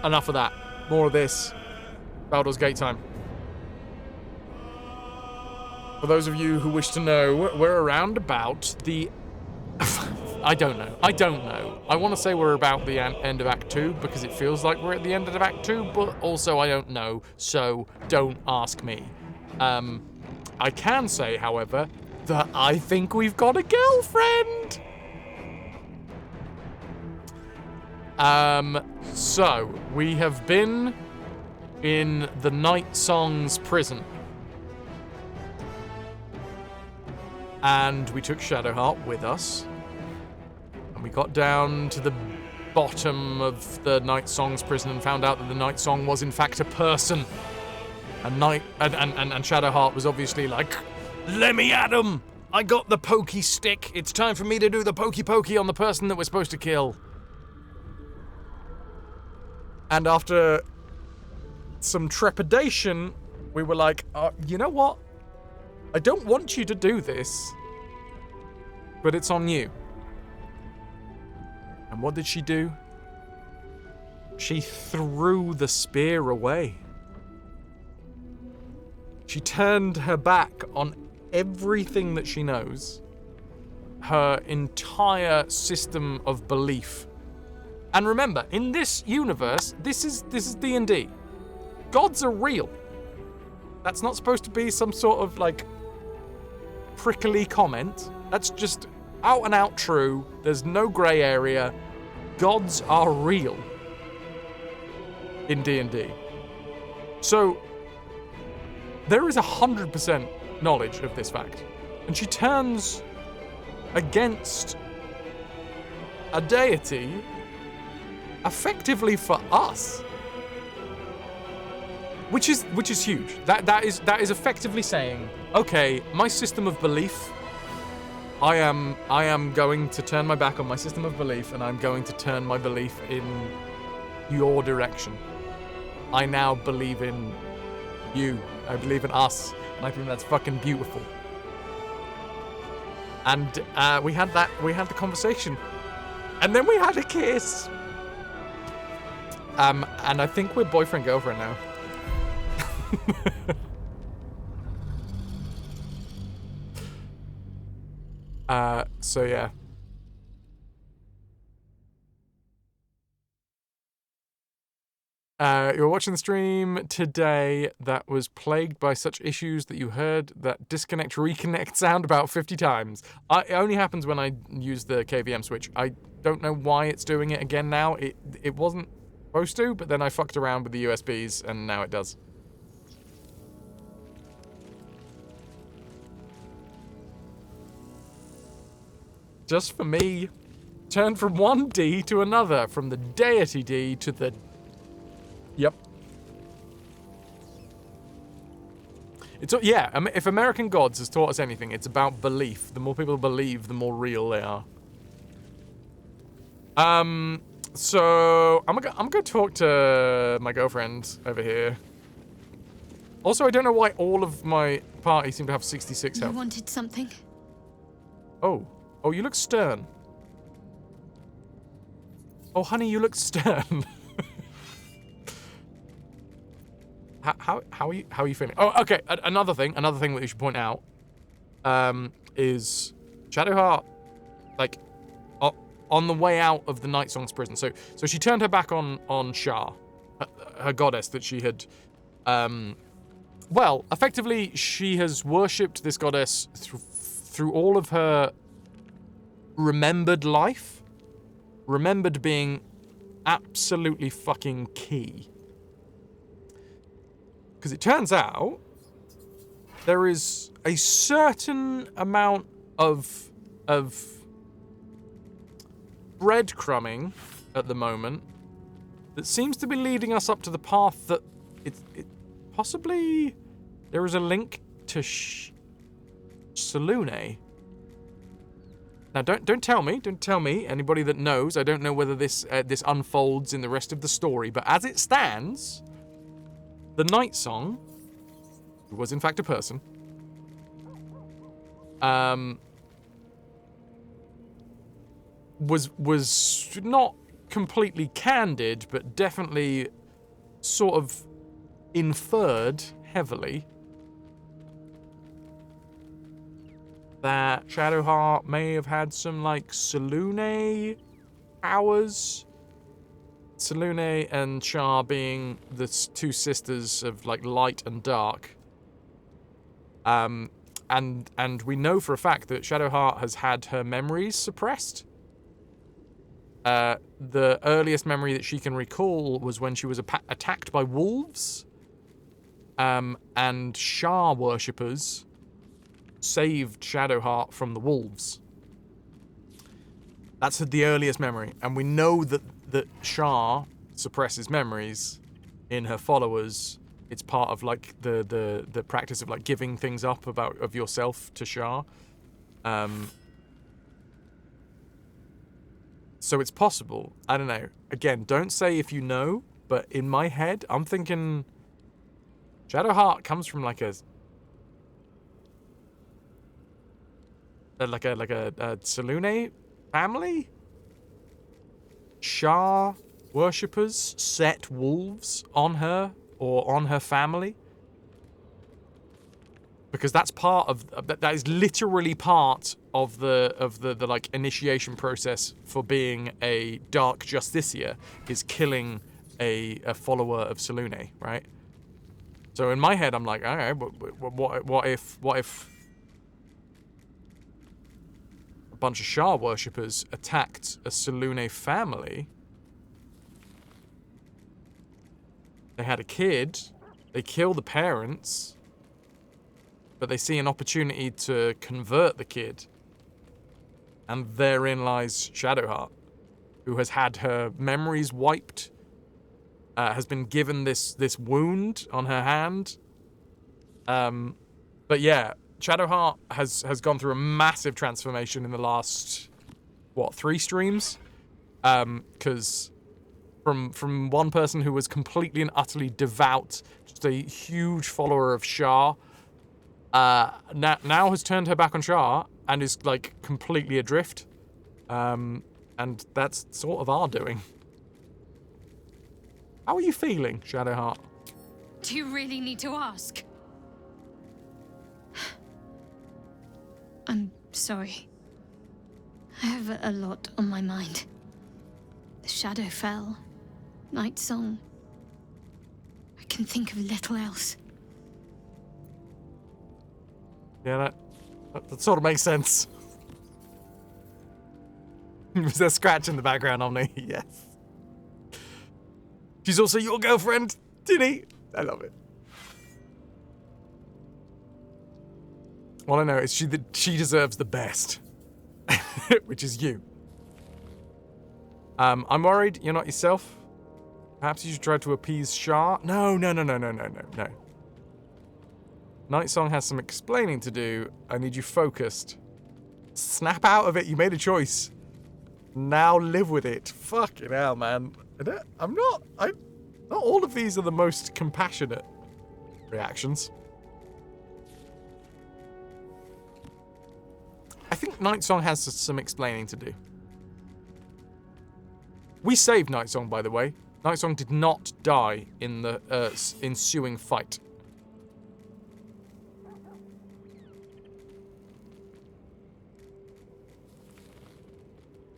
enough of that. More of this. Baldur's Gate time. For those of you who wish to know, we're around about the... I don't know. I want to say we're about the end of Act 2 because it feels like we're at the end of Act 2, but also I don't know, so don't ask me. I can say, however, that I think we've got a girlfriend! So, we have been in the Night Song's prison. And we took Shadowheart with us. And we got down to the bottom of the Night Song's prison and found out that the Night Song was in fact a person. And Shadowheart was obviously like, let me at him! I got the pokey stick. It's time for me to do the pokey on the person that we're supposed to kill. And after some trepidation, we were like, you know what? I don't want you to do this, but it's on you. And what did she do? She threw the spear away. She turned her back on everything that she knows, her entire system of belief. And remember, in this universe, this is D&D. Gods are real. That's not supposed to be some sort of, like, prickly comment. That's just out and out true. There's no grey area. Gods are real in D&D. So, there is 100% knowledge of this fact. And she turns against a deity effectively for us. Which is huge. That is effectively saying, okay, my system of belief, I am going to turn my back on my system of belief, and I'm going to turn my belief in your direction. I now believe in you. I believe in us, and I think that's fucking beautiful. And we had the conversation, and then we had a kiss. And I think we're boyfriend girlfriend now. So yeah. You were watching the stream today that was plagued by such issues that you heard that disconnect reconnect sound about 50 times. It only happens when I use the KVM switch. I don't know why it's doing it again now. It wasn't supposed to, but then I fucked around with the USBs and now it does. Just for me, turned from one D to another, from the deity D to the... Yep. It's, yeah, if American Gods has taught us anything, it's about belief. The more people believe, the more real they are. So I'm gonna talk to my girlfriend over here. Also, I don't know why all of my party seem to have 66 health. You wanted something? Oh, you look stern. Oh, honey, you look stern. How are you feeling? Oh, okay. Another thing that we should point out, is Shadowheart, like, on the way out of the Night Song's prison. So she turned her back on Shah, her goddess that she had, well, effectively she has worshipped this goddess through all of her remembered life. Remembered being absolutely fucking key. Because it turns out there is a certain amount of breadcrumbing at the moment that seems to be leading us up to the path that it possibly there is a link to Selûne. Now, don't tell me. Anybody that knows, I don't know whether this unfolds in the rest of the story, but as it stands, the Night Song, who was in fact a person, was not completely candid, but definitely sort of inferred heavily that Shadowheart may have had some, like, Selûne powers. Selûne and Shar being the two sisters of, like, light and dark. And we know for a fact that Shadowheart has had her memories suppressed. The earliest memory that she can recall was when she was attacked by wolves. And Shar worshippers saved Shadowheart from the wolves. That's the earliest memory. And we know that Shar suppresses memories in her followers. It's part of, like, the practice of, like, giving things up of yourself to Shar. So it's possible. I don't know. Again, don't say if you know, but in my head, I'm thinking Shadowheart comes from, like, a Selûne family? Shar worshippers set wolves on her or on her family? Because that's part of that is literally part of the like initiation process for being a dark justiciar, is killing a follower of Selûne, right? So in my head I'm like, okay, what if a bunch of Shar worshippers attacked a Selûne family? They had a kid, they kill the parents, but they see an opportunity to convert the kid. And therein lies Shadowheart, who has had her memories wiped, has been given this wound on her hand. But yeah, Shadowheart has gone through a massive transformation in the last, 3 streams? Because from one person who was completely and utterly devout, just a huge follower of Shar, now has turned her back on Shar and is, like, completely adrift. And that's sort of our doing. How are you feeling, Shadowheart? Do you really need to ask? I'm sorry. I have a lot on my mind. The shadow fell. Night Song. I can think of little else. Yeah, that sort of makes sense. Was there a scratch in the background, Omni? Yes. She's also your girlfriend, Tinny. I love it. All I know is she deserves the best, which is you. I'm worried you're not yourself. Perhaps you should try to appease Shar. No. Night Song has some explaining to do. I need you focused. Snap out of it. You made a choice. Now live with it. Fucking hell, man. Not all of these are the most compassionate reactions. I think Night Song has some explaining to do. We saved Night Song, by the way. Night Song did not die in the ensuing fight.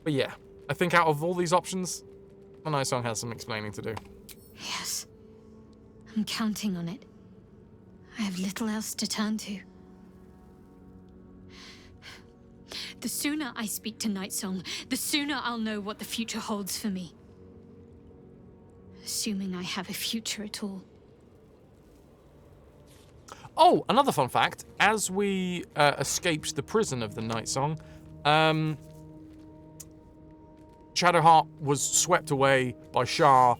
But yeah, I think out of all these options, Night Song has some explaining to do. Yes. I'm counting on it. I have little else to turn to. The sooner I speak to Night Song, the sooner I'll know what the future holds for me. Assuming I have a future at all. Oh, another fun fact. As we escaped the prison of the Night Song, Shadowheart was swept away by Shar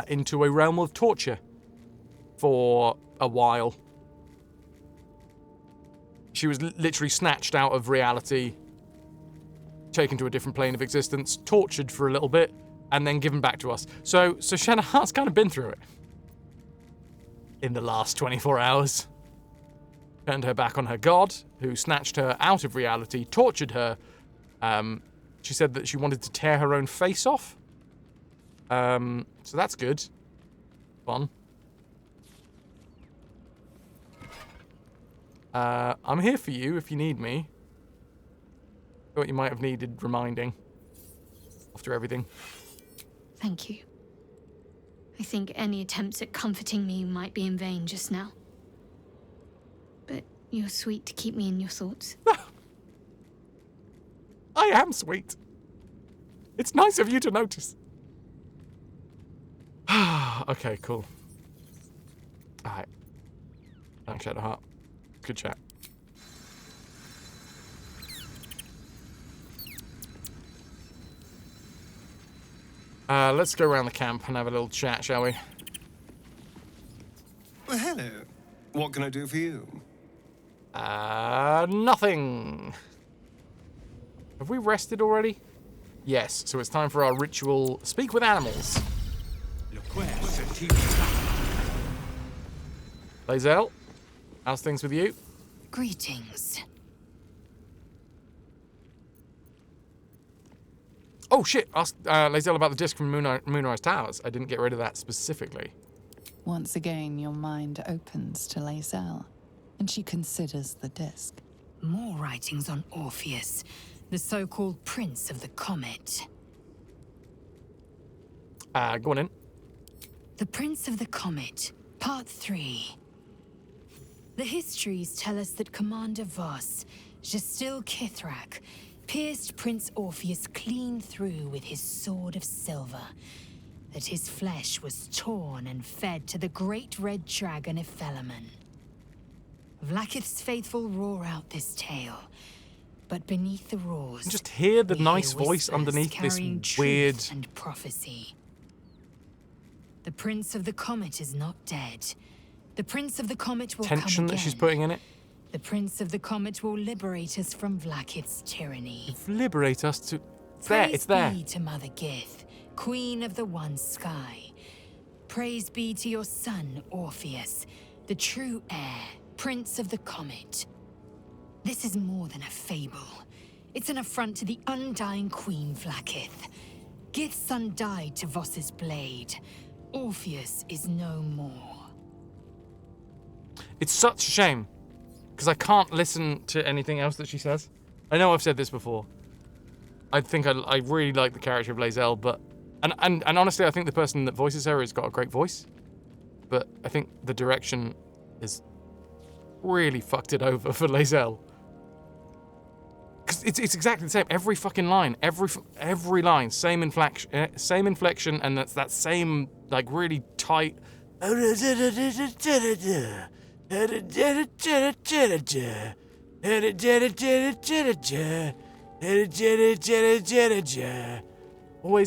into a realm of torture for a while. She was literally snatched out of reality, taken to a different plane of existence, tortured for a little bit, and then given back to us. So Shadowheart's kind of been through it in the last 24 hours. Turned her back on her god, who snatched her out of reality, tortured her. She said that she wanted to tear her own face off. So that's good. Fun. I'm here for you if you need me. Thought you might have needed reminding after everything. Thank you. I think any attempts at comforting me might be in vain just now. But you're sweet to keep me in your thoughts. I am sweet. It's nice of you to notice. Okay, cool. Alright. Thanks, Shadowheart. Good chat. Let's go around the camp and have a little chat, shall we? Well, hello. What can I do for you? Nothing. Have we rested already? Yes, so it's time for our ritual Speak with Animals. Lae'zel, how's things with you? Greetings. Oh shit, ask Lae'zel about the disc from Moonrise Towers. I didn't get rid of that specifically. Once again, your mind opens to Lae'zel, and she considers the disc. More writings on Orpheus, the so-called Prince of the Comet. Go on in. The Prince of the Comet, Part 3. The histories tell us that Commander Voss, Gestil Kithrak, pierced Prince Orpheus clean through with his sword of silver, that his flesh was torn and fed to the great red dragon Ephelemon. Vlaakith's faithful roar out this tale, but beneath the roars, Just hear the we nice hear voice whispers underneath this carrying weird... truth and prophecy. The Prince of the Comet is not dead. The Prince of the Comet will come tension again. that she's putting in it. The Prince of the Comet will liberate us from Vlaakith's tyranny. Liberate us to... It's there, Praise it's there. be to Mother Gith, Queen of the One Sky. Praise be to your son, Orpheus, the true heir, Prince of the Comet. This is more than a fable. It's an affront to the undying Queen Vlaakith. Gith's son died to Voss's blade. Orpheus is no more. It's such a shame, because I can't listen to anything else that she says. I know I've said this before. I think I really like the character of Lae'zel, but... And honestly, I think the person that voices her has got a great voice. But I think the direction has really fucked it over for Lae'zel. Because it's exactly the same. Every fucking line. Every line. Same inflection, and that's that same, like, really tight... Always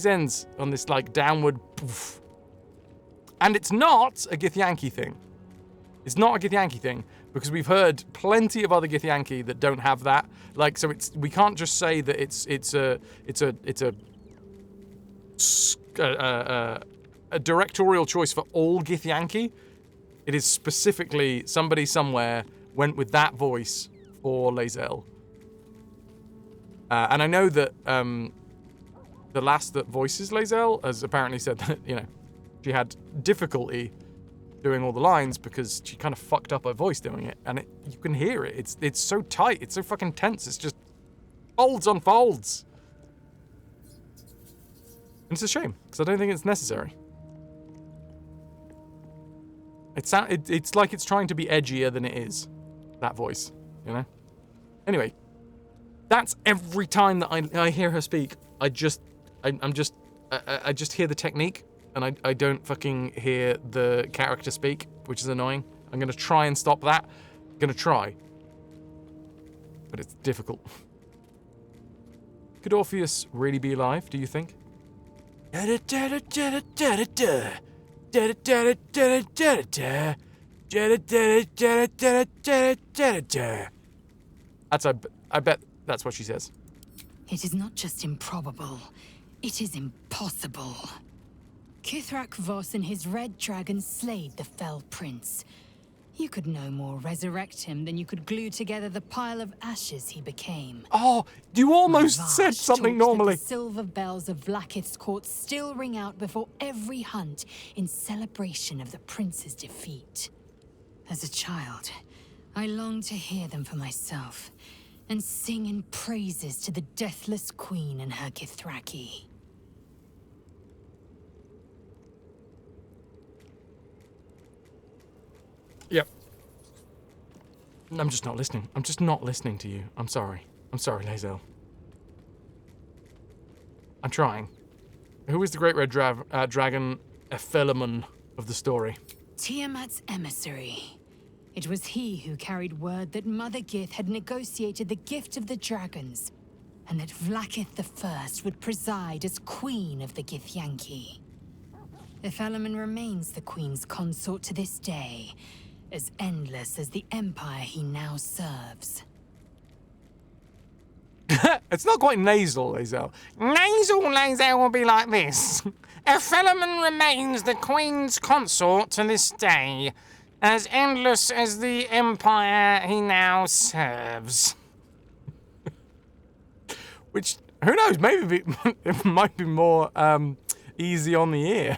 ends on this, like, downward poof. And it's not a Githyanki thing. It's not a Githyanki thing, because we've heard plenty of other Githyanki that don't have that. Like, so we can't just say that it's a directorial choice for all Githyanki. It is specifically somebody somewhere went with that voice for Lae'zel. And I know that the lass that voices Lae'zel has apparently said that, you know, she had difficulty doing all the lines because she kind of fucked up her voice doing it. And you can hear it. It's so tight. It's so fucking tense. It's just folds on folds. And it's a shame, because I don't think it's necessary. It's like it's trying to be edgier than it is, that voice, you know? Anyway, that's every time that I hear her speak. I just hear the technique, and I don't fucking hear the character speak, which is annoying. I'm gonna try and stop that. I'm gonna try. But it's difficult. Could Orpheus really be alive, do you think? That's I bet that's what she says. It is not just improbable, it is impossible. Kithrak Voss and his red dragon slayed the fell prince. You could no more resurrect him than you could glue together the pile of ashes he became. Oh, you almost My said Vash something talked that normally. The silver bells of Vlaakith's court still ring out before every hunt in celebration of the prince's defeat. As a child, I longed to hear them for myself and sing in praises to the deathless queen and her Githrakki. Yep. I'm just not listening. I'm just not listening to you. I'm sorry. I'm sorry, Lae'zel. I'm trying. Who is the great red dragon Ephelemon of the story? Tiamat's emissary. It was he who carried word that Mother Gith had negotiated the gift of the dragons, and that Vlaakith I would preside as queen of the Githyanki. Ephelemon remains the queen's consort to this day, as endless as the empire he now serves. It's not quite nasal, Lae'zel. Nasal Lae'zel will be like this. Ephelemon remains the queen's consort to this day, as endless as the empire he now serves. Which, who knows, maybe it might be more easy on the ear.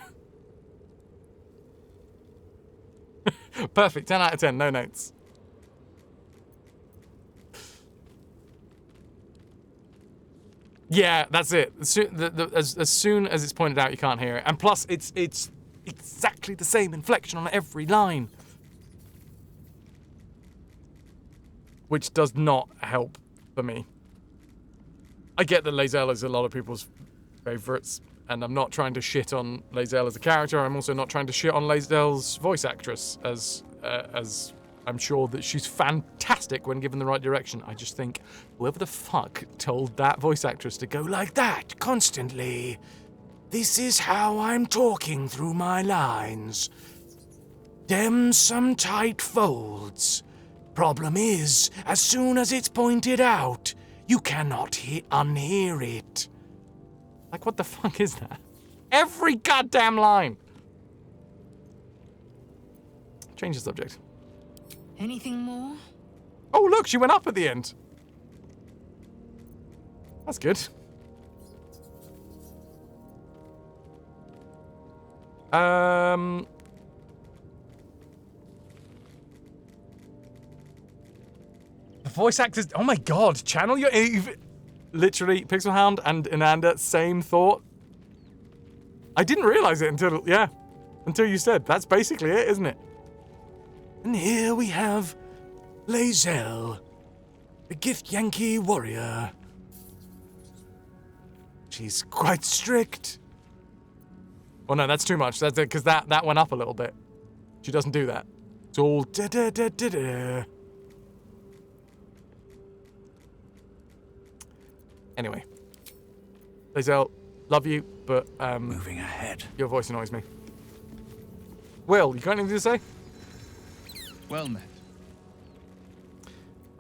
Perfect, 10 out of 10, no notes. Yeah, that's it. As soon as it's pointed out, you can't hear it. And plus, it's exactly the same inflection on every line. Which does not help for me. I get that Lae'zel is a lot of people's favourites, and I'm not trying to shit on Lae'zel as a character. I'm also not trying to shit on Lae'zel's voice actress, as I'm sure that she's fantastic when given the right direction. I just think whoever the fuck told that voice actress to go like that constantly. This is how I'm talking through my lines. Dem some tight folds. Problem is, as soon as it's pointed out, you cannot unhear it. Like, what the fuck is that? Every goddamn line! Change the subject. Anything more? Oh, look, she went up at the end. That's good. The voice actors. Oh my god, channel your. Literally, Pixelhound and Inanda, same thought. I didn't realize it until you said. That's basically it, isn't it? And here we have Lae'zel, the Githyanki warrior. She's quite strict. Oh no, that's too much. That's it, because that went up a little bit. She doesn't do that. It's all da da da da da. Anyway, Lae'zel, love you, but moving ahead. Your voice annoys me. Will, you got anything to say? Well met.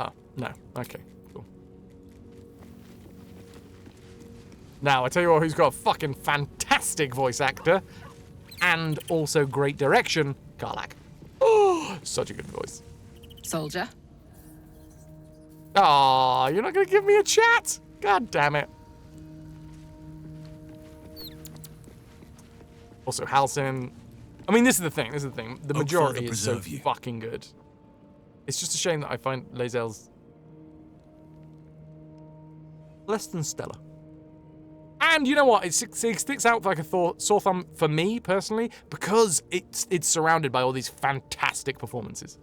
Oh, no. Okay, cool. Now, I tell you what, who's got a fucking fantastic voice actor and also great direction, Karlach. Oh, such a good voice. Soldier? Aw, you're not gonna give me a chat? God damn it. Also, Halsin. I mean, this is the thing. The majority is so fucking good. It's just a shame that I find Lae'zel's less than stellar. And you know what? It sticks out like a sore thumb for me, personally, because it's surrounded by all these fantastic performances.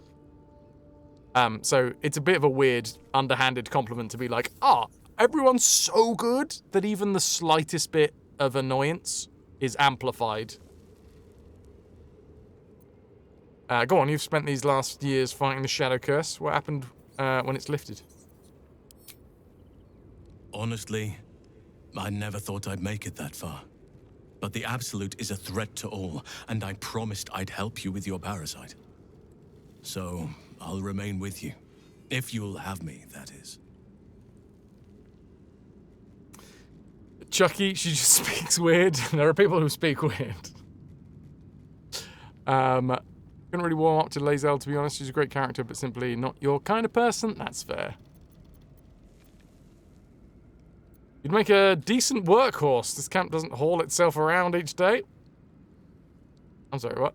So it's a bit of a weird, underhanded compliment to be like, everyone's so good that even the slightest bit of annoyance is amplified. Go on, you've spent these last years fighting the Shadow Curse. What happened when it's lifted? Honestly, I never thought I'd make it that far. But the Absolute is a threat to all, and I promised I'd help you with your parasite. So, I'll remain with you. If you'll have me, that is. Chucky, she just speaks weird. There are people who speak weird. Couldn't really warm up to Lae'zel, to be honest. She's a great character, but simply not your kind of person. That's fair. You'd make a decent workhorse. This camp doesn't haul itself around each day. I'm sorry, what?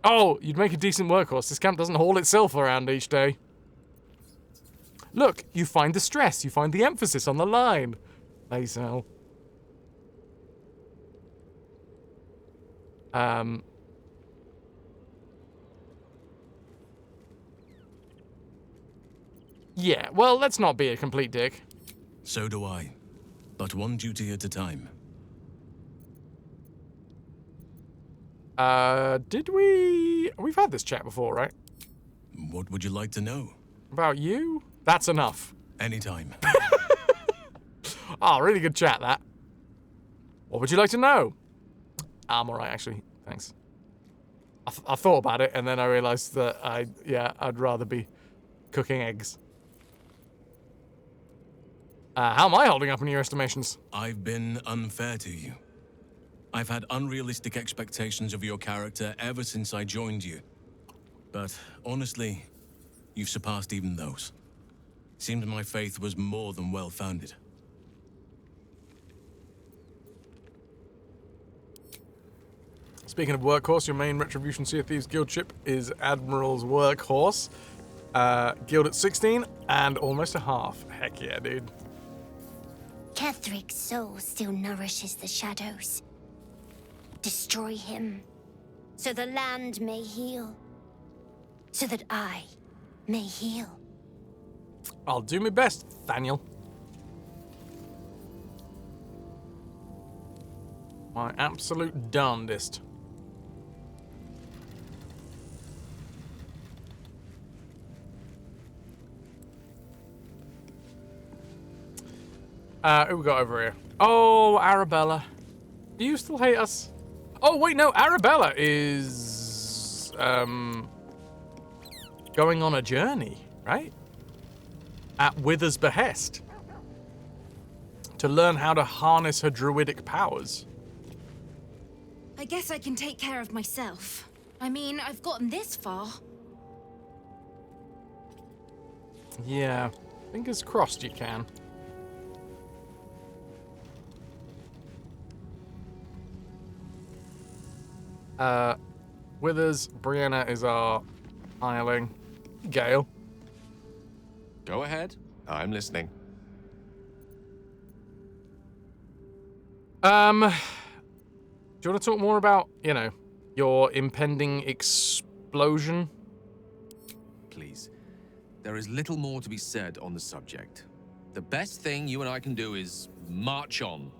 Oh, you'd make a decent workhorse. This camp doesn't haul itself around each day. Look, you find the stress. You find the emphasis on the line. Lae'zel. Yeah, well, let's not be a complete dick. So do I. But one duty at a time. Did we... We've had this chat before, right? What would you like to know? About you? That's enough. Anytime. Oh, really good chat, that. What would you like to know? I'm alright, actually. Thanks. I thought about it, and then I realised that I'd rather be cooking eggs. How am I holding up in your estimations? I've been unfair to you. I've had unrealistic expectations of your character ever since I joined you. But honestly, you've surpassed even those. Seemed my faith was more than well-founded. Speaking of workhorse, your main Retribution Sea of Thieves guild ship is Admiral's Workhorse. Guild at 16 and almost a half. Heck yeah, dude. Kethric's soul still nourishes the shadows. Destroy him, so the land may heal. So that I may heal. I'll do my best, Thaniel. My absolute darndest. Who we got over here? Oh, Arabella. Do you still hate us? Oh, wait, no. Arabella is... going on a journey, right? At Wither's behest. To learn how to harness her druidic powers. I guess I can take care of myself. I mean, I've gotten this far. Yeah. Fingers crossed you can. Withers, Brianna is our hireling. Gale. Go ahead. I'm listening. Do you want to talk more about, you know, your impending explosion? Please. There is little more to be said on the subject. The best thing you and I can do is march on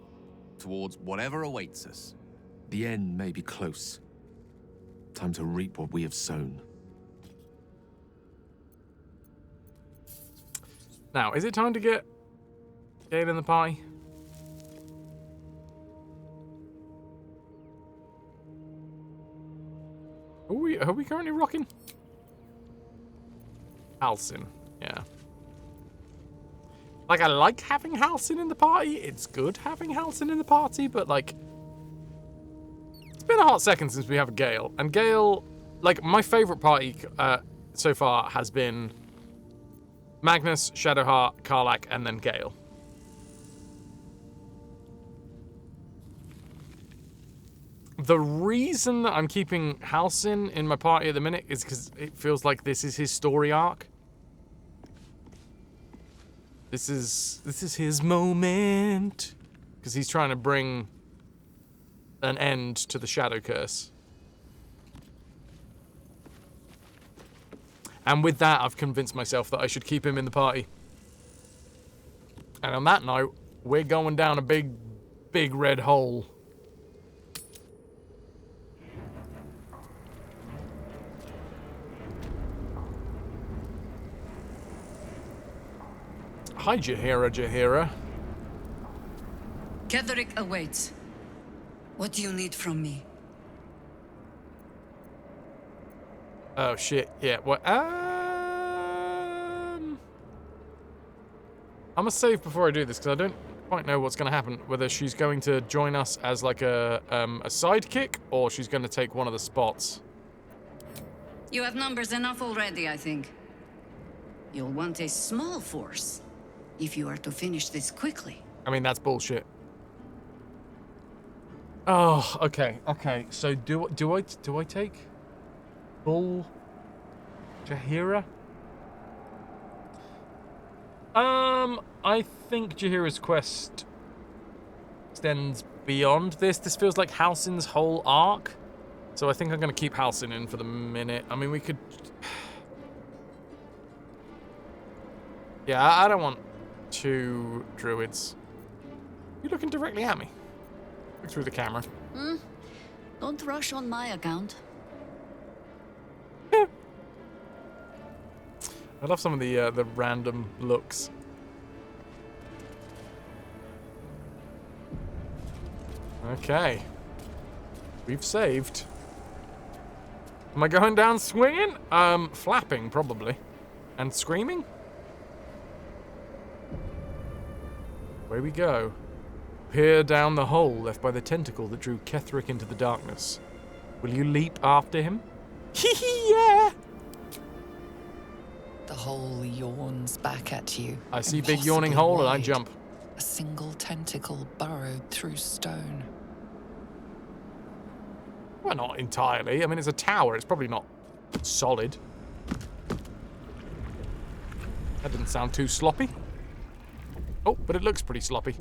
towards whatever awaits us. The end may be close. Time to reap what we have sown. Now, is it time to get Gale in the party? Are we currently rocking? Halsin, yeah. Like, I like having Halsin in the party. It's good having Halsin in the party, but, like... It's been a hot second since we have Gale. And Gale, like, my favourite party so far has been Magnus, Shadowheart, Karlach, and then Gale. The reason that I'm keeping Halsin in my party at the minute is because it feels like this is his story arc. This is his moment. Because he's trying to bring an end to the Shadow Curse. And with that, I've convinced myself that I should keep him in the party. And on that note, we're going down a big, big red hole. Hi, Jaheira. Ketheric awaits. What do you need from me? Oh shit! Yeah. What? I'm gonna save before I do this because I don't quite know what's going to happen. Whether she's going to join us as like a sidekick, or she's going to take one of the spots. You have numbers enough already, I think. You'll want a small force if you are to finish this quickly. I mean, that's bullshit. Oh, okay. So do I take Bull Jaheira? I think Jaheira's quest extends beyond this. This feels like Halsin's whole arc. So I think I'm going to keep Halsin in for the minute. I mean, we could... Yeah, I don't want 2 druids. You looking directly at me? Look through the camera. Don't rush on my account. I love some of the random looks. Okay. We've saved. Am I going down swinging? Flapping, probably. And screaming? Away we go. Peer down the hole left by the tentacle that drew Ketheric into the darkness. Will you leap after him? Yeah! The hole yawns back at you. I see big yawning hole and I wide. jump. A single tentacle burrowed through stone. Well, not entirely. I mean, it's a tower. It's probably not solid. That didn't sound too sloppy. Oh, but it looks pretty sloppy.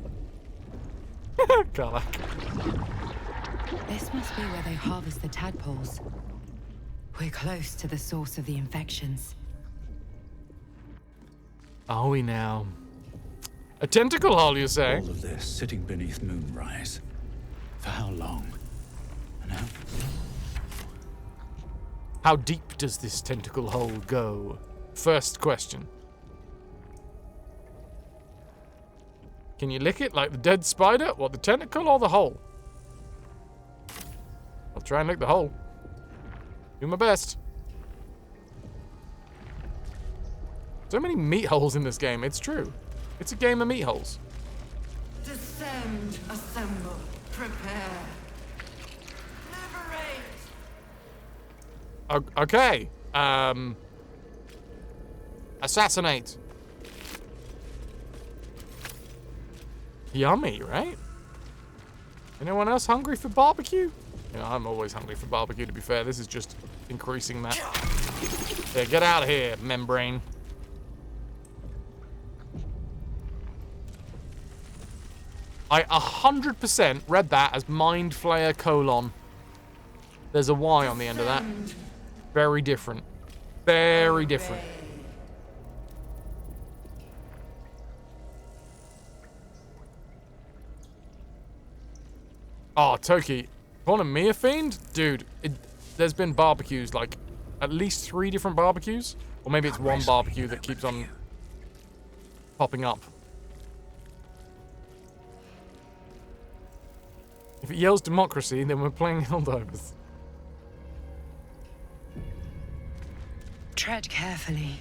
Karlach. This must be where they harvest the tadpoles. We're close to the source of the infections. Are we now? A tentacle hole, you say? All of this sitting beneath moonrise. For how long? And How deep does this tentacle hole go? First question. Can you lick it like the dead spider? What, the tentacle or the hole? I'll try and lick the hole. Do my best. So many meat holes in this game, it's true. It's a game of meat holes. Descend, assemble, prepare. Liberate! Okay. Assassinate. Yummy, right? Anyone else hungry for barbecue? You know, I'm always hungry for barbecue, to be fair. This is just increasing that. Yeah, get out of here, membrane. I 100% read that as Mind Flayer colon. There's a Y on the end of that. Very different. Very different. Oh, Toki. Calling me a fiend? Dude, there's been barbecues, like, at least 3 different barbecues. Or maybe it's one barbecue that keeps on popping up. If it yells democracy, then we're playing Helldivers. Tread carefully.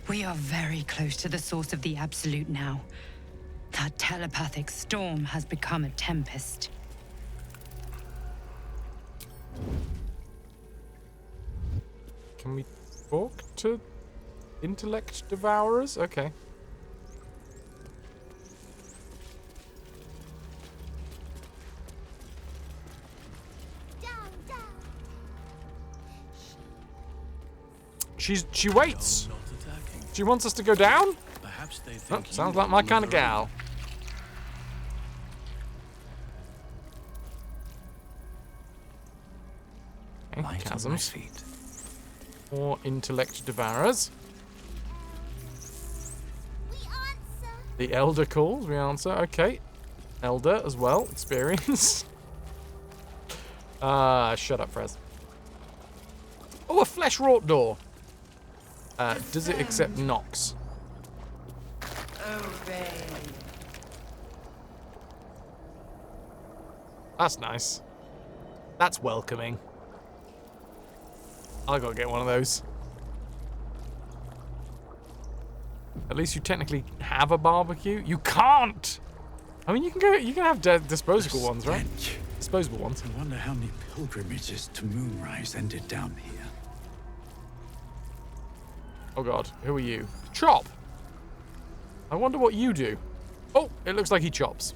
We are very close to the source of the Absolute now. That telepathic storm has become a tempest. Can we talk to intellect devourers? Okay. She waits. She wants us to go down? Perhaps they Oh, think sounds like my kind of gal. Okay, chasms. Or intellect devourers. The elder calls, we answer. Okay. Elder as well. Experience. Shut up, Fraz. Oh, a flesh-wrought door. Does it accept knocks? That's nice. That's welcoming. I gotta get one of those. At least you technically have a barbecue. You can't! I mean, you can have disposable ones, right? Disposable ones. I wonder how many pilgrimages to Moonrise ended down here. Oh god, who are you? Chop! I wonder what you do. Oh, it looks like he chops.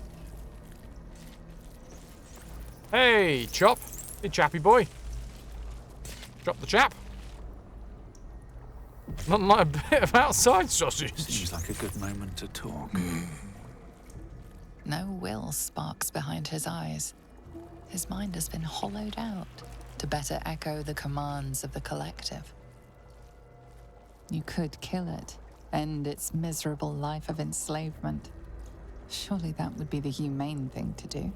Hey, Chop. Hey, chappy boy. Chop the chap. Nothing like a bit of outside sausage. Seems like a good moment to talk. No will sparks behind his eyes. His mind has been hollowed out to better echo the commands of the collective. You could kill it, end its miserable life of enslavement. Surely that would be the humane thing to do.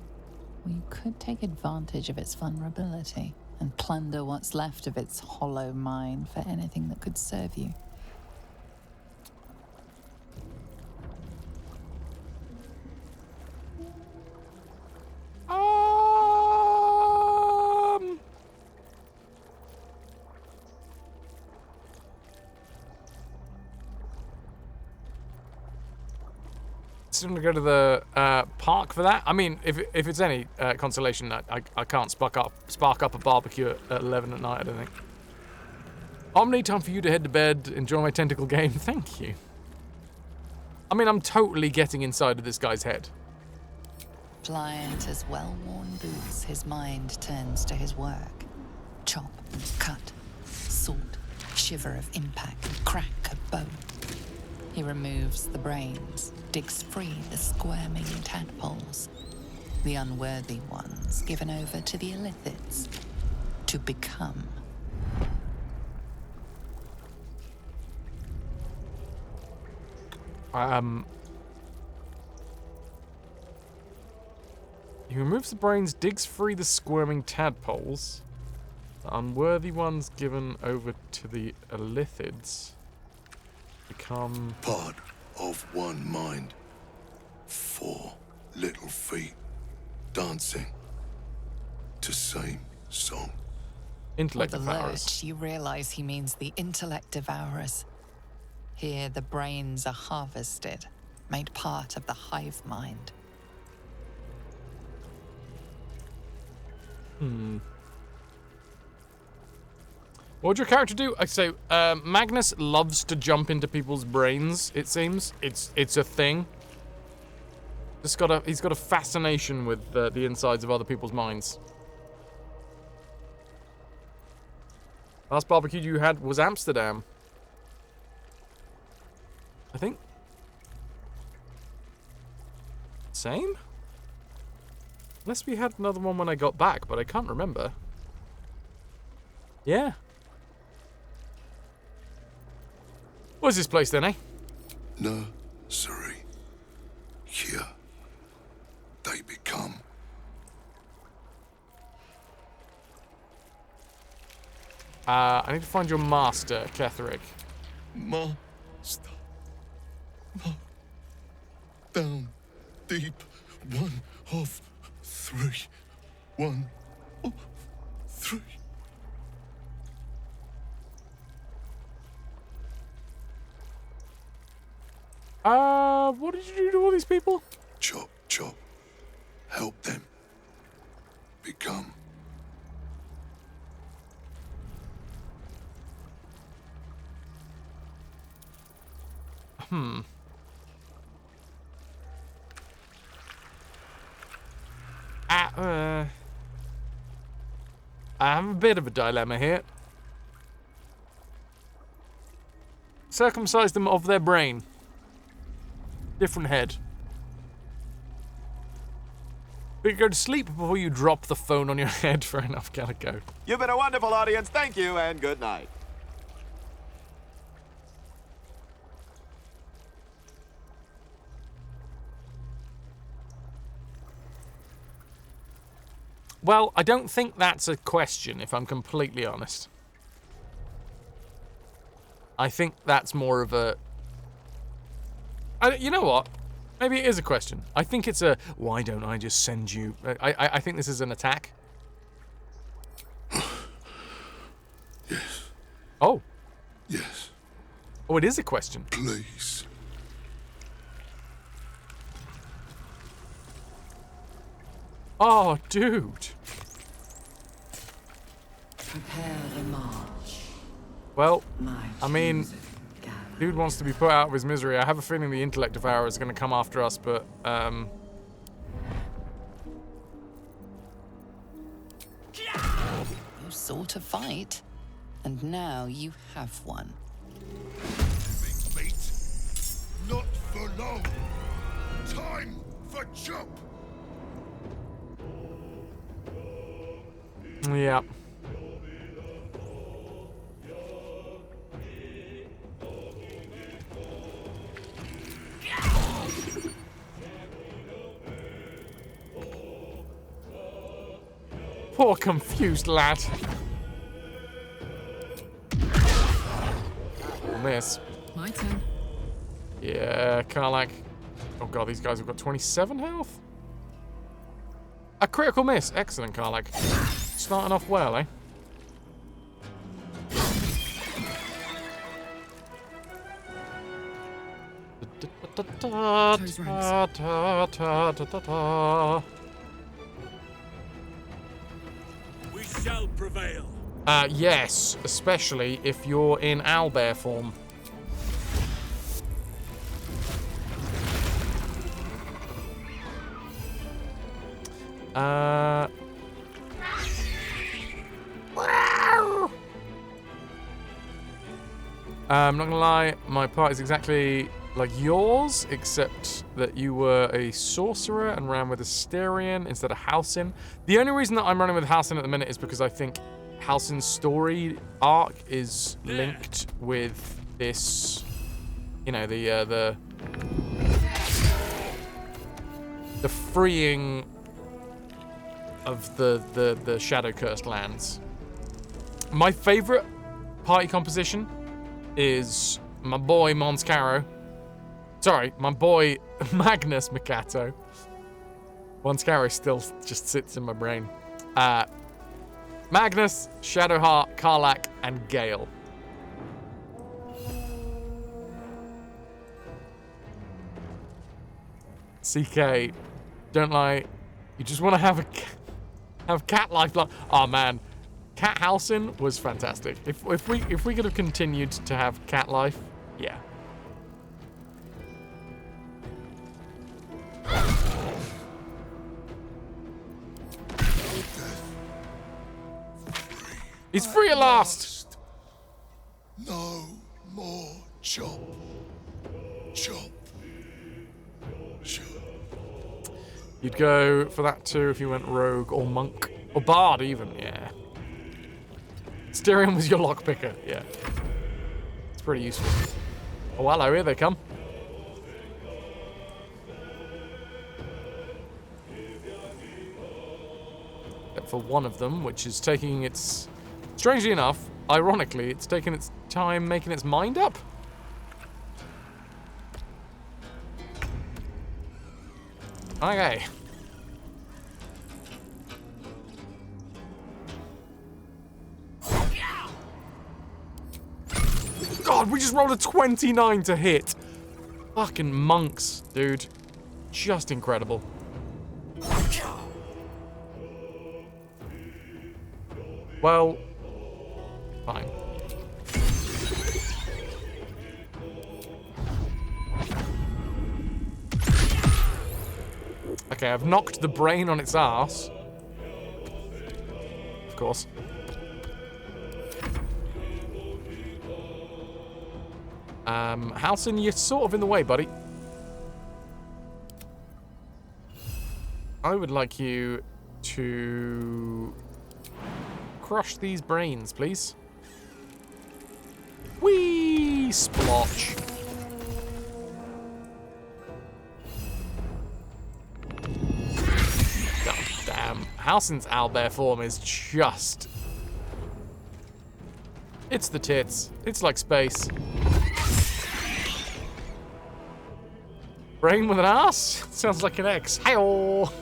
Or you could take advantage of its vulnerability and plunder what's left of its hollow mind for anything that could serve you. Still gonna go to the park for that. I mean, if it's any consolation, I can't spark up a barbecue at 11 at night. I don't think. Omni, time for you to head to bed. Enjoy my tentacle game. Thank you. I mean, I'm totally getting inside of this guy's head. Pliant as well-worn boots, his mind turns to his work. Chop, cut, sort, shiver of impact, crack of bone. He removes the brains, digs free the squirming tadpoles, the unworthy ones given over to the illithids, to become. He removes the brains, digs free the squirming tadpoles, the unworthy ones given over to the illithids. Become part of one mind. 4 little feet dancing to same song. Intellect With a devourers. lurch, you realize he means the intellect devourers. Here, the brains are harvested, made part of the hive mind. What would your character do? I say, Magnus loves to jump into people's brains. It seems it's a thing. He's got a fascination with the insides of other people's minds. Last barbecue you had was Amsterdam, I think. Same? Unless we had another one when I got back, but I can't remember. Yeah. What's this place then, eh? Nursery. Here they become. I need to find your master, Ketherick. Master. Down deep. 1 of 3. 1 of 3. What did you do to all these people? Chop, chop. Help them become. I have a bit of a dilemma here. Circumcise them of their brain. Different head. But you go to sleep before you drop the phone on your head. Fair enough, gotta go. You've been a wonderful audience. Thank you and good night. Well, I don't think that's a question, if I'm completely honest. I think that's more of a... you know what? Maybe it is a question. I think it's a, why don't I just send you... I think this is an attack. Yes. Oh. Yes. Oh, it is a question. Please. Oh, dude. Prepare the march. Well, My I mean, chosen gatherer. dude wants to be put out of his misery. I have a feeling the intellect devourer is going to come after us, but You sought a fight, and now you have one. Mate, not for long. Time for chop. yeah. Poor confused lad. Miss. My turn. Yeah, Karlak. Oh god, these guys have got 27 health? A critical miss. Excellent, Karlak. Starting off well, eh? Toes ranks. We shall prevail. Yes, especially if you're in owlbear form. I'm not gonna lie, my part is exactly like yours, except that you were a sorcerer and ran with Asterion instead of Halsin. The only reason that I'm running with Halsin at the minute is because I think Halsin's story arc is linked with this, you know, the freeing of the Shadow Cursed lands. My favorite party composition is my boy Mons Caro. Sorry, my boy Magnus Mikato. Mons Caro still just sits in my brain. Magnus, Shadowheart, Karlak, and Gale. CK, don't lie. You just want to have cat lifeline. Oh man, Cat Halsin was fantastic. If we could have continued to have cat life, yeah. He's free at last. No more chop. Chop. Chop. You'd go for that too if you went rogue or monk or bard even, yeah. Styrian was your lockpicker, yeah. It's pretty useful. Oh hello, here they come. Except for one of them, which is taking its... Strangely enough, ironically, it's taking its time making its mind up. Okay. God, we just rolled a 29 to hit. Fucking monks, dude. Just incredible. Well, fine. Okay, I've knocked the brain on its ass. Of course. Halsin, you're sort of in the way, buddy. I would like you to crush these brains, please. Whee! Splotch. God damn. Halsin's owlbear form is just... It's the tits. It's like space. Brain with an ass? Sounds like an X. Hey-oh!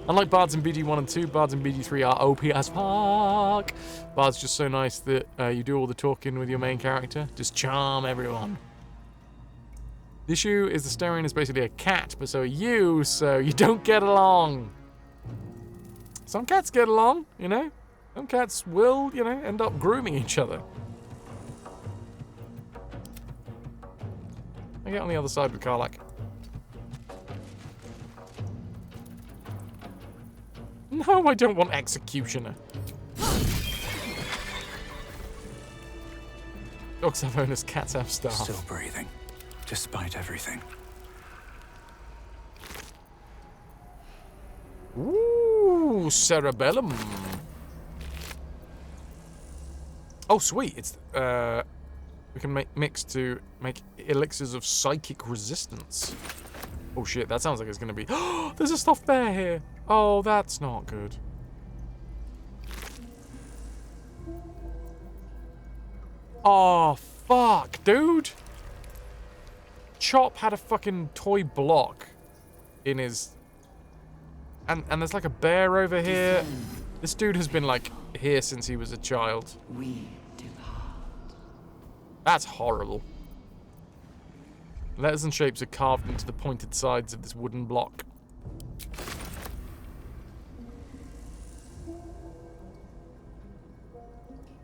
Unlike Bards in BD1 and 2, Bards in BD3 are OP as fuck. Bards just so nice that you do all the talking with your main character. Just charm everyone. The issue is the Styrian is basically a cat, but so are you, so you don't get along. Some cats get along, you know? Some cats will, you know, end up grooming each other. I get on the other side with Karlak. No, I don't want Executioner. Dogs have owners, cats have staff. Still breathing, despite everything. Ooh, cerebellum. Oh, sweet. It's we can mix to make elixirs of psychic resistance. Oh shit, that sounds like it's gonna be. Oh, there's a stuffed bear here. Oh, that's not good. Oh, fuck, dude. Chop had a fucking toy block in his... And there's like a bear over here. This dude has been like here since he was a child. We depart. That's horrible. Letters and shapes are carved into the pointed sides of this wooden block.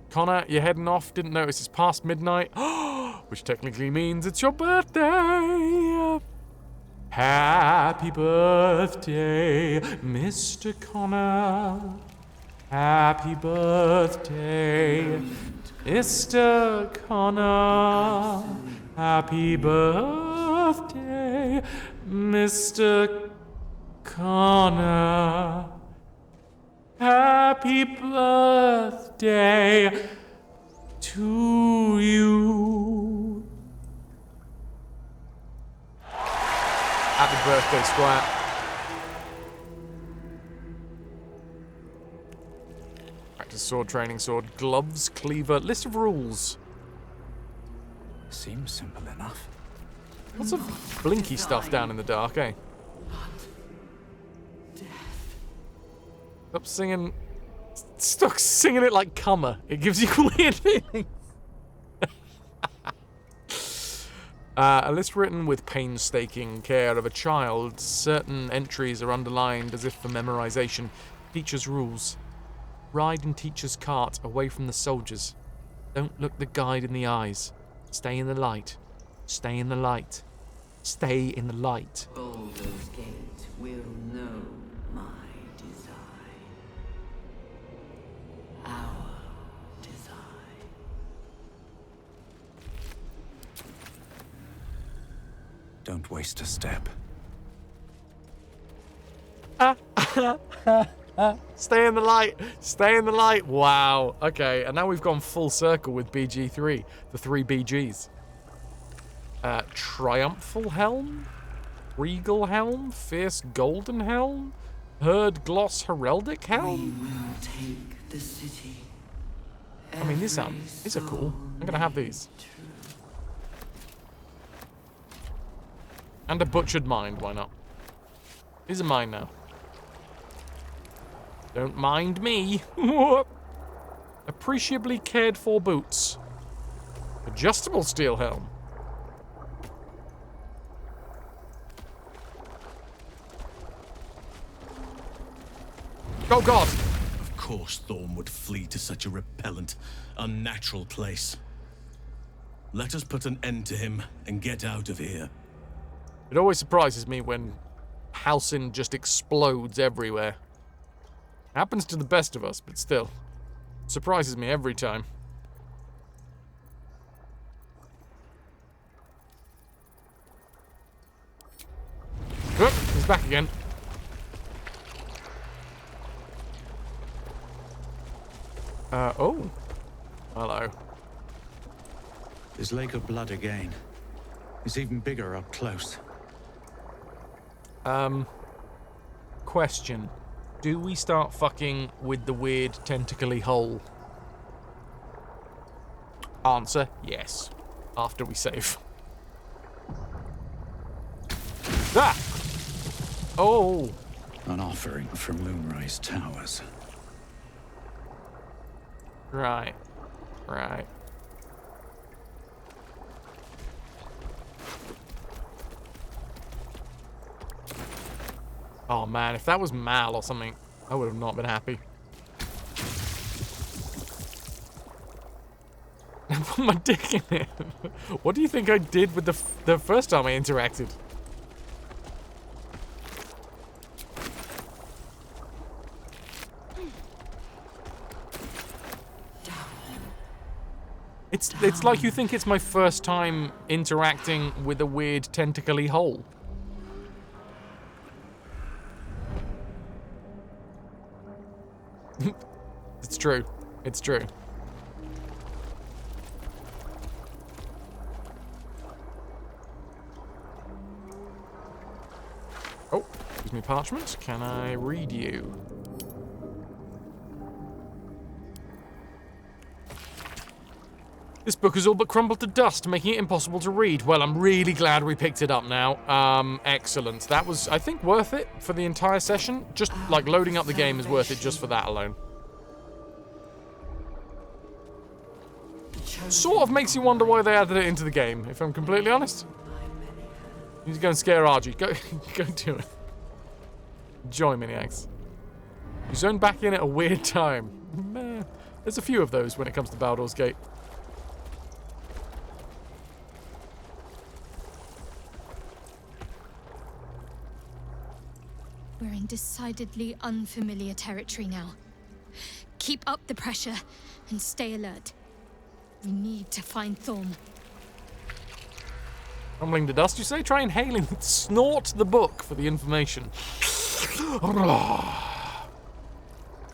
Connor, you're heading off. Didn't notice it's past midnight. Which technically means it's your birthday. Happy birthday, Mr. Connor. Happy birthday, Mr. Connor. Happy birthday, Mr. Connor. Happy birthday to you. Happy birthday, Squire. Practice sword training, sword, gloves, cleaver, list of rules. Seems simple enough. Lots of blinky stuff down in the dark, eh? Stop singing it like Cummer. It gives you weird feelings. A list written with painstaking care of a child. Certain entries are underlined as if for memorization. Teacher's rules. Ride in teacher's cart away from the soldiers. Don't look the guide in the eyes. Stay in the light. Stay in the light. Stay in the light. Baldur's Gate will know my design. Our design. Don't waste a step. Stay in the light. Stay in the light. Wow. Okay, and now we've gone full circle with BG3. The 3 BGs. Triumphal Helm? Regal Helm? Fierce Golden Helm? Herd Gloss Heraldic Helm? We will take the city. I mean, these are cool. I'm gonna have these. And a Butchered Mind, why not? These are mine now. Don't mind me. Appreciably cared for boots. Adjustable steel helm. Oh God! Of course Thorm would flee to such a repellent, unnatural place. Let us put an end to him and get out of here. It always surprises me when Halcyon just explodes everywhere. Happens to the best of us, but still. Surprises me every time. Oop, he's back again. Oh. Hello. This lake of blood again. It's even bigger up close. Question. Do we start fucking with the weird tentacly hole? Answer, yes. After we save. Ah! Oh! An offering from Moonrise Towers. Right. Right. Oh man, if that was Mal or something, I would have not been happy. I put my dick in it. What do you think I did with the first time I interacted? It's like you think it's my first time interacting with a weird tentacly hole. It's true. It's true. Oh, excuse me, parchment. Can I read you? This book has all but crumbled to dust, making it impossible to read. Well, I'm really glad we picked it up now. Excellent. That was, I think, worth it for the entire session. Just, like, loading up the game is worth it just for that alone. Sort of makes you wonder why they added it into the game, if I'm completely honest. You need to go and scare Argy. Go do it. Enjoy, Miniacs. You zoned back in at a weird time. Meh. There's a few of those when it comes to Baldur's Gate. We're in decidedly unfamiliar territory now. Keep up the pressure and stay alert. We need to find Thorm. Crumbling to dust, you say? Try inhaling. Snort the book for the information.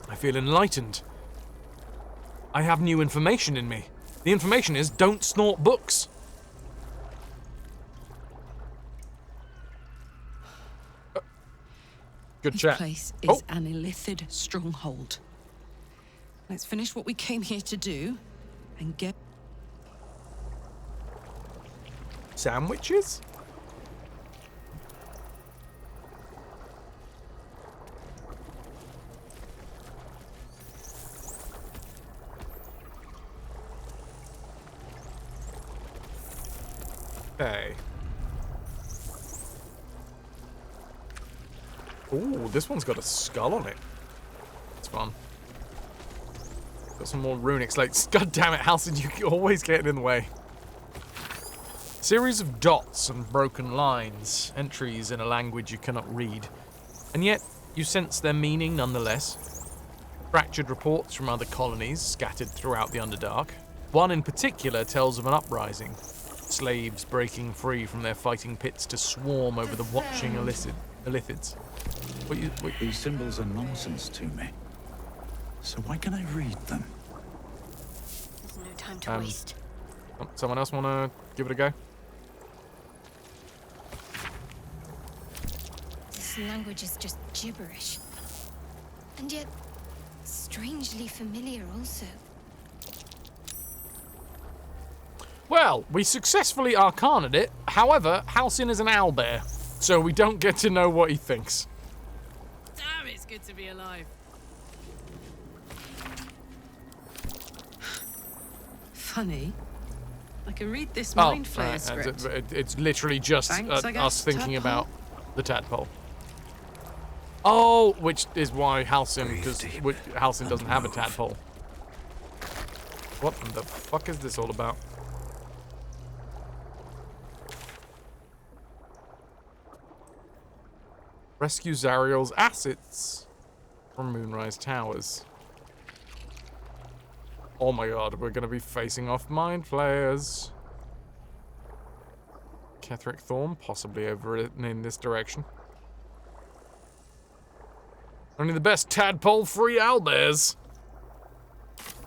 I feel enlightened. I have new information in me. The information is, don't snort books. Good this chat. Place is an illithid stronghold. Let's finish what we came here to do and get... Sandwiches? Okay. Ooh, this one's got a skull on it. It's fun. Got some more runic slates. God damn it, Halcyon, you always get in the way. Series of dots and broken lines, entries in a language you cannot read. And yet, you sense their meaning nonetheless. Fractured reports from other colonies scattered throughout the Underdark. One in particular tells of an uprising. Slaves breaking free from their fighting pits to swarm over the watching illithids. These symbols are nonsense to me. So why can I read them? There's no time to waste. Someone else want to give it a go? This language is just gibberish. And yet, strangely familiar also. Well, we successfully arcaned it. However, Halcyon is an owlbear, so we don't get to know what he thinks. Damn, it's good to be alive. Funny. I can read this mind flayer script. It's literally just Thanks, us thinking about the tadpole. Oh, which is why Halcyon doesn't have a tadpole. What the fuck is this all about? Rescue Zariel's assets from Moonrise Towers. Oh my god, we're gonna be facing off mind flayers. Ketheric Thorm, possibly over in this direction. Only the best tadpole-free owlbears.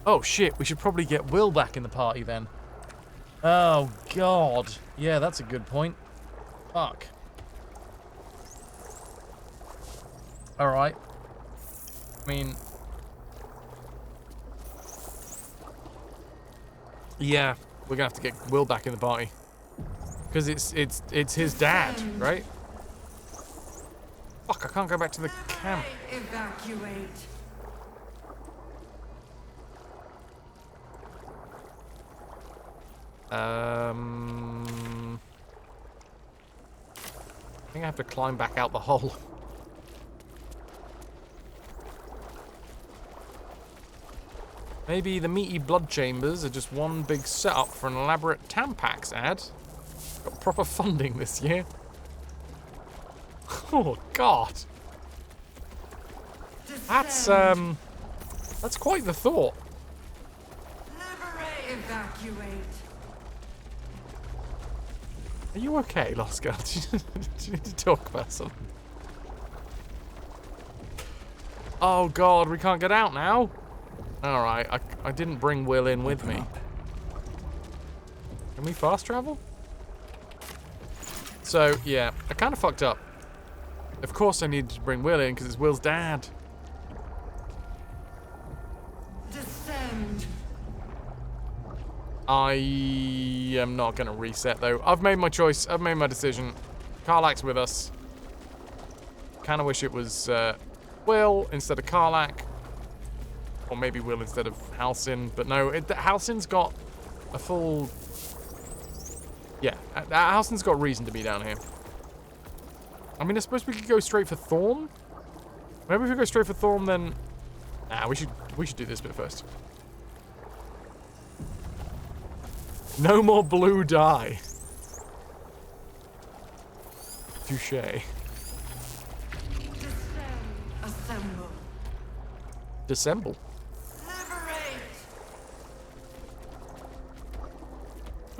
Oh shit, we should probably get Will back in the party then. Oh god. Yeah, that's a good point. Fuck. Alright. I mean... yeah, we're gonna have to get Will back in the party. Because it's his dad, right? Fuck, I can't go back to the camp. Evacuate. I think I have to climb back out the hole. Maybe the meaty blood chambers are just one big setup for an elaborate Tampax ad. Got proper funding this year. Oh God. That's quite the thought. Liberate, evacuate. Are you okay, Lost Girl? Do you need to talk about something? Oh God, we can't get out now. Alright, I didn't bring Will in with me. Can we fast travel? So, yeah, I kind of fucked up. Of course I needed to bring Will in because it's Will's dad. Descend. I am not going to reset, though. I've made my choice. I've made my decision. Karlach's with us. Kind of wish it was Will instead of Karlach. Or maybe Will instead of Halsin. But no, Halsin's got a full... Yeah, Halsin's got reason to be down here. I mean, I suppose we could go straight for Thorn. Maybe if we go straight for Thorn, then... Nah, we should do this bit first. No more blue dye. Touché. Assemble. Dissemble. Liberate.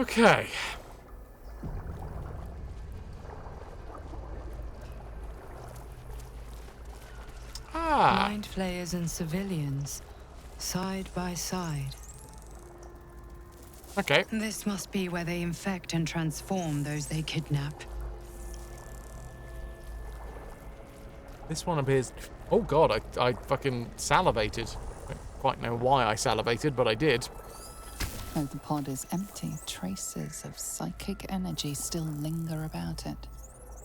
Okay. Mind flayers and civilians, side by side. Okay. This must be where they infect and transform those they kidnap. This one appears... Oh God, I fucking salivated. I don't quite know why I salivated, but I did. Though the pod is empty, traces of psychic energy still linger about it,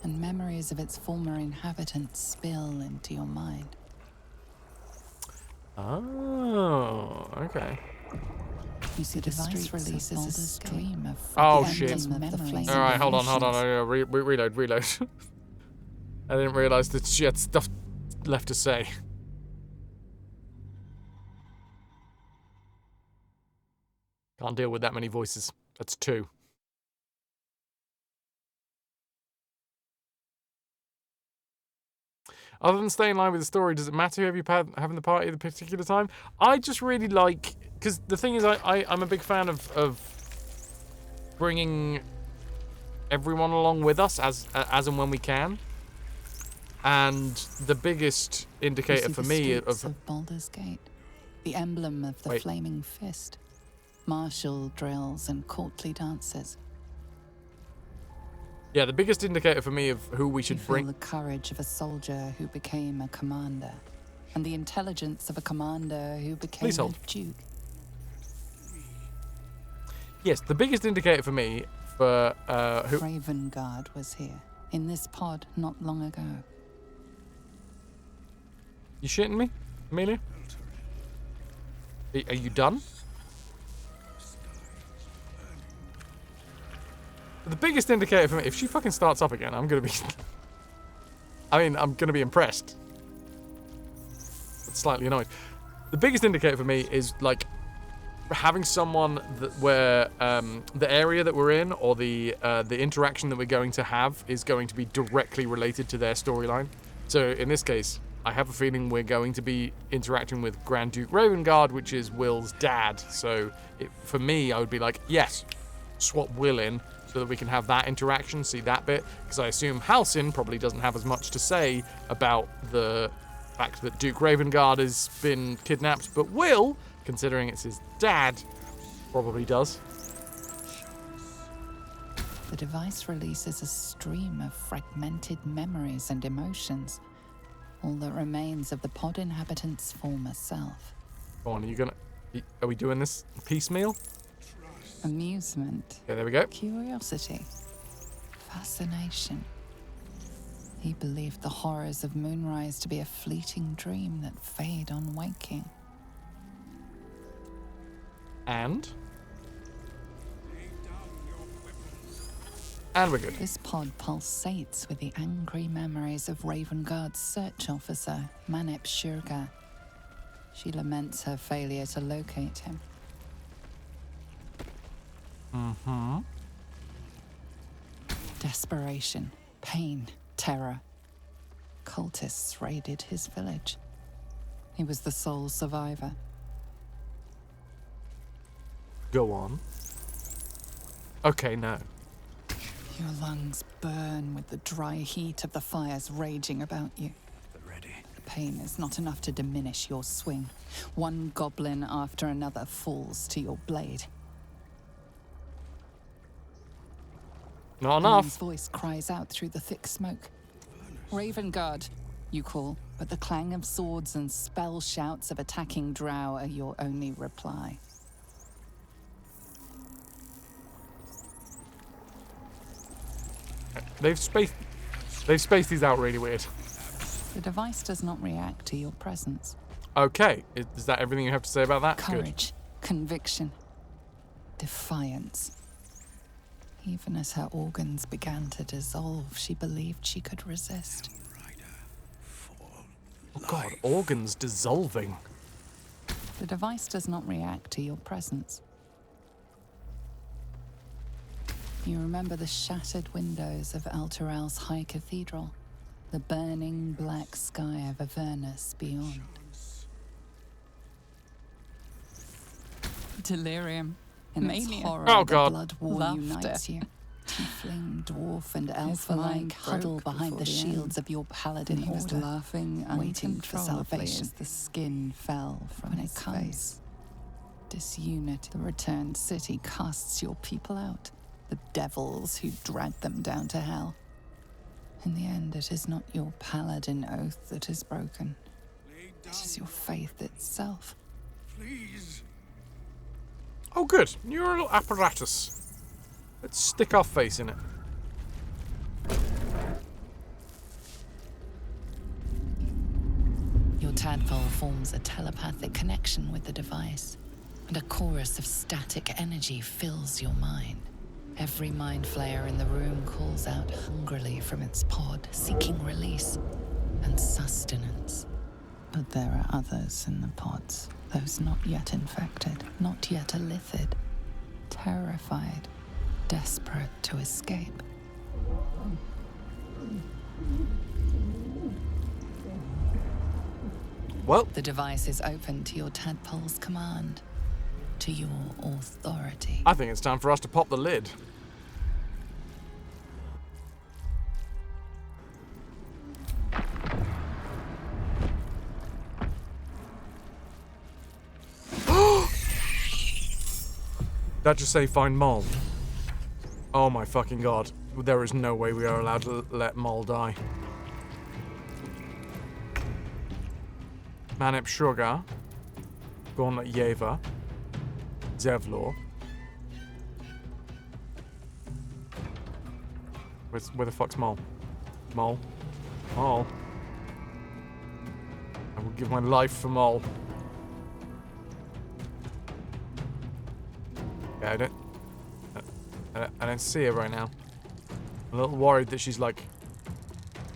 and memories of its former inhabitants spill into your mind. Oh, okay. You see, the device releases a stream of oh shit! All right, hold on. Reload. I didn't realize that she had stuff left to say. Can't deal with that many voices. That's 2. Other than staying in line with the story, does it matter who you having the party at a particular time? I just really like... Because the thing is, I'm a big fan of bringing everyone along with us as and when we can. And the biggest indicator for me of Baldur's Gate, the emblem of the flaming fist, martial drills and courtly dances. Yeah, the biggest indicator for me of who we should bring... the courage of a soldier who became a commander, and the intelligence of a commander who became a duke. Yes, the biggest indicator for me for who... Ravengard was here, in this pod not long ago. You shitting me, Amelia? Are you done? The biggest indicator for me, if she fucking starts up again, I'm gonna be... I'm gonna be impressed. But slightly annoyed. The biggest indicator for me is, like, having someone where the area that we're in or the interaction that we're going to have is going to be directly related to their storyline. So in this case, I have a feeling we're going to be interacting with Grand Duke Ravengard, which is Will's dad. So for me, I would be like, yes, swap Will in so that we can have that interaction, see that bit. Because I assume Halsin probably doesn't have as much to say about the fact that Duke Ravengard has been kidnapped, but Will, considering it's his dad, probably does. The device releases a stream of fragmented memories and emotions, all that remains of the pod inhabitant's former self. Go on, are we doing this piecemeal? Amusement. Yeah, there we go. Curiosity. Fascination. He believed the horrors of Moonrise to be a fleeting dream that fade on waking. And we're good. This pod pulsates with the angry memories of Ravengard's search officer, Manep Shurga. She laments her failure to locate him. Mm-hmm. Desperation, pain, terror. Cultists raided his village. He was the sole survivor. Go on. Okay, no. Your lungs burn with the dry heat of the fires raging about you. Ready. The pain is not enough to diminish your swing. One goblin after another falls to your blade. Not A enough. man's voice cries out through the thick smoke. Raven Guard, you call, but the clang of swords and spell shouts of attacking drow are your only reply. They've spaced these out really weird. The device does not react to your presence. Okay, is that everything you have to say about that? Courage, conviction, defiance. Even as her organs began to dissolve, she believed she could resist. Oh god, organs dissolving. The device does not react to your presence. You remember the shattered windows of Elturel's high cathedral, the burning black sky of Avernus beyond. Delirium. In its horror, Oh, the God. blood war unites you. Tiefling, dwarf, and elf-alike huddle behind the shields of your paladin He was order, laughing waiting for salvation. as the skin fell from When it his comes, face. disunity, the returned city casts your people out, the devils who drag them down to hell. In the end, it is not your paladin oath that is broken. It is your faith itself. Please. Oh good, neural apparatus. Let's stick our face in it. Your tadpole forms a telepathic connection with the device, and a chorus of static energy fills your mind. Every mind flayer in the room calls out hungrily from its pod, seeking release and sustenance. But there are others in the pods, those not yet infected, not yet elithid, terrified, desperate to escape. Well, the device is open to your tadpole's command, to your authority. I think it's time for us to pop the lid. That just say find Mol. Oh my fucking god. There is no way we are allowed to let Mol die. Manip Sugar. Gauntlet Yeva. Zevlor. Where the fuck's Mol? Mol? Mol? I will give my life for Mol. Yeah, I don't see her right now. I'm a little worried that she's like...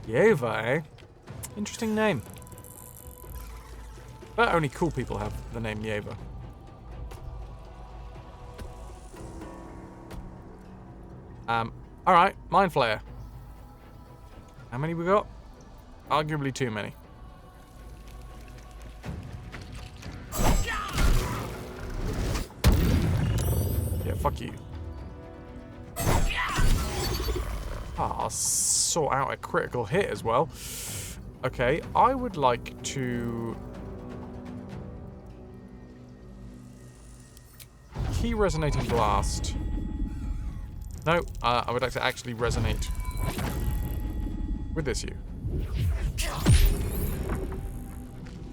Yeva, eh? Interesting name. But only cool people have the name Yeva. Alright, Mind Flayer. How many we got? Arguably too many. Yeah, fuck you. I'll sort out a critical hit as well. Okay, I would like to... Key Resonating Blast. No, I would like to actually resonate with this you.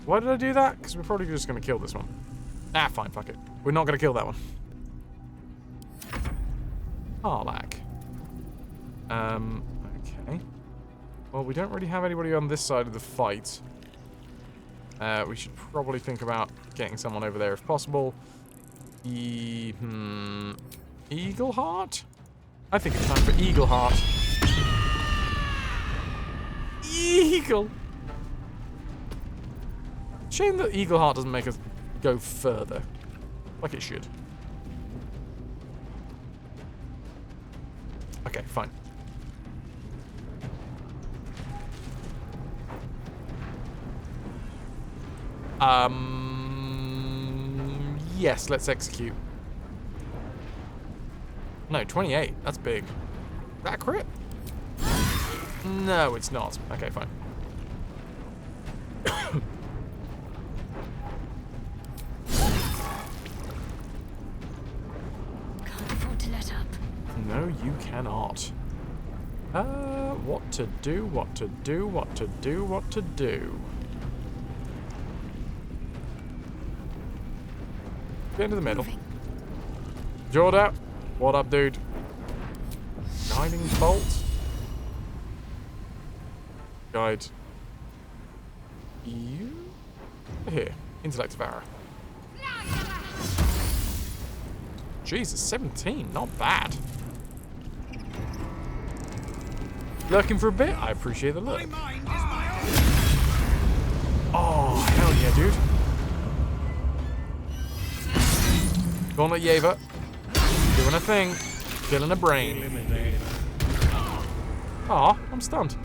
Why did I do that? Because we're probably just going to kill this one. Ah, fine, fuck it. We're not going to kill that one. Harlack. Okay. Well, we don't really have anybody on this side of the fight. We should probably think about getting someone over there if possible. Eagleheart? I think it's time for Eagleheart. Eagle! Shame that Eagle Heart doesn't make us go further. Like it should. Okay, fine. Yes, let's execute. No, 28. That's big. Is that a crit? No, it's not. Okay, fine. Can't afford to let up. No, you cannot. What to do, what to do, what to do, what to do. Get into the middle. Jordan, what up, dude? Guiding bolt. Guide. You? Here. Intellect of arrow. Jesus, 17. Not bad. Lurking for a bit? I appreciate the look. Oh, hell yeah, dude. Gauntlet Yeva. Doing a thing. Killing a brain. Aw, I'm stunned.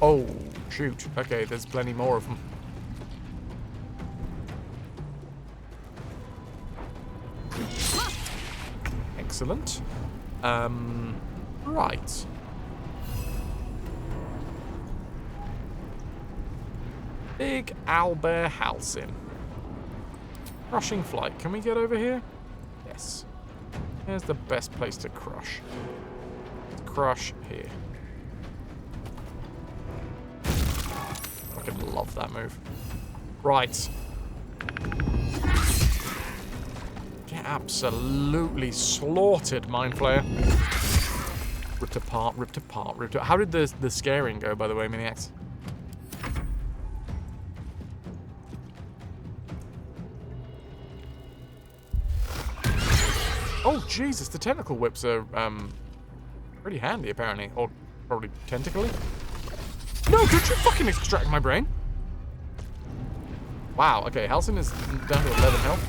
Oh, shoot. Okay, there's plenty more of them. Excellent. Right. Big Owlbear Halcyon. Crushing flight. Can we get over here? Yes. Here's the best place to crush. Crush here. I fucking love that move. Right. Get absolutely slaughtered, Mind Flayer. Ripped apart, ripped apart, ripped apart. How did the scaring go, by the way, Miniacs? Oh, Jesus, the tentacle whips are, pretty handy, apparently. Or probably tentacly. No, don't you fucking extract my brain! Wow, okay, Halcyon is down to 11 health.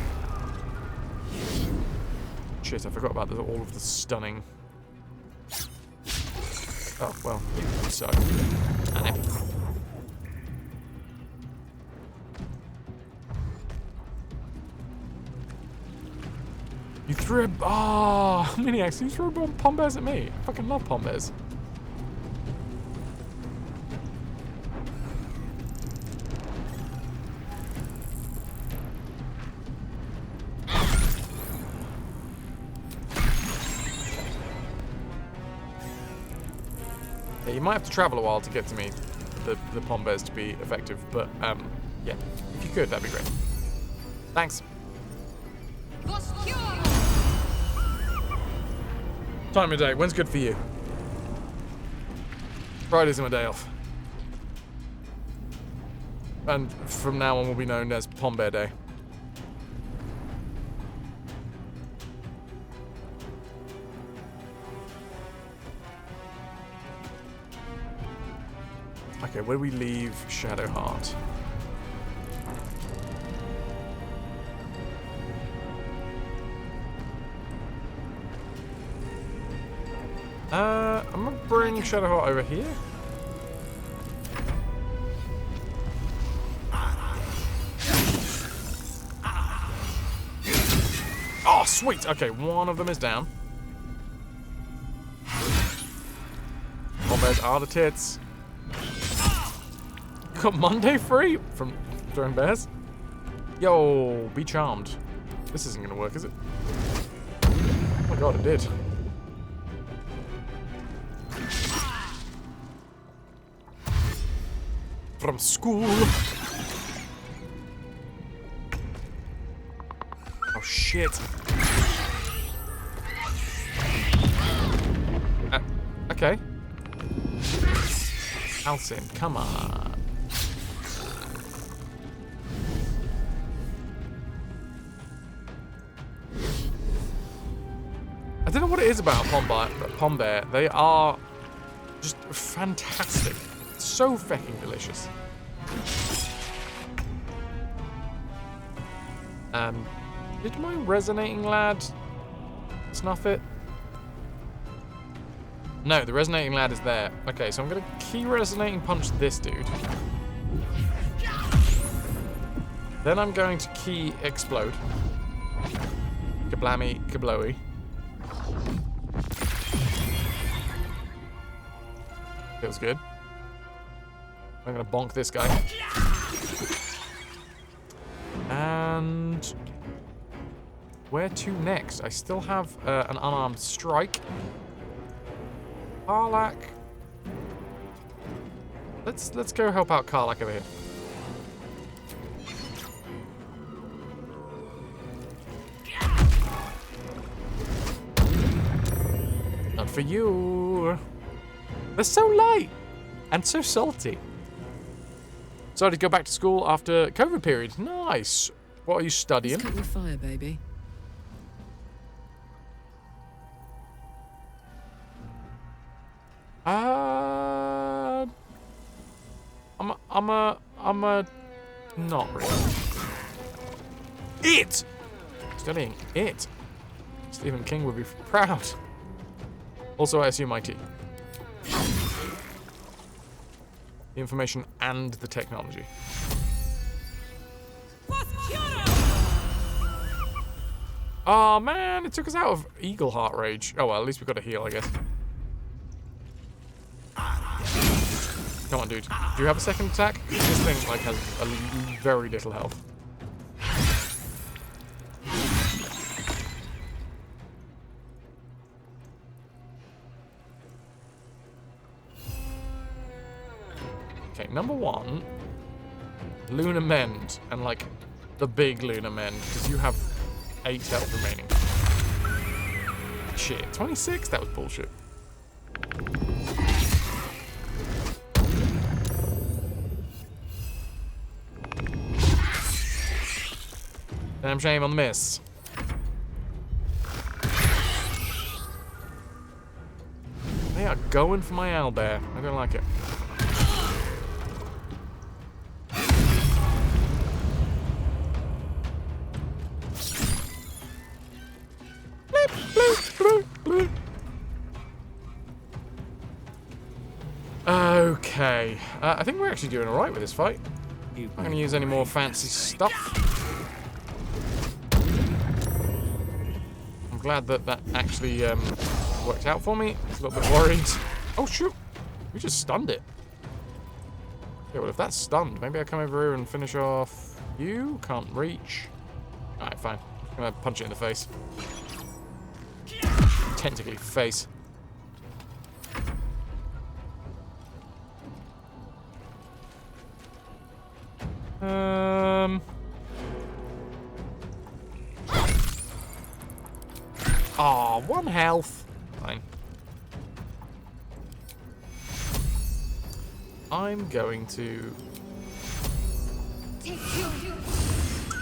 Shit, I forgot about all of the stunning. Oh, well, you suck. And it. You threw a... Oh, Miniacs, you threw pom bears at me. I fucking love pom bears. Yeah, you might have to travel a while to get to me, the pom bears to be effective, but, yeah. If you could, that'd be great. Thanks. Time of day. When's good for you? Fridays are my day off. And from now on will be known as Pom Bear Day. Okay, where do we leave Shadowheart? I'm gonna bring Shadowheart over here. Oh, sweet! Okay, one of them is down. Bears are the tits. Got Monday free from throwing bears? Yo, be charmed. This isn't gonna work, is it? Oh my god, it did. From school. Oh shit. Okay. Halcyon, come on. I don't know what it is about pom bear. They are just fantastic. So fucking delicious. Did my resonating lad snuff it? No, the resonating lad is there. Okay, so I'm gonna key resonating punch this dude. Then I'm going to key explode. Kablammy, kablowy. Feels good. I'm gonna bonk this guy. And where to next? I still have an unarmed strike. Karlach. Let's go help out Karlach over here. Not for you. They're so light and so salty. Decided to go back to school after COVID period. Nice. What are you studying? Let's cut your fire, baby. I'm a not really. It! Studying it. Stephen King would be proud. Also, I assume IT. The information and the technology. Oh man, it took us out of Eagle Heart Rage. Oh well, at least we got a heal, I guess. Come on, dude. Do you have a second attack? This thing like has very little health. Okay, number one, Lunar Mend, and like the big Lunar Mend, because you have 8 health remaining. Shit, 26? That was bullshit. Damn shame on the miss. They are going for my owlbear. I don't like it. Bleep, bleep, bleep, bleep. Okay. I think we're actually doing alright with this fight. I'm not going to use any more fancy stuff. I'm glad that that actually worked out for me. I was a little bit worried. Oh, shoot. We just stunned it. Okay, well, if that's stunned, maybe I come over here and finish off you. Can't reach. Alright, fine. I'm going to punch it in the face. Technically, face. Aw, 1 health. Fine. I'm going to...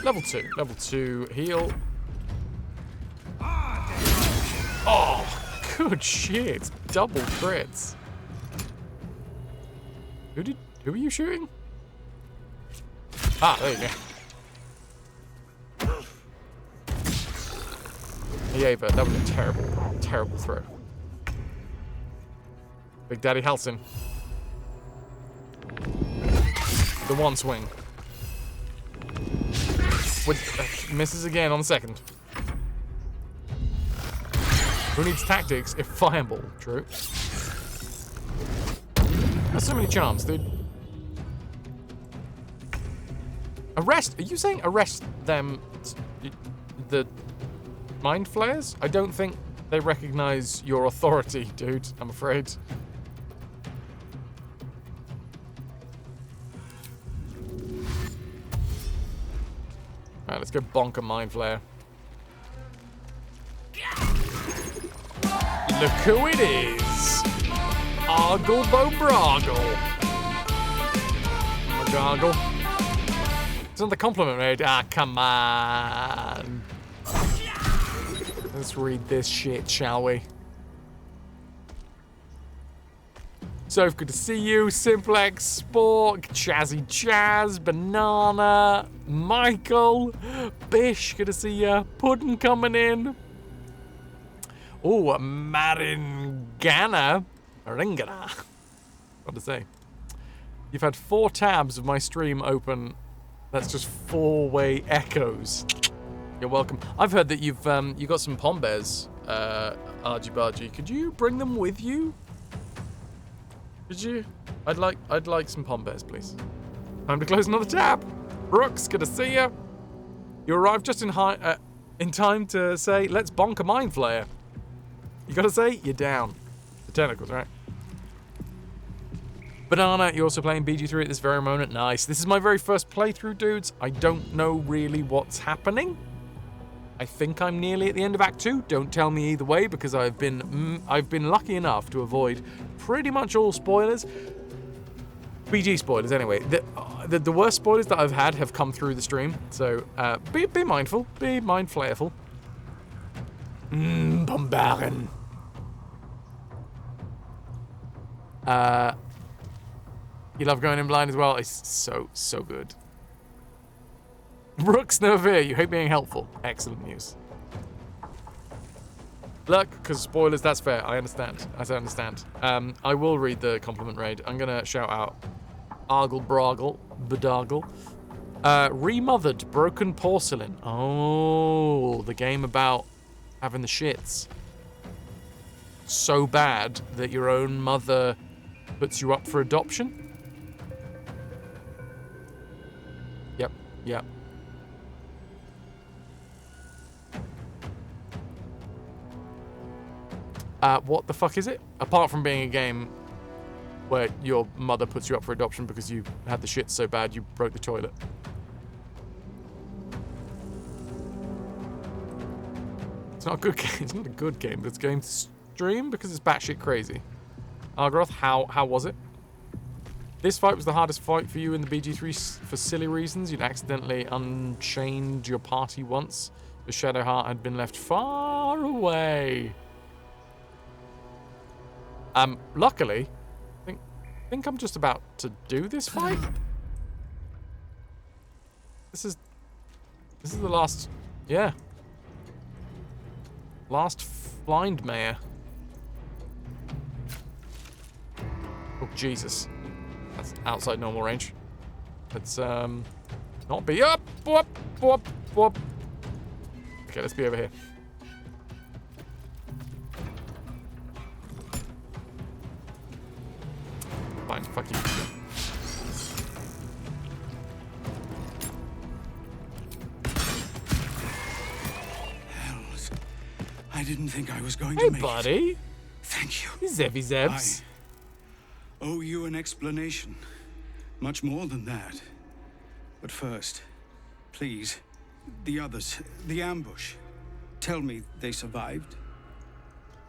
Level 2. Level 2 heal. Oh, good shit. Double crits. Who are you shooting? Ah, there you go. Yeah, but that was a terrible, terrible throw. Big Daddy Halsin. The one swing. With, misses again on the second. Who needs tactics if Fireball? True. That's so many charms, dude. Arrest? Are you saying arrest them? The mind flayers? I don't think they recognize your authority, dude. I'm afraid. Alright, let's go bonk a mind flayer. Look who it is! Argle Bobroggle. Gargle. Isn't the compliment made? Ah, come on. Let's read this shit, shall we? Soph, good to see you. Simplex, Spork, Chazzy Chaz, Banana, Michael, Bish, good to see ya. Puddin' coming in. Oh, Maringana. What to say? You've had 4 tabs of my stream open. That's just 4-way echoes. You're welcome. I've heard that you've you got some pom bears, Argy Bargy. Could you bring them with you? Could you? I'd like some pom bears, please. Time to close another tab. Brooks, good to see you. You arrived just in time to say, let's bonk a mind flayer. You gotta say, you're down. The tentacles, right? Banana, you're also playing BG3 at this very moment. Nice. This is my very first playthrough, dudes. I don't know really what's happening. I think I'm nearly at the end of Act 2. Don't tell me either way, because I've been lucky enough to avoid pretty much all spoilers. BG spoilers, anyway. The worst spoilers that I've had have come through the stream, so be mindful. Be mind-flayerful. Bombaren. You love going in blind as well. It's so good. Brooks, no fear. You hate being helpful. Excellent news. Look, because spoilers, that's fair. I understand. I understand. I will read the compliment raid. I'm going to shout out Argle Broggle, Bedargle. Remothered Broken Porcelain. Oh, the game about having the shits. So bad that your own mother puts you up for adoption? Yep. What the fuck is it? Apart from being a game where your mother puts you up for adoption because you had the shit so bad you broke the toilet. It's not a good game. It's not a good game, but it's a game to stream because it's batshit crazy. Argroth, how was it? This fight was the hardest fight for you in the BG3 for silly reasons. You'd accidentally unchained your party once. The Shadow Heart had been left far away. Luckily, I think I'm just about to do this fight. This is the last, yeah. Last blind mare. Oh, Jesus. That's outside normal range. Let's, not be up. Whoop, whoop, whoop. Okay, let's be over here. Fine, fuck you. Hells. I didn't think I was going to make buddy. it. Thank you. Zebby Zebs. I owe you an explanation. Much more than that. But first, please, the others, the ambush. Tell me they survived.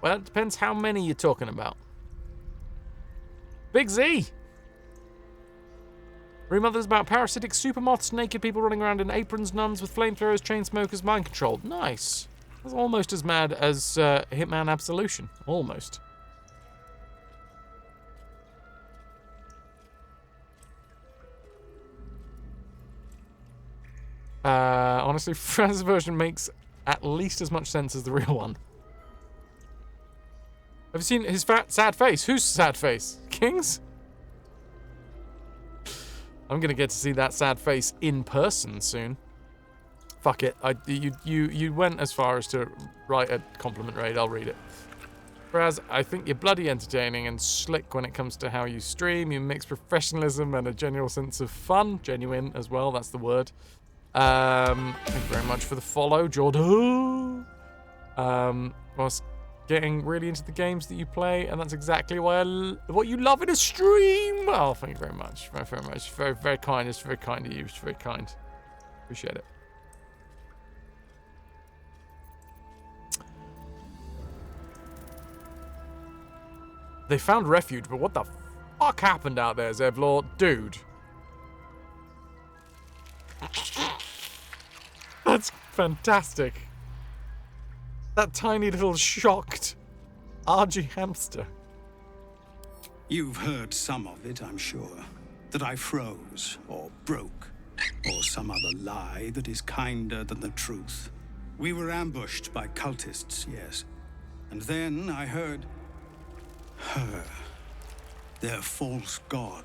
Well, it depends how many you're talking about. Big Z! Remothers about parasitic supermoths, naked people running around in aprons, nuns with flamethrowers, chain smokers, mind controlled. Nice. That's almost as mad as Hitman Absolution. Almost. Honestly, Fran's version makes at least as much sense as the real one. Have you seen his sad face? Whose sad face? King's? I'm gonna get to see that sad face in person soon. Fuck it. You went as far as to write a compliment raid. I'll read it. Whereas I think you're bloody entertaining and slick when it comes to how you stream. You mix professionalism and a genuine sense of fun. Genuine as well. That's the word. Thank you very much for the follow, Jordan. Whilst getting really into the games that you play, and that's exactly why what you love in a stream. Oh, thank you very much. Very, very much. Very, very kind. It's very kind of you. It's very kind. Appreciate it. They found refuge, but what the fuck happened out there, Zevlor? Dude. That's fantastic. That tiny little shocked RG hamster. You've heard some of it, I'm sure. That I froze, or broke, or some other lie that is kinder than the truth. We were ambushed by cultists, yes. And then I heard her, their false god,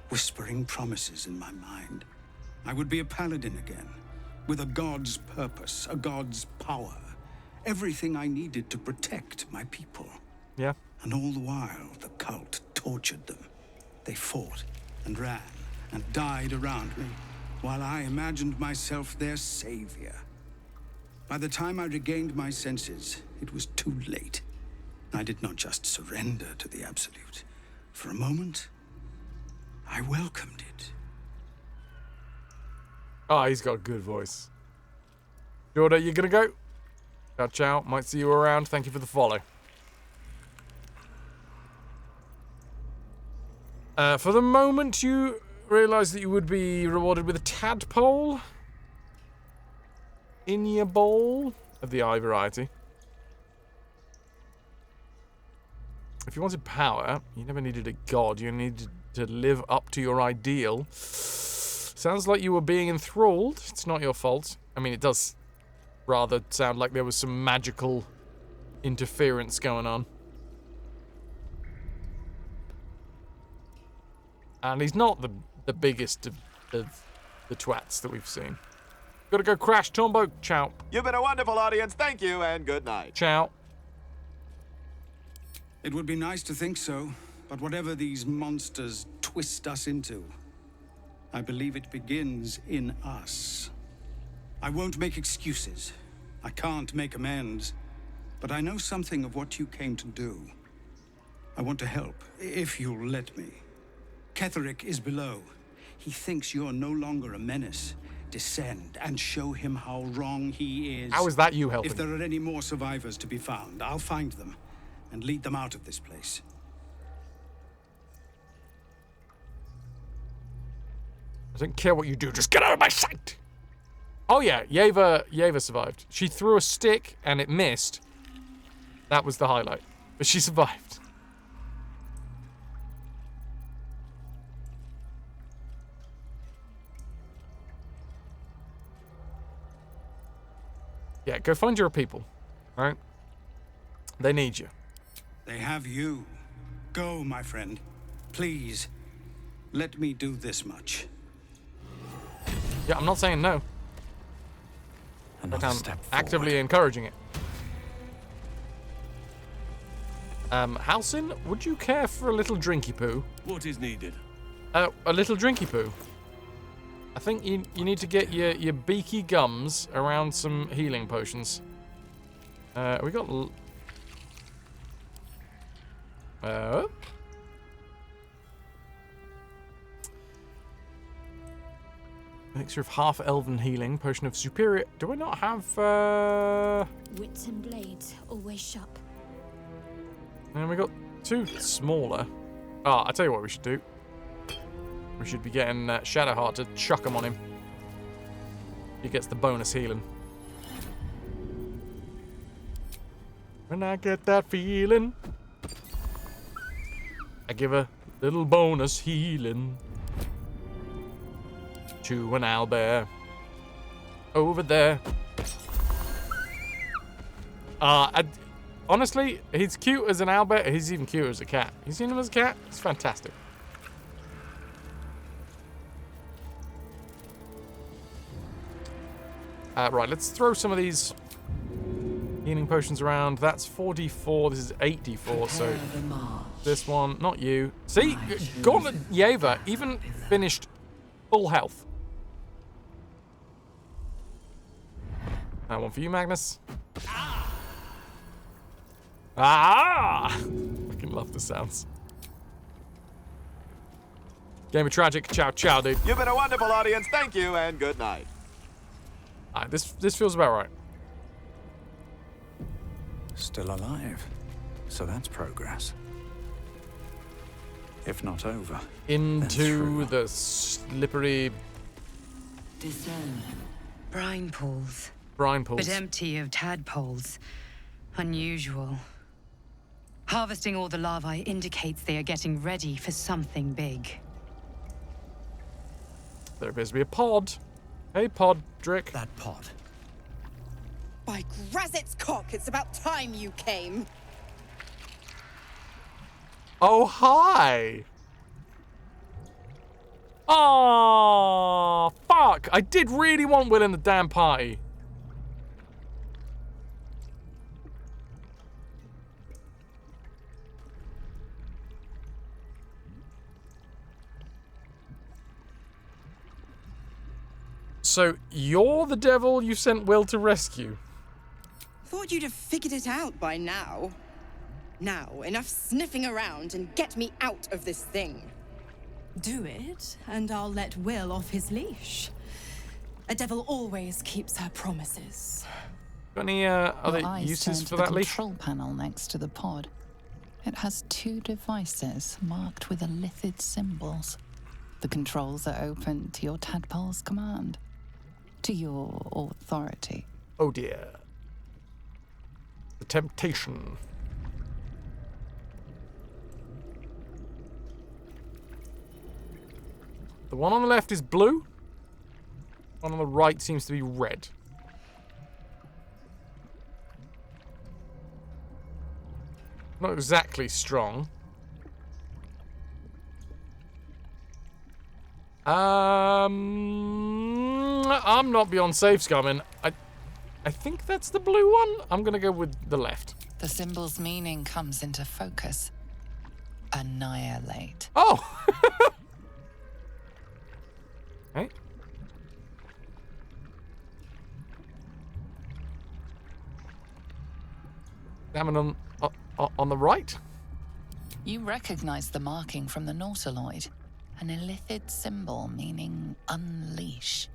whispering promises in my mind. I would be a paladin again, with a god's purpose, a god's power. Everything I needed to protect my people. Yeah. And all the while, the cult tortured them. They fought and ran and died around me, while I imagined myself their savior. By the time I regained my senses, it was too late. I did not just surrender to the Absolute. For a moment, I welcomed it. Oh, he's got a good voice. Jordan, you gonna go? Ciao, ciao. Might see you around. Thank you for the follow. For the moment, you realize that you would be rewarded with a tadpole in your bowl of the eye variety. If you wanted power, you never needed a god. You needed to live up to your ideal. Sounds like you were being enthralled. It's not your fault. I mean, it does rather sound like there was some magical interference going on. And he's not the biggest of the twats that we've seen. Gotta go crash Tombo. Ciao. You've been a wonderful audience. Thank you and good night. Ciao. It would be nice to think so, but whatever these monsters twist us into, I believe it begins in us. I won't make excuses. I can't make amends. But I know something of what you came to do. I want to help, if you'll let me. Ketherick is below. He thinks you're no longer a menace. Descend and show him how wrong he is. How is that you helping? If there are any more survivors to be found, I'll find them and lead them out of this place. I don't care what you do, just get out of my sight! Oh yeah, Yeva survived. She threw a stick and it missed. That was the highlight. But she survived. Yeah, go find your people, right? They need you. They have you. Go, my friend. Please, let me do this much. Yeah, I'm not saying no. But I'm actively encouraging it. Halcyon, would you care for a little drinky poo? What is needed? A little drinky poo. I think you need to get your beaky gums around some healing potions. We got... Elixir of half elven healing, potion of superior. Do I not have Wits and blades, always sharp. And we got two smaller. Ah, I tell you what we should do. We should be getting Shadowheart to chuck them on him. He gets the bonus healing. When I get that feeling, I give a little bonus healing to an owlbear over there. Honestly, he's cute as an owlbear. He's even cuter as a cat. You seen him as a cat? It's fantastic. Right, let's throw some of these healing potions around. That's 4d4. This is 8d4. So this one, not you. See, Gauntlet Yeva even finished full health. That one for you, Magnus. Ah! I fucking love the sounds. Game of Tragic. Ciao, ciao, dude. You've been a wonderful audience. Thank you and good night. Alright, this feels about right. Still alive. So that's progress. If not over. Into the slippery... Descend. Brine pools. Brine pools. But empty of tadpoles. Unusual. Harvesting all the larvae indicates they are getting ready for something big. There appears to be a pod. Hey, Podrick. That pod. By Grazit's cock, it's about time you came. Oh, hi! Oh, fuck! I did really want Will in the damn party. So, you're the devil you sent Will to rescue? Thought you'd have figured it out by now. Now, enough sniffing around and get me out of this thing. Do it, and I'll let Will off his leash. A devil always keeps her promises. Got any Your other eyes uses turn for to that the leash? control panel next to the pod. It has 2 devices marked with illithid symbols. The controls are open to your tadpole's command, to your authority. Oh dear. The temptation. The one on the left is blue. One on the right seems to be red. Not exactly strong. I'm not beyond safe scumming. I think that's the blue one. I'm gonna go with the left. The symbol's meaning comes into focus. Annihilate. Oh! Hey. Salmon on the right? You recognize the marking from the nautiloid. An illithid symbol meaning unleash.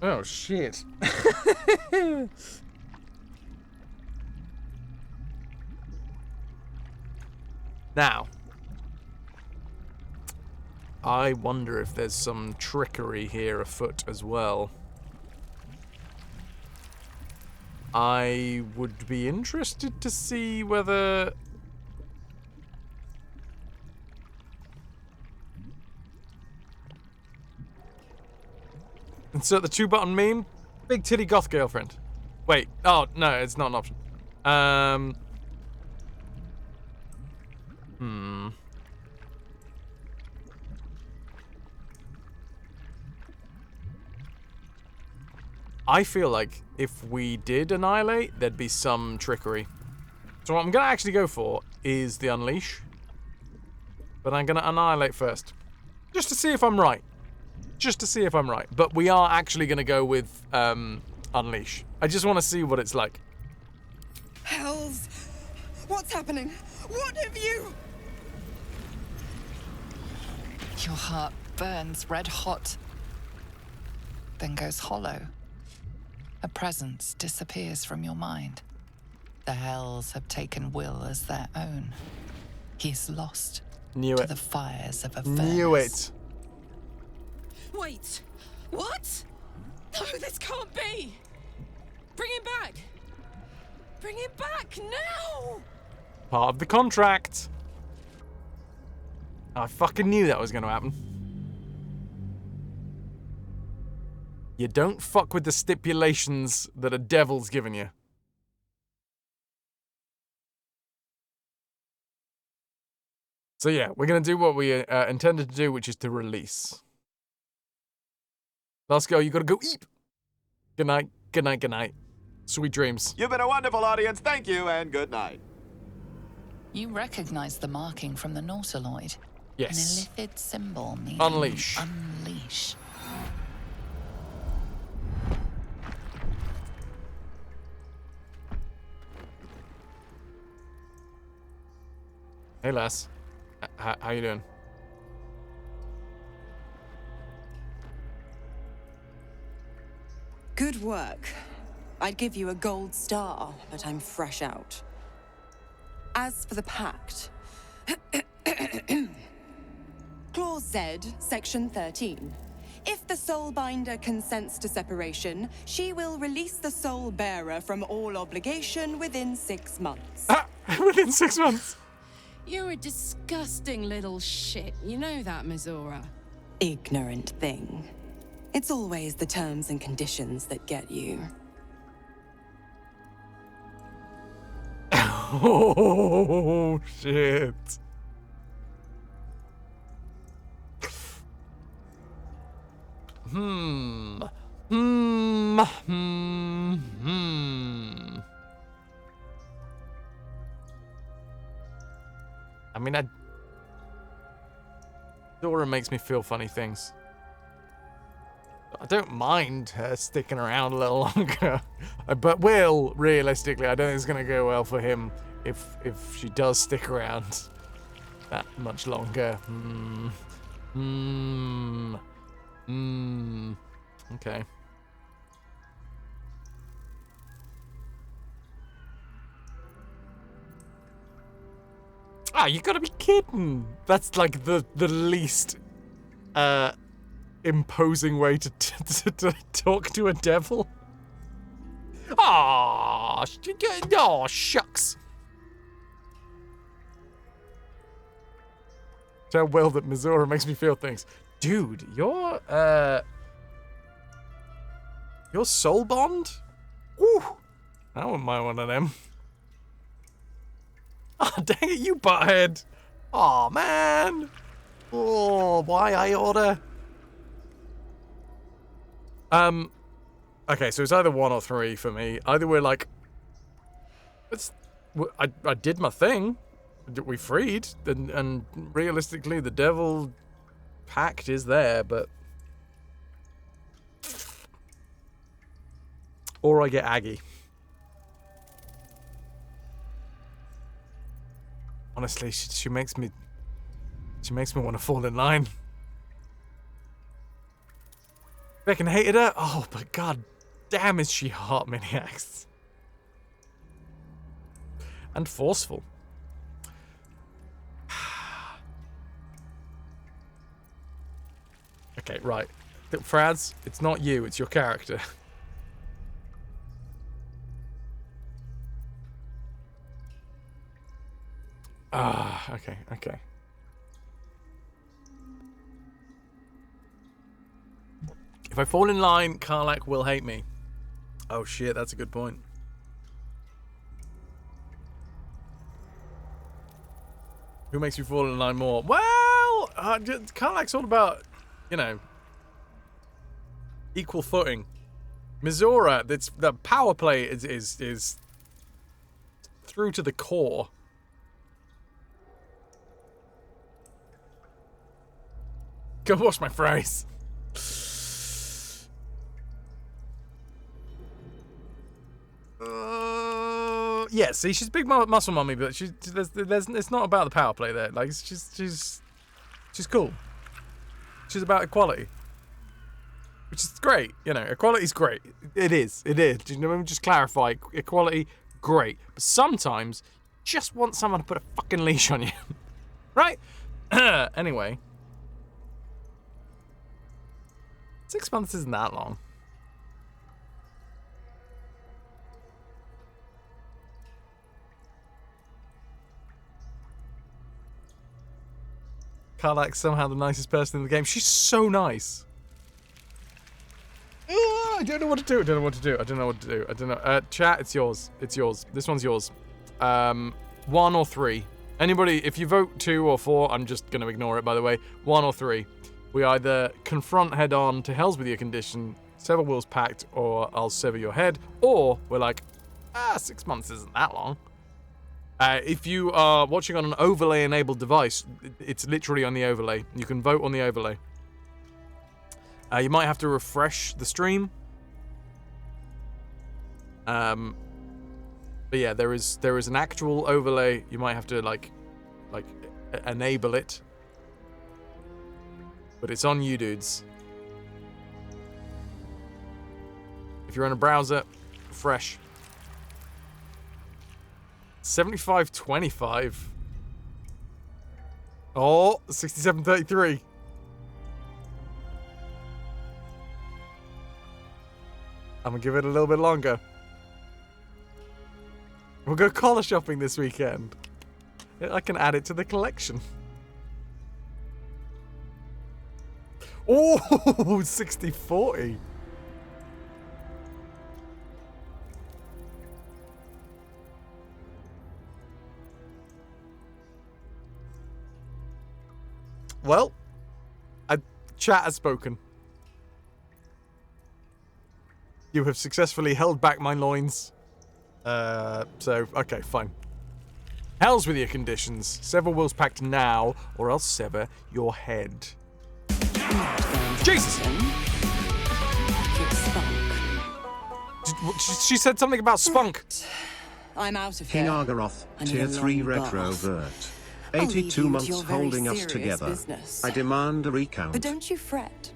Oh, shit. Now, I wonder if there's some trickery here afoot as well. I would be interested to see whether... Insert the 2-button meme. Big titty goth girlfriend. Wait. Oh, no, it's not an option. I feel like if we did annihilate, there'd be some trickery. So what I'm going to actually go for is the unleash. But I'm going to annihilate first. Just to see if I'm right. Just to see if I'm right. But we are actually going to go with unleash. I just want to see what it's like. Hells! What's happening? What have you... Your heart burns red hot, then goes hollow. A presence disappears from your mind. The Hells have taken Will as their own. He's lost to the fires of a furnace. Knew it. Wait! What? No, this can't be! Bring him back! Bring him back now! Part of the contract. I fucking knew that was going to happen. You don't fuck with the stipulations that a devil's given you. So yeah, we're going to do what we intended to do, which is to release. Let's go. You got to go eat. Good night. Good night. Good night. Sweet dreams. You've been a wonderful audience. Thank you and good night. You recognize the marking from the nautiloid. Yes. An illithid symbol meaning Unleash. unleash. Hey, Les. How you doing? Good work. I'd give you a gold star, but I'm fresh out. As for the pact... Clause Z, Section 13. If the Soulbinder consents to separation, she will release the Soul Bearer from all obligation within 6 months. Within 6 months? You're a disgusting little shit. You know that, Mizora. Ignorant thing. It's always the terms and conditions that get you. Oh, shit. Hmm. I mean, Dora makes me feel funny things. I don't mind her sticking around a little longer. But Will, realistically, I don't think it's going to go well for him if she does stick around that much longer. Okay. Ah, you gotta be kidding. That's like the least imposing way to talk to a devil. Oh, shucks. Tell Will that Mizora makes me feel things. Dude, your soul bond? Ooh, I wouldn't mind one of them. Oh, dang it, you butthead. Oh, man. Oh, why I order? Okay, so it's either 1 or 3 for me. Either we're like, I did my thing. We freed, and realistically, the devil pact is there, but... Or I get Aggie. Honestly, she makes me want to fall in line. Beckon hated her? Oh, but god damn is she hot, Miniax. And forceful. Okay, right. Fraz, it's not you, it's your character. Ah, okay. If I fall in line, Karlach will hate me. Oh shit, that's a good point. Who makes you fall in line more? Well, Karlach's all about, you know, equal footing. Mizora, the power play is through to the core. Go wash my fries. Yeah, see, she's big muscle mummy, but it's not about the power play there. Like, she's cool. She's about equality, which is great. You know, equality's great. It is. You know, let me just clarify. Equality, great. But sometimes, you just want someone to put a fucking leash on you, right? Anyway. 6 months isn't that long. Karlach's somehow the nicest person in the game. She's so nice. I don't know what to do. I don't know. Chat, it's yours. This one's yours. 1 or 3. Anybody, if you vote 2 or 4, I'm just going to ignore it, by the way. 1 or 3. We either confront head on to hell's with your condition, sever Will's pact, or I'll sever your head, or we're like, 6 months isn't that long. If you are watching on an overlay-enabled device, it's literally on the overlay. You can vote on the overlay. You might have to refresh the stream. But yeah, there is an actual overlay. You might have to like enable it. But it's on you dudes. If you're in a browser, refresh. 75.25. Oh, 67.33. I'm gonna give it a little bit longer. We'll go collar shopping this weekend. I can add it to the collection. Oh, 60-40. Well, chat has spoken. You have successfully held back my loins. Okay, fine. Hell's with your conditions. Sever Will's Pact now, or else sever your head. Jesus! She said something about spunk. I'm out of King here. Argaroth, I need Tier a 3 long retrovert. I'll leave 82 you to months your very holding us serious together. business. I demand a recount. But don't you fret.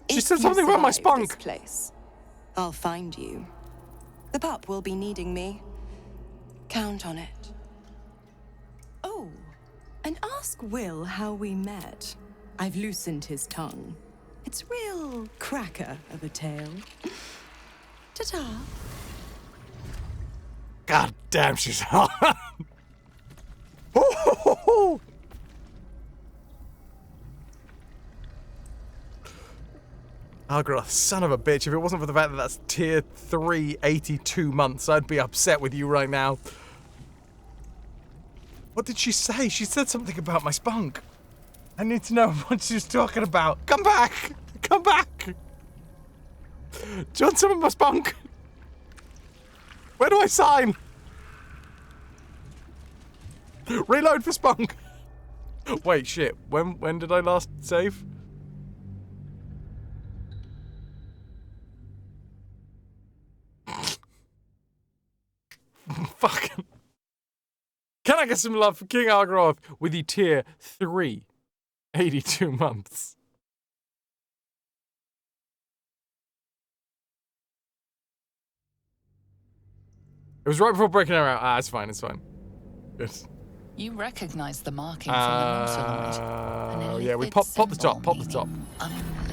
She If said you something about my survive this spunk. place, I'll find you. The pup will be needing me. Count on it. Oh, and ask Will how we met. I've loosened his tongue. It's real cracker of a tale. Ta-ta. God damn, she's hot. Argaroth, son of a bitch. If it wasn't for the fact that that's tier 3, 82 months, I'd be upset with you right now. What did she say? She said something about my spunk. I need to know what she was talking about. Come back! Come back! Do you want some of my spunk? Where do I sign? Reload for spunk. Wait, shit. When did I last save? Fuck. Can I get some love for King Argaroth with the tier 3, 82 months? It was right before breaking her out. Ah, it's fine, it's fine. Good. You recognize the marking from the mortar light. Yeah, we pop the top, pop the top.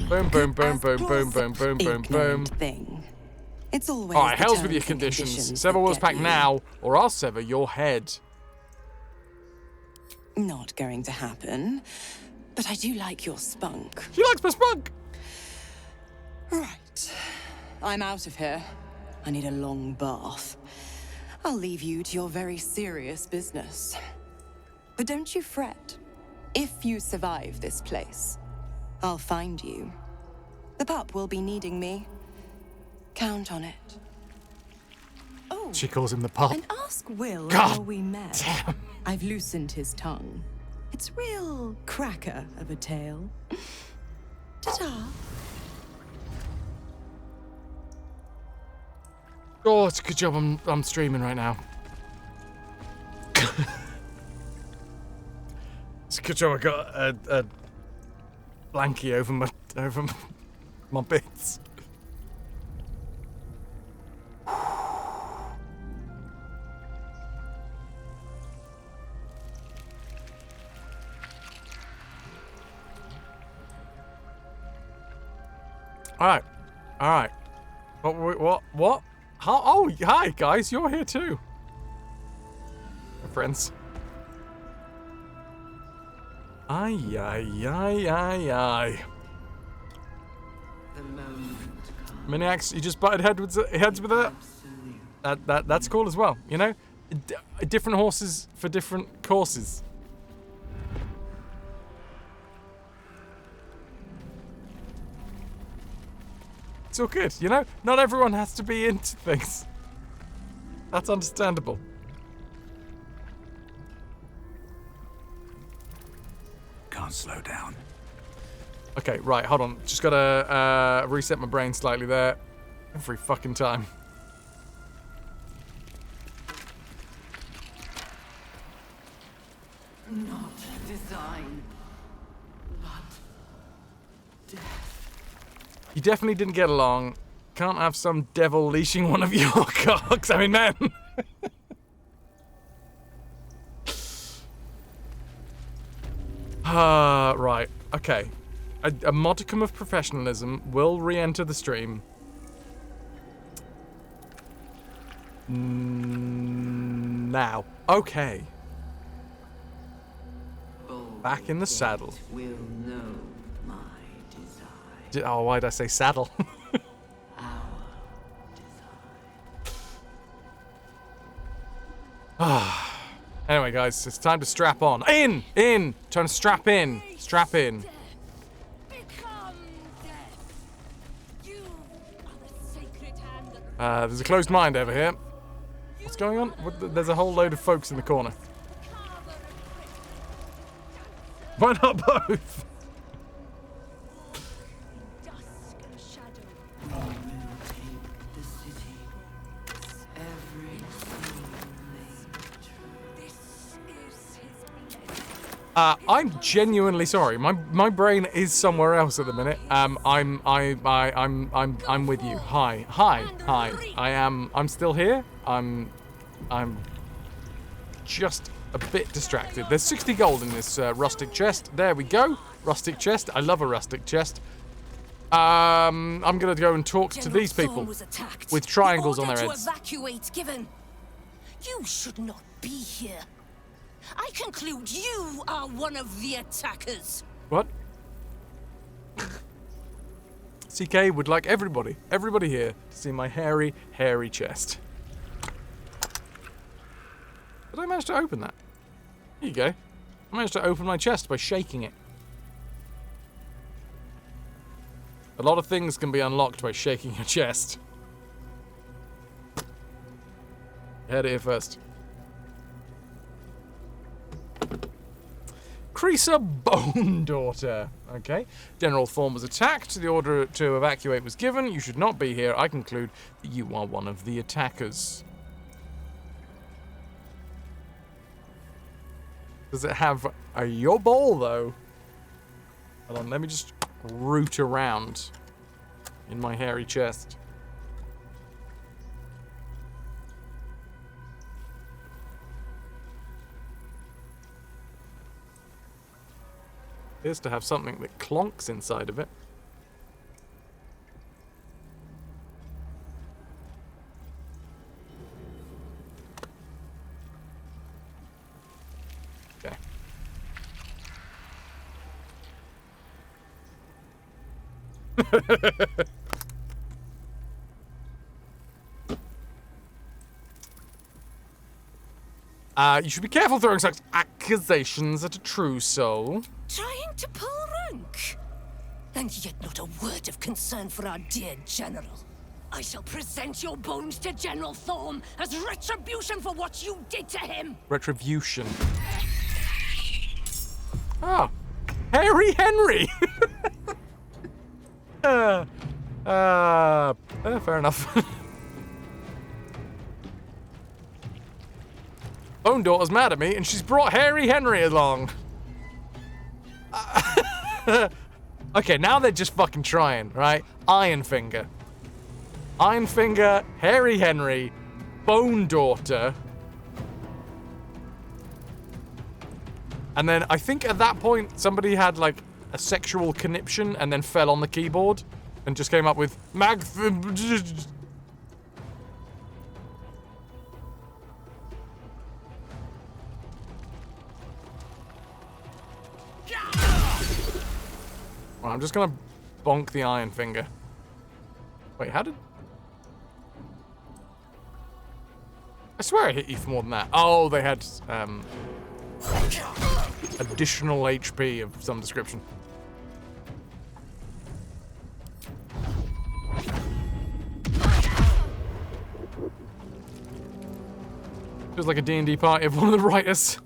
Boom, boom, boom, boom, boom, boom, boom, boom, boom. It's always Alright, the hell's with terms your and conditions. Sever that Will's get Pact you. now, or I'll sever your head. Not going to happen. But I do like your spunk. She likes my spunk! Right. I'm out of here. I need a long bath. I'll leave you to your very serious business. But don't you fret. If you survive this place, I'll find you. The pup will be needing me. Count on it. Oh, She calls him the pup. and ask Will God how we met. damn. I've loosened his tongue. It's real cracker of a tale. Ta-ta. Oh, it's a good job I'm streaming right now. It's a good job I got a blankie over my bits. All right. What? How, oh, hi guys, you're here too. We're friends. Aye. The moment Miniacs, you just butted heads with her. That's cool as well. You know, different horses for different courses. It's all good, you know? Not everyone has to be into things. That's understandable. Can't slow down. Okay, right, hold on. Just gotta reset my brain slightly there. Every fucking time. not design, but death. You definitely didn't get along. Can't have some devil leashing one of your cocks. I mean, man. Right. Okay. A modicum of professionalism will re-enter the stream. Now. Okay. Back in the saddle. Will know my desire. Oh, why did I say saddle? Anyway, guys, it's time to strap on. In! Time to strap in. Strap in. There's a closed mind over here. What's going on? There's a whole load of folks in the corner. Why not both? I'm genuinely sorry. My brain is somewhere else at the minute. I'm with you. Hi. I'm still here. I'm just a bit distracted. There's 60 gold in this rustic chest. There we go. Rustic chest. I love a rustic chest. I'm gonna go and talk to these people with triangles on their heads. Evacuate given. You should not be here. I conclude you are one of the attackers. What? CK would like everybody here to see my hairy chest. Did I manage to open that? Here you go. I managed to open my chest by shaking it. A lot of things can be unlocked by shaking your chest. Head here first. Creaser Bone Daughter. Okay. General Thorn was attacked. The order to evacuate was given. You should not be here. I conclude that you are one of the attackers. Does it have a yobble, though? Hold on, let me just root around in my hairy chest. Appears to have something that clonks inside of it. Okay. You should be careful throwing such accusations at a true soul. Trying to pull rank? And yet not a word of concern for our dear General. I shall present your bones to General Thorm as retribution for what you did to him. Retribution. Oh, Harry Henry. Fair enough. Bone Daughter's mad at me, and she's brought Harry Henry along. Okay, now they're just fucking trying, right? Ironfinger, Harry Henry, Bone Daughter. And then I think at that point somebody had like a sexual conniption and then fell on the keyboard and just came up with Mag. Well, I'm just gonna bonk the iron finger. Wait, how did... I swear I hit you for more than that. Oh, they had additional HP of some description. Feels like a D&D party of one of the writers.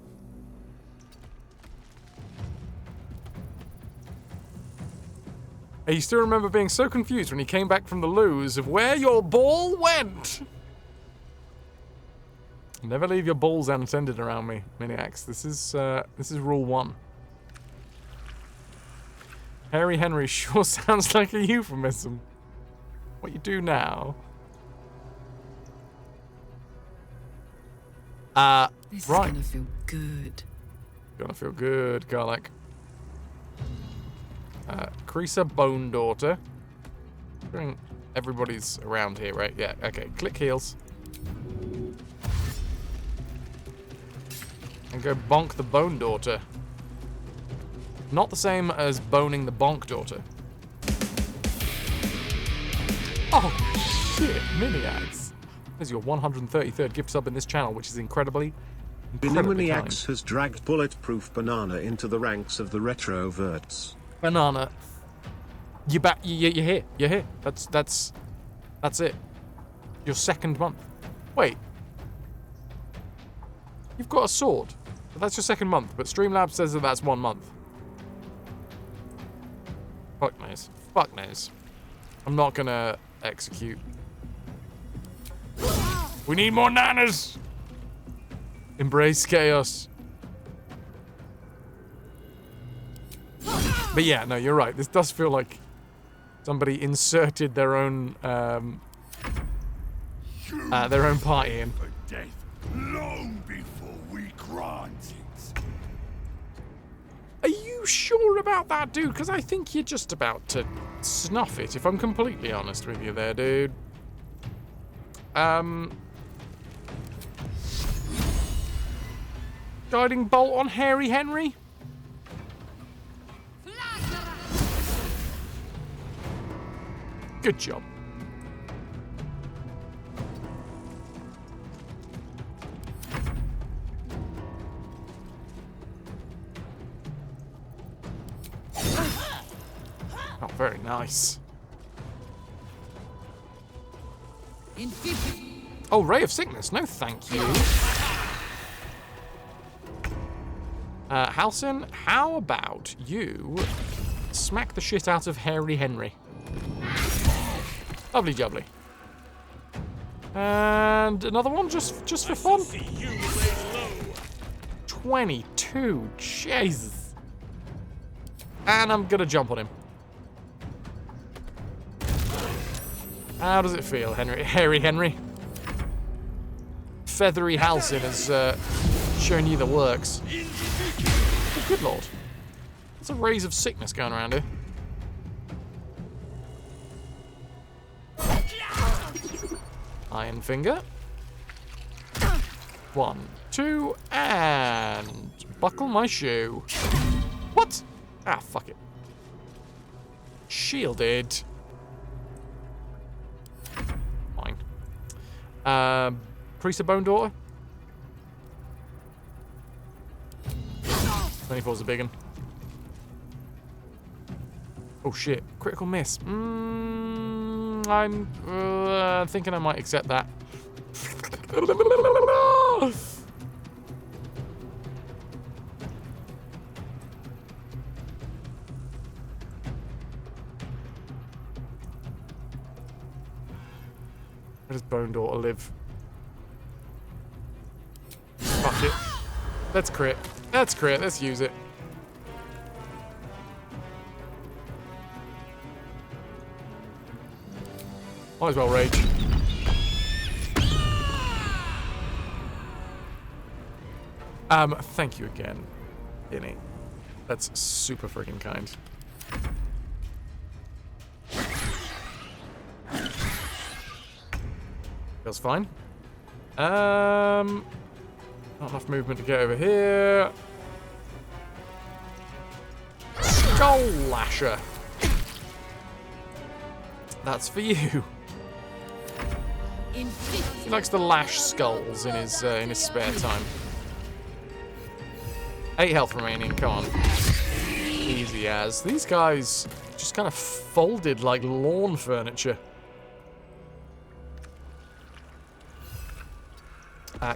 You still remember being so confused when you came back from the loos of where your ball went. Never leave your balls unattended around me, Miniacs. This is rule 1. Harry Henry sure sounds like a euphemism. What you do now? This is right. gonna feel good. Gonna feel good, Garlic. Creaser Bone Daughter. Everybody's around here, right? Yeah, okay. Click heals. And go bonk the Bone Daughter. Not the same as boning the Bonk Daughter. Oh, shit. Mini-Axe. There's your 133rd gift sub in this channel, which is incredibly Mini-Axe has dragged Bulletproof Banana into the ranks of the retroverts. Banana. You're back. You're here. You're here. That's it. Your second month. Wait. You've got a sword. But that's your second month. But Streamlabs says that that's 1 month. Fuck knows. Fuck knows. I'm not gonna execute. We need more nanas! Embrace chaos. But yeah, no, you're right. This does feel like somebody inserted their own party in. For death, long before we grant it. Are you sure about that, dude? Because I think you're just about to snuff it, if I'm completely honest with you there, dude. Guiding bolt on Hairy Henry? Good job. Oh, very nice. Oh, Ray of Sickness. No, thank you. Halcyon, how about you smack the shit out of Hairy Henry? Lovely jubbly. And another one just for fun. 22. Jesus. And I'm gonna jump on him. How does it feel, Hairy Henry? Feathery Halcyon has shown you the works. Oh, good lord. There's a rays of sickness going around here. Iron Finger. 1, 2, and buckle my shoe. What? Ah, fuck it. Shielded. Fine. Priest of Bone Daughter. 24's a big one. Oh shit, critical miss. I'm thinking I might accept that. Where does Bone Daughter live? Fuck it. Let's crit. Let's crit. Let's use it. Might as well rage. Thank you again, Innie. That's super freaking kind. Feels fine. Not enough movement to get over here. Skull Lasher. That's for you. He likes to lash skulls in his spare time. 8 health remaining, come on. Easy as. These guys just kind of folded like lawn furniture.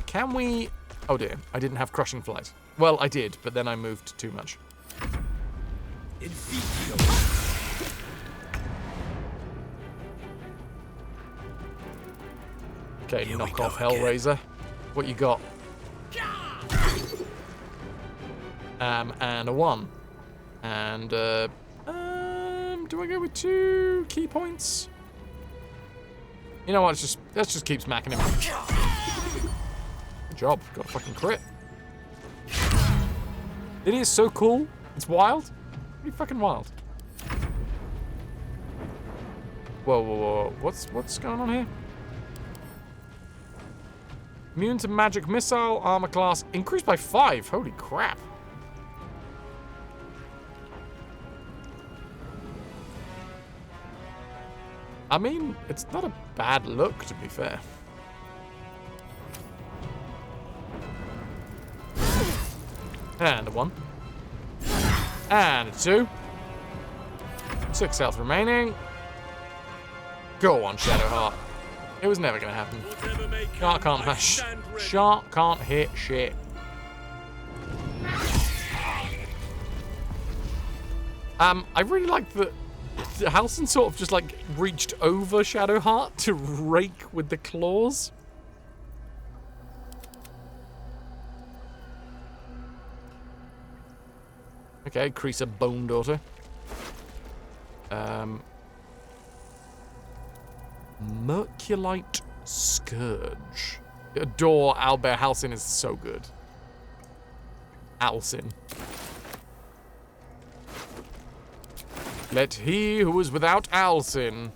Can we... Oh dear, I didn't have Crushing Flight. Well, I did, but then I moved too much. Okay, knock off Hellraiser. What you got? And a 1. And, do I go with 2 key points? You know what, let's just keep smacking him. Good job, got a fucking crit. It is so cool. It's wild. Pretty fucking wild. Whoa, whoa, whoa. What's going on here? Immune to magic missile, armor class increased by 5. Holy crap. I mean, it's not a bad look, to be fair. And a 1. And a 2. 6 health remaining. Go on, Shadowheart. It was never gonna happen. Shark Shark can't hit shit. I really like that Halsin sort of just like reached over Shadowheart to rake with the claws. Okay, Creaser Bone Daughter. Merculite Scourge. Adore Owlbear. Halsin is so good. Alcin. Let he who is without Alcin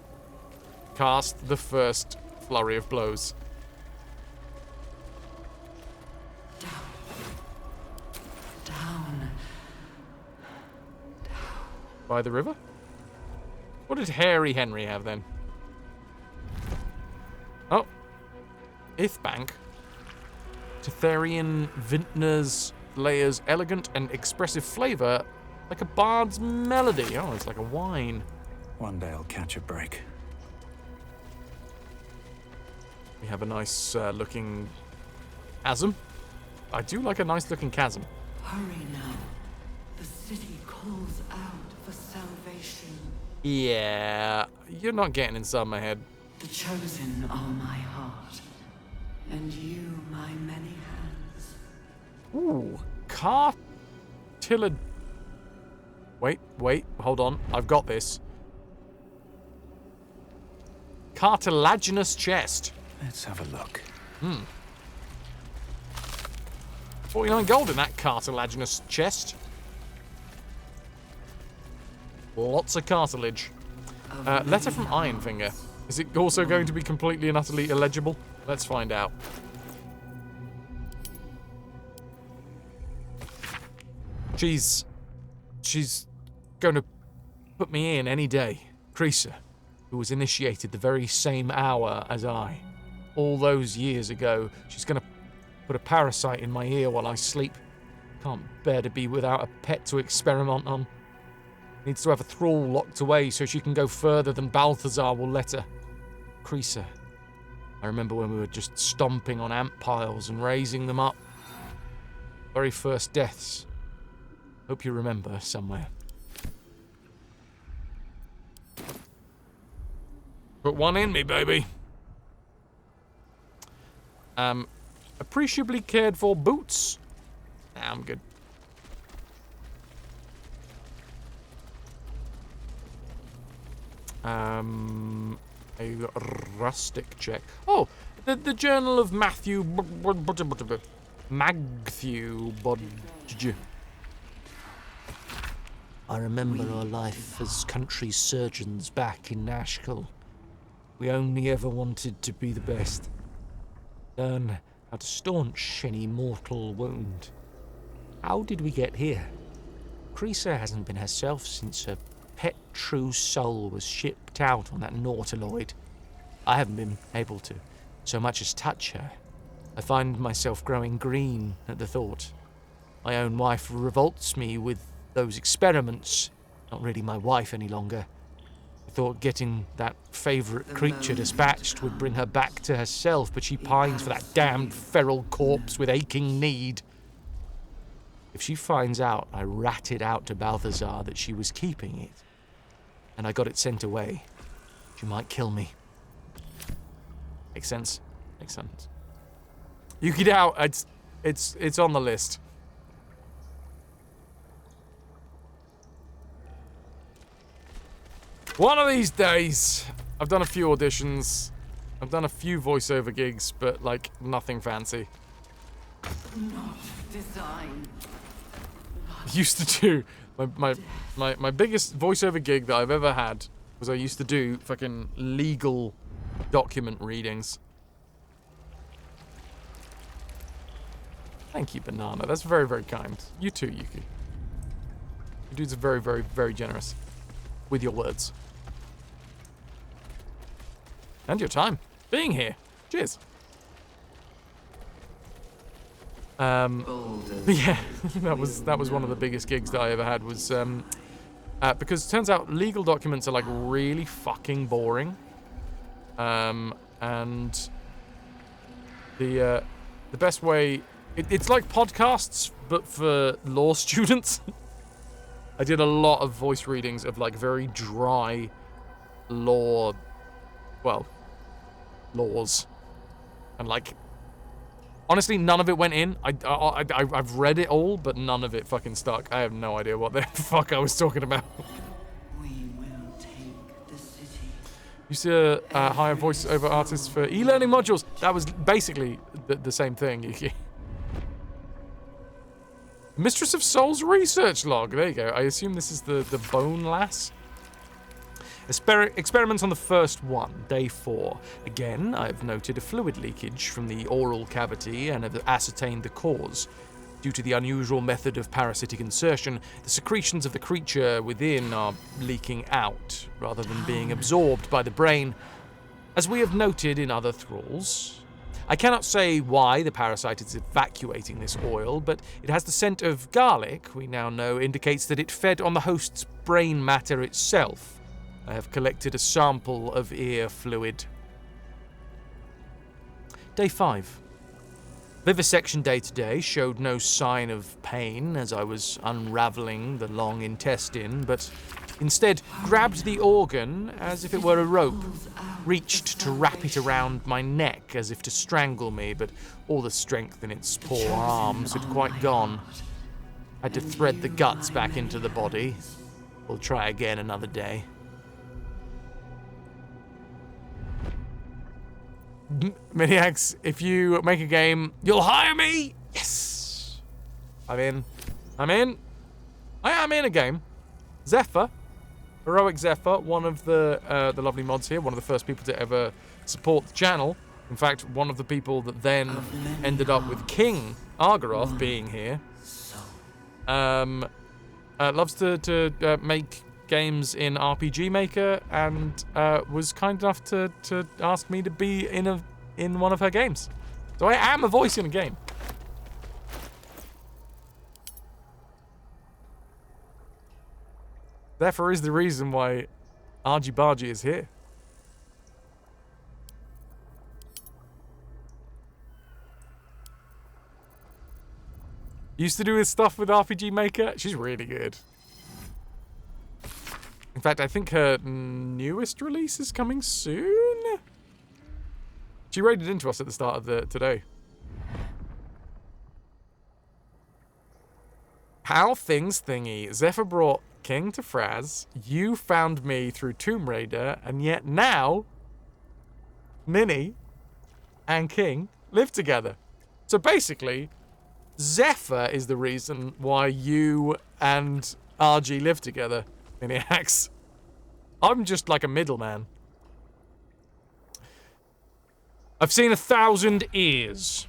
cast the first flurry of blows. Down. By the river? What did Hairy Henry have then? Oh. Ithbank. Tetherian Vintner's layers elegant and expressive flavor like a bard's melody. Oh, it's like a wine. One day I'll catch a break. We have a nice looking chasm. I do like a nice looking chasm. Hurry now. The city calls out for salvation. Yeah, you're not getting inside my head. The chosen are my heart, and you my many hands. Ooh, cartilage. Wait, hold on. I've got this. Cartilaginous chest. Let's have a look. 49 gold in that cartilaginous chest. Lots of cartilage. Letter from Ironfinger. Is it also going to be completely and utterly illegible? Let's find out. She's going to put me in any day. Creaser, who was initiated the very same hour as I. All those years ago, she's going to put a parasite in my ear while I sleep. Can't bear to be without a pet to experiment on. Needs to have a thrall locked away so she can go further than Balthazar will let her. Creaser. I remember when we were just stomping on ant piles and raising them up. Very first deaths. Hope you remember somewhere. Put one in me, baby. Appreciably cared for boots. Nah, I'm good. A rustic check. Oh, the Journal of Matthew Bodge. I remember our life as country surgeons back in Nashkel. We only ever wanted to be the best. Learn how to staunch any mortal wound. How did we get here? Creaser hasn't been herself since her pet true soul was shipped out on that nautiloid. I haven't been able to so much as touch her. I find myself growing green at the thought. My own wife revolts me with those experiments. Not really my wife any longer. I thought getting that favourite creature dispatched would bring her back to herself, but she pines for that damned feral corpse with aching need. If she finds out I ratted out to Balthazar that she was keeping it, and I got it sent away, she might kill me. Makes sense. Makes sense. Yuki Dao, it's on the list. One of these days, I've done a few auditions, I've done a few voiceover gigs, but like nothing fancy. Not design. Used to do my biggest voiceover gig that I've ever had was I used to do fucking legal document readings. Thank you, Banana. That's very, very kind. You too, Yuki. You dudes are very, very, very generous with your words. And your time being here. Cheers. Yeah, that was one of the biggest gigs that I ever had was because it turns out legal documents are like really fucking boring. And the best way it's like podcasts but for law students. I did a lot of voice readings of like very dry laws and like honestly none of it went in. I've read it all but none of it fucking stuck. I have no idea what the fuck I was talking about. Used to hire voiceover artists for e-learning modules. That was basically the same thing, Yuki. Mistress of Souls research log. There you go. I assume this is the Bone Lass. Experiments on the first one, day 4. Again, I've noted a fluid leakage from the oral cavity and have ascertained the cause. Due to the unusual method of parasitic insertion, the secretions of the creature within are leaking out, rather than being absorbed by the brain, as we have noted in other thralls. I cannot say why the parasite is evacuating this oil, but it has the scent of garlic, we now know indicates that it fed on the host's brain matter itself. I have collected a sample of ear fluid. Day 5. Vivisection day today showed no sign of pain as I was unraveling the long intestine, but instead grabbed the organ as if it were a rope, reached to wrap it around my neck as if to strangle me, but all the strength in its poor arms had quite gone. I had to thread the guts back into the body. We'll try again another day. Maniacs, if you make a game, you'll hire me? Yes! I'm in. I am in a game. Zephyr, Heroic Zephyr, one of the lovely mods here, one of the first people to ever support the channel. In fact, one of the people that then ended up with King Argaroth being here. Loves to make games in RPG Maker and was kind enough to ask me to be in one of her games. So I am a voice in a game. Therefore is the reason why Argy Bargy is here. Used to do his stuff with RPG Maker. She's really good. In fact, I think her newest release is coming soon. She raided into us at the start of today. How things thingy. Zephyr brought King to Fraz. You found me through Tomb Raider, and yet now Minnie and King live together. So basically, Zephyr is the reason why you and RG live together. Maniacs. I'm just like a middleman. I've seen 1,000 ears.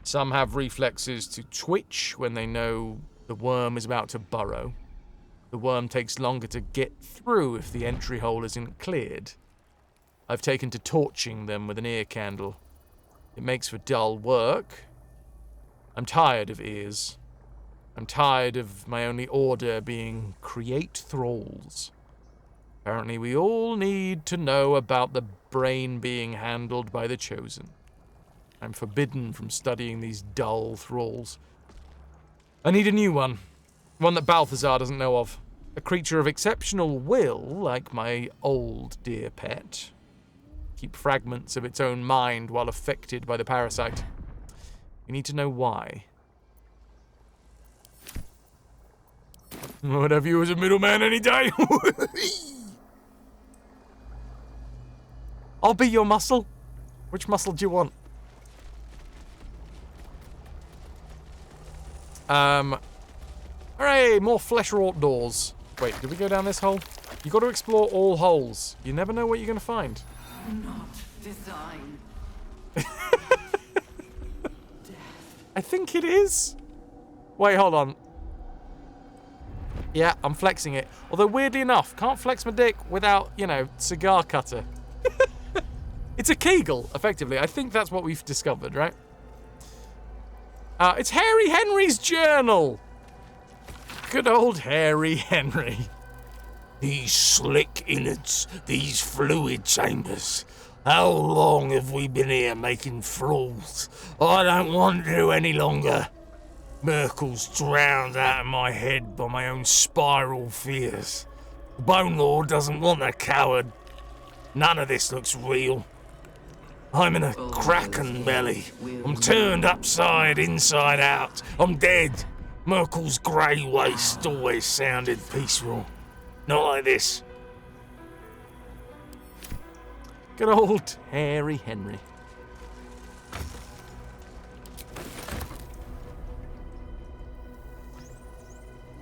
Some have reflexes to twitch when they know the worm is about to burrow. The worm takes longer to get through if the entry hole isn't cleared. I've taken to torching them with an ear candle. It makes for dull work. I'm tired of ears. I'm tired of my only order being create thralls. Apparently we all need to know about the brain being handled by the Chosen. I'm forbidden from studying these dull thralls. I need a new one. One that Balthazar doesn't know of. A creature of exceptional will, like my old dear pet. Keep fragments of its own mind while affected by the parasite. We need to know why. Would have you as a middleman any day. I'll be your muscle. Which muscle do you want? Hooray, more flesh-wrought doors. Wait, did we go down this hole? You got to explore all holes. You never know what you're going to find. Not design. Death I think it is. Wait, hold on. Yeah, I'm flexing it. Although, weirdly enough, can't flex my dick without, you know, cigar cutter. It's a Kegel, effectively. I think that's what we've discovered, right? It's Harry Henry's journal. Good old Harry Henry. These slick innards, these fluid chambers. How long have we been here making flaws? I don't want to any longer. Merkel's drowned out of my head by my own spiral fears. The Bone Lord doesn't want a coward. None of this looks real. I'm in a kraken belly. I'm turned upside, inside out. I'm dead. Merkel's grey waste always sounded peaceful. Not like this. Good old Harry Henry.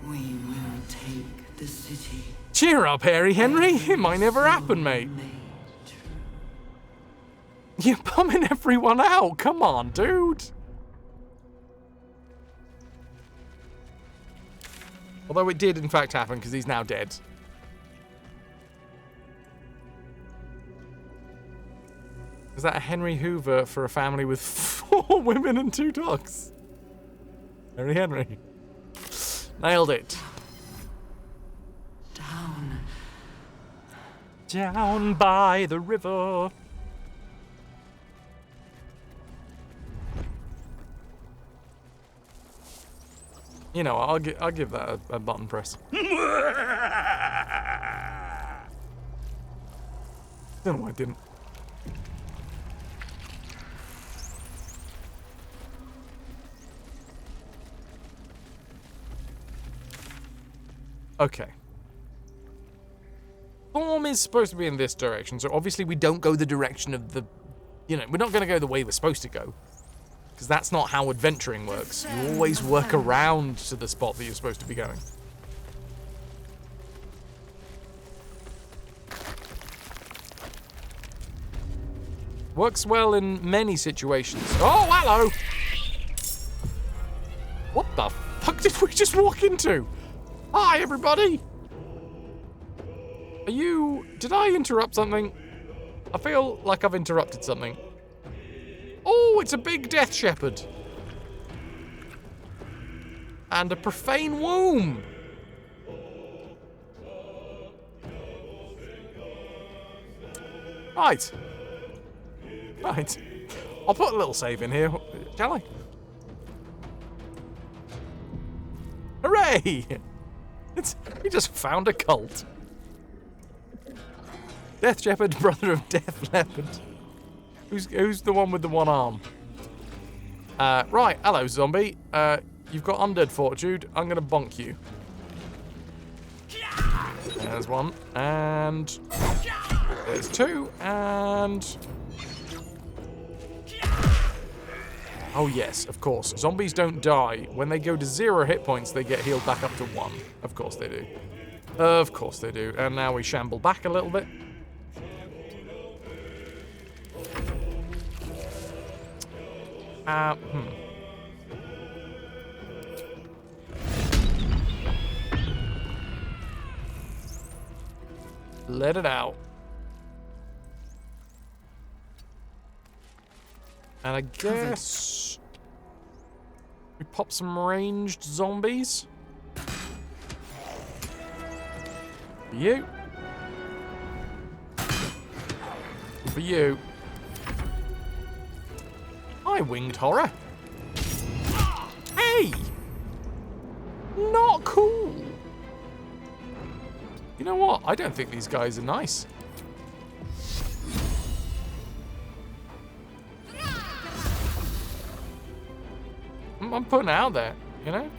We will take the city. Cheer up, Harry Henry. It might never happen, mate. You're bumming everyone out. Come on, dude. Although it did, in fact, happen, because he's now dead. Is that a Henry Hoover for a family with 4 women and 2 dogs? Harry Henry. Nailed it. Down by the river. You know, I'll give that a button press. Don't know why I didn't. Okay. Storm is supposed to be in this direction, so obviously we don't go the direction of the... You know, we're not going to go the way we're supposed to go. Because that's not how adventuring works. You always work around to the spot that you're supposed to be going. Works well in many situations. Oh, hello! What the fuck did we just walk into? Hi, everybody! Are you... Did I interrupt something? I feel like I've interrupted something. Oh, it's a big death shepherd. And a profane womb. Right. Right. I'll put a little save in here, shall I? Hooray! We just found a cult. Death Shepherd, brother of Death Leopard. Who's the one with the one arm? Right, hello, zombie. You've got undead fortitude. I'm gonna bonk you. There's one, and there's 2, and oh yes, of course. Zombies don't die. When they go to 0 hit points, they get healed back up to 1. Of course they do. Of course they do. And now we shamble back a little bit. Let it out. And I guess we pop some ranged zombies. For you. For you. Hi, winged horror. Hey! Not cool. You know what? I don't think these guys are nice. I'm putting it out there, you know?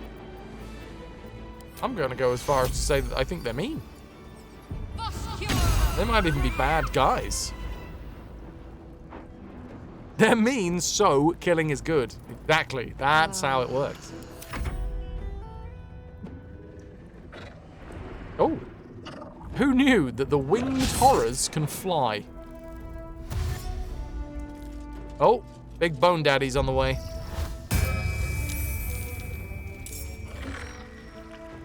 I'm going to go as far as to say that I think they're mean. They might even be bad guys. They're mean, so killing is good. Exactly. That's how it works. Oh. Who knew that the winged horrors can fly? Oh, big bone daddy's on the way.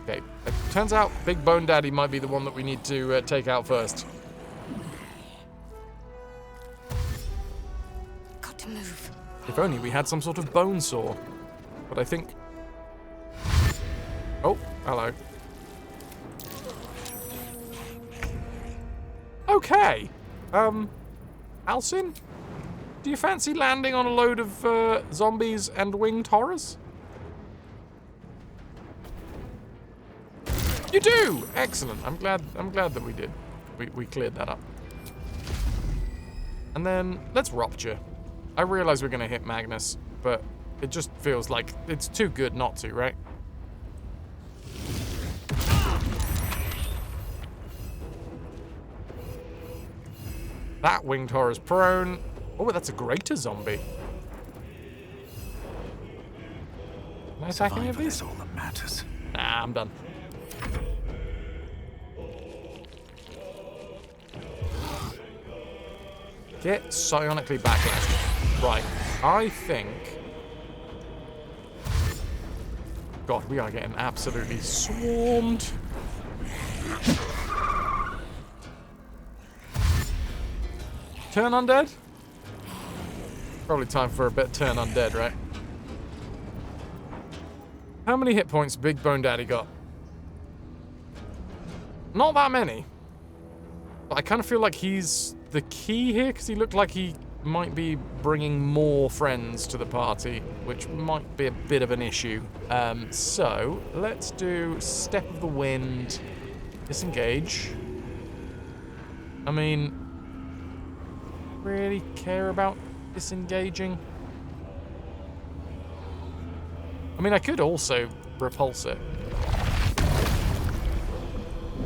Okay, it turns out Big Bone Daddy might be the one that we need to take out first. Got to move. If only we had some sort of bone saw. But I think... Oh, hello. Okay. Alcyn? Do you fancy landing on a load of zombies and winged horrors? You do! Excellent. I'm glad that we did. We cleared that up. And then let's rupture. I realize we're gonna hit Magnus, but it just feels like it's too good not to, right? That winged horror's prone. Oh, that's a greater zombie. Can I attack any of these? That's all that matters. Nah, I'm done. Get psionically backlash. Right, I think... God, we are getting absolutely swarmed. Turn undead? Probably time for a bit of turn undead, right? How many hit points Big Bone Daddy got? Not that many. But I kind of feel like he's the key here, because he looked like he might be bringing more friends to the party, which might be a bit of an issue. So, let's do Step of the Wind, Disengage. I mean, really care about disengaging? I mean, I could also repulse it.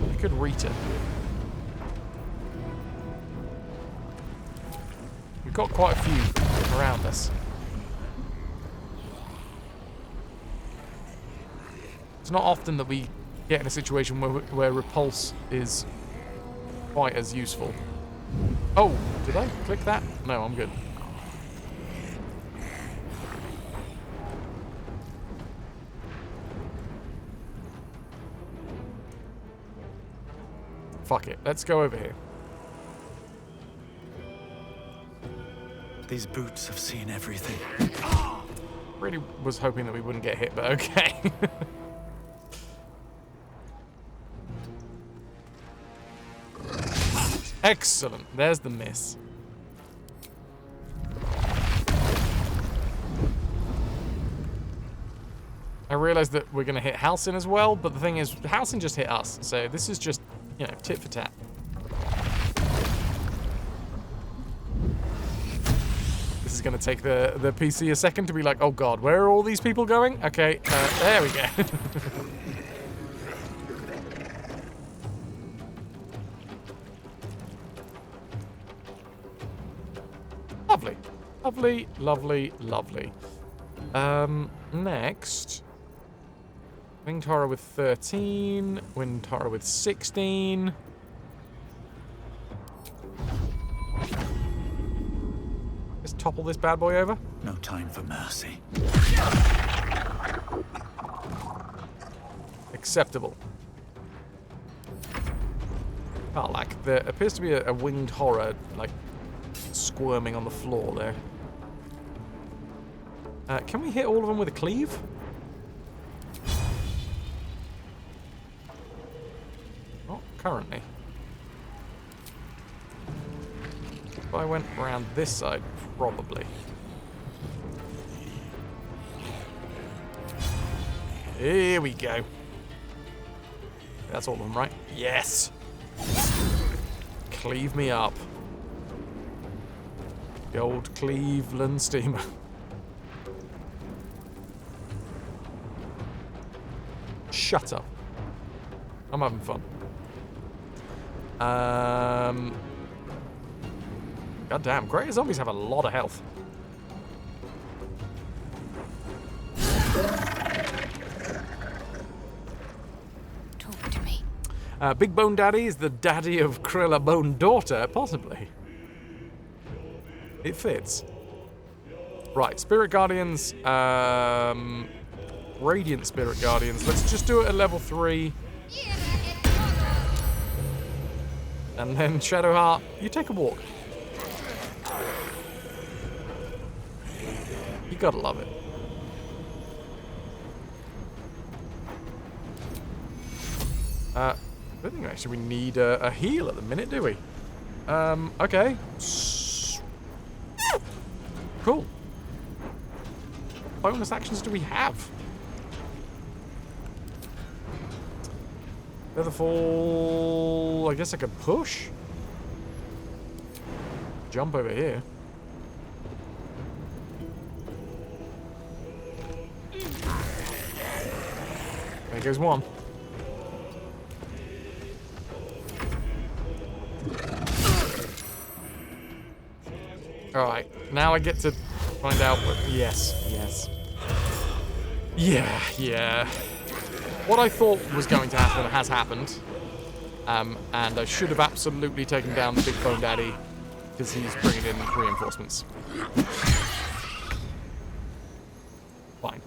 I could reach it. We've got quite a few around us. It's not often that we get in a situation where repulse is quite as useful. Oh, did I click that? No, I'm good. Fuck it, let's go over here. These boots have seen everything. Really was hoping that we wouldn't get hit, but okay. Excellent. There's the miss. I realized that we're going to hit Halcyon as well, but the thing is, Halcyon just hit us, so this is just, you know, tit for tat. This is going to take the PC a second to be like, oh god, where are all these people going? Okay, there we go. Lovely. Lovely, lovely, lovely. Next. Winged Horror with 13. Winged Horror with 16. Let's topple this bad boy over. No time for mercy. Acceptable. Oh, like, there appears to be a winged horror, like, squirming on the floor there. Can we hit all of them with a cleave? Not currently. If I went around this side, probably. Here we go. That's all of them, right? Yes! Cleave me up. The old Cleveland steamer. Shut up. I'm having fun. God damn, greater zombies have a lot of health. Talk to me. Big Bone Daddy is the daddy of Krilla Bone Daughter, possibly. It fits. Right, Spirit Guardians, Radiant Spirit Guardians. Let's just do it at level 3. And then Shadowheart, you take a walk. You gotta love it. I don't think actually we need a heal at the minute, do we? Okay. Cool. Bonus actions do we have? Featherfall. I guess I could push. Jump over here. There goes one. Alright, now I get to find out what... Yes, yes. Yeah. What I thought was going to happen has happened. And I should have absolutely taken down the Big Bone Daddy, because he's bringing in reinforcements. Fine.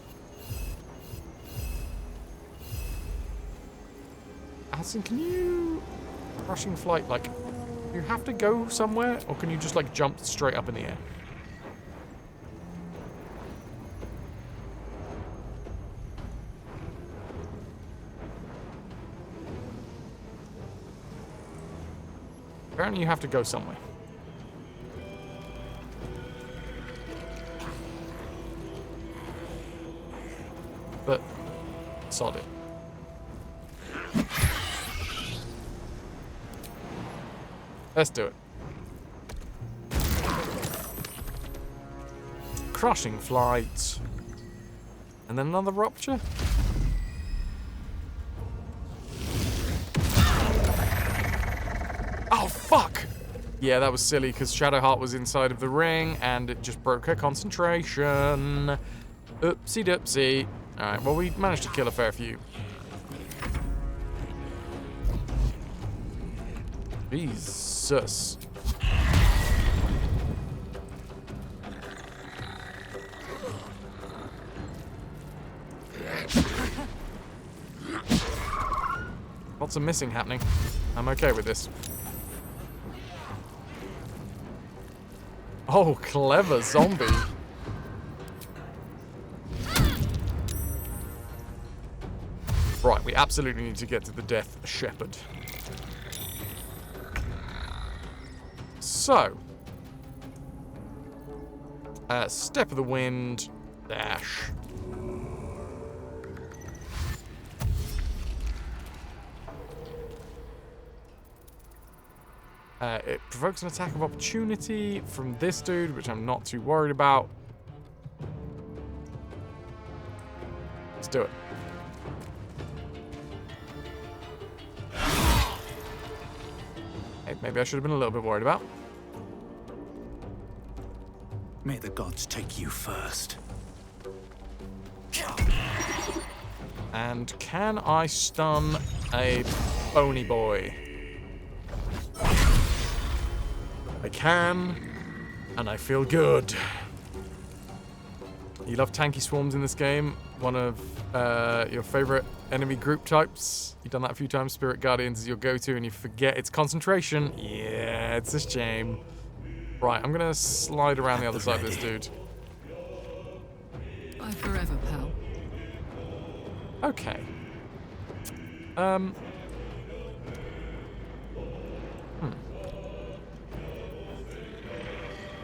Alison, can you... Rushing flight, like... Do you have to go somewhere, or can you just, like, jump straight up in the air? Apparently you have to go somewhere. But, sod it. Let's do it. Crushing flight. And then another rupture. Oh, fuck! Yeah, that was silly, because Shadowheart was inside of the ring, and it just broke her concentration. Oopsie doopsie. Alright, well, we managed to kill a fair few. Jesus. Lots of missing happening. I'm okay with this. Oh, clever zombie. Right, we absolutely need to get to the Death Shepherd. So. Step of the Wind. Dash. It provokes an attack of opportunity from this dude, which I'm not too worried about. Let's do it. Hey, maybe I should have been a little bit worried about. May the gods take you first. And can I stun a bony boy? I can, and I feel good. You love tanky swarms in this game? One of your favorite enemy group types? You've done that a few times. Spirit Guardians is your go-to, and you forget its concentration. Yeah, it's a shame. Right, I'm gonna slide around the other side of this dude. Bye forever, pal. Okay.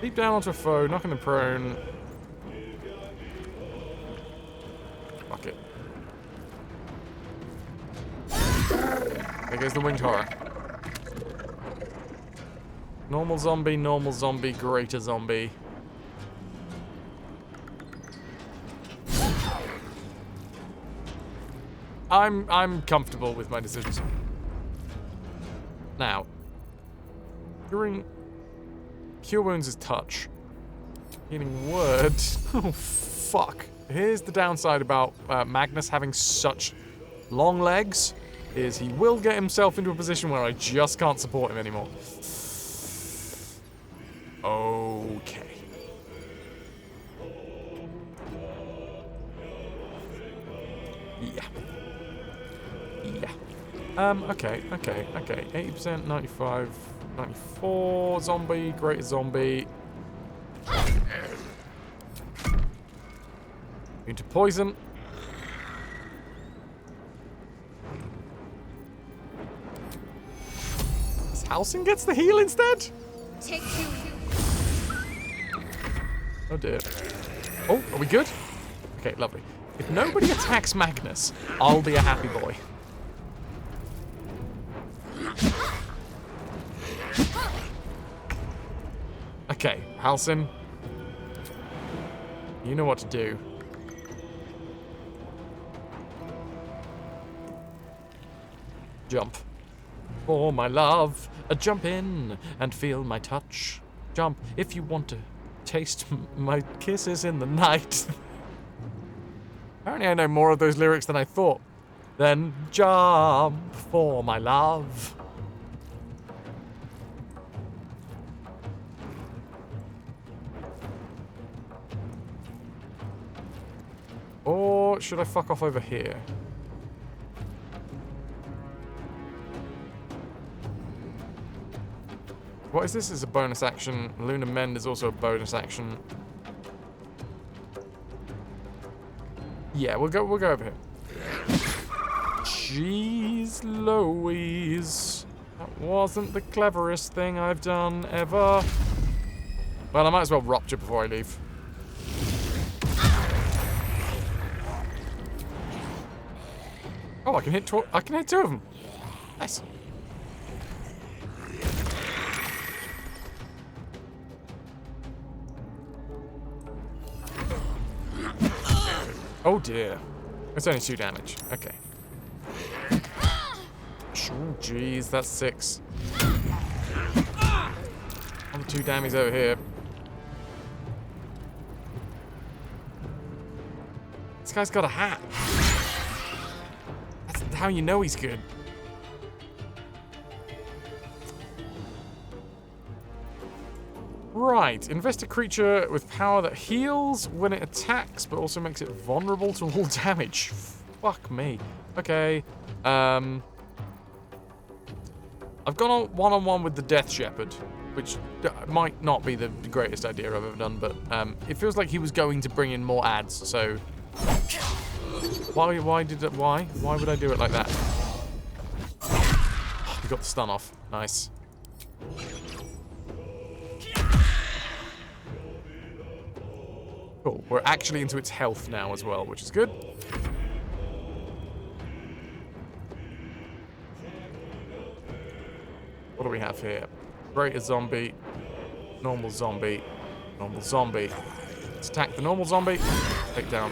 Leap down onto a foe, knocking them prone. Fuck it. There goes the winged horror. Normal zombie, greater zombie. I'm comfortable with my decisions. Now, during Cure Wounds is touch. Healing Word. Oh, fuck. Here's the downside about Magnus having such long legs, is he will get himself into a position where I just can't support him anymore. Okay. Yeah. Okay. 80%, 95, 94. Zombie, greater zombie. Into poison. Halsin gets the heal instead? Take two. Oh dear. Oh, are we good? Okay, lovely. If nobody attacks Magnus, I'll be a happy boy. Okay, Halsin. You know what to do. Jump. For my love, jump in and feel my touch. Jump if you want to taste my kisses in the night. Apparently I know more of those lyrics than I thought. Then jump for my love. Or should I fuck off over here? What is this? Is a bonus action. Luna Mend is also a bonus action. Yeah, we'll go over here. Jeez Louise. That wasn't the cleverest thing I've done ever. Well, I might as well rupture before I leave. Oh, I can hit two of them. Nice. Oh dear. It's only 2 damage. Okay. Oh jeez, that's 6. On 2 damage over here. This guy's got a hat. That's how you know he's good. Right, invest a creature with power that heals when it attacks, but also makes it vulnerable to all damage. Fuck me. Okay. I've gone on one-on-one with the Death Shepherd, which might not be the greatest idea I've ever done, but it feels like he was going to bring in more ads, so why would I do it like that? We got the stun off. Nice. Cool. We're actually into its health now as well, which is good. What do we have here? Greater zombie, normal zombie, normal zombie. Let's attack the normal zombie. Take down.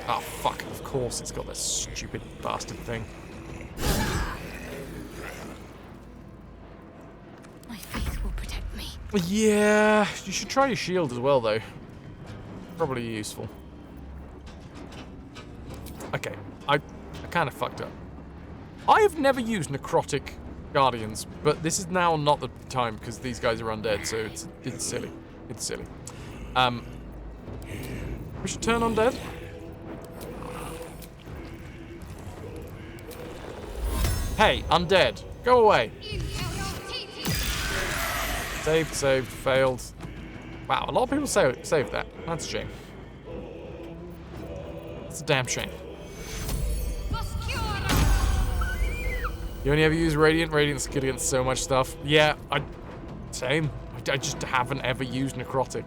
Oh, fuck. Of course it's got this stupid bastard thing. My faith will protect me. Yeah, you should try your shield as well, though. Probably useful. Okay, I kind of fucked up. I have never used necrotic guardians, but this is now not the time because these guys are undead, so it's silly. It's silly. We should turn undead. Hey, undead, go away. Saved, failed. Wow, a lot of people saved that. That's a shame. It's a damn shame. You only ever use Radiant? Radiant's good against so much stuff. Yeah, same. I just haven't ever used Necrotic.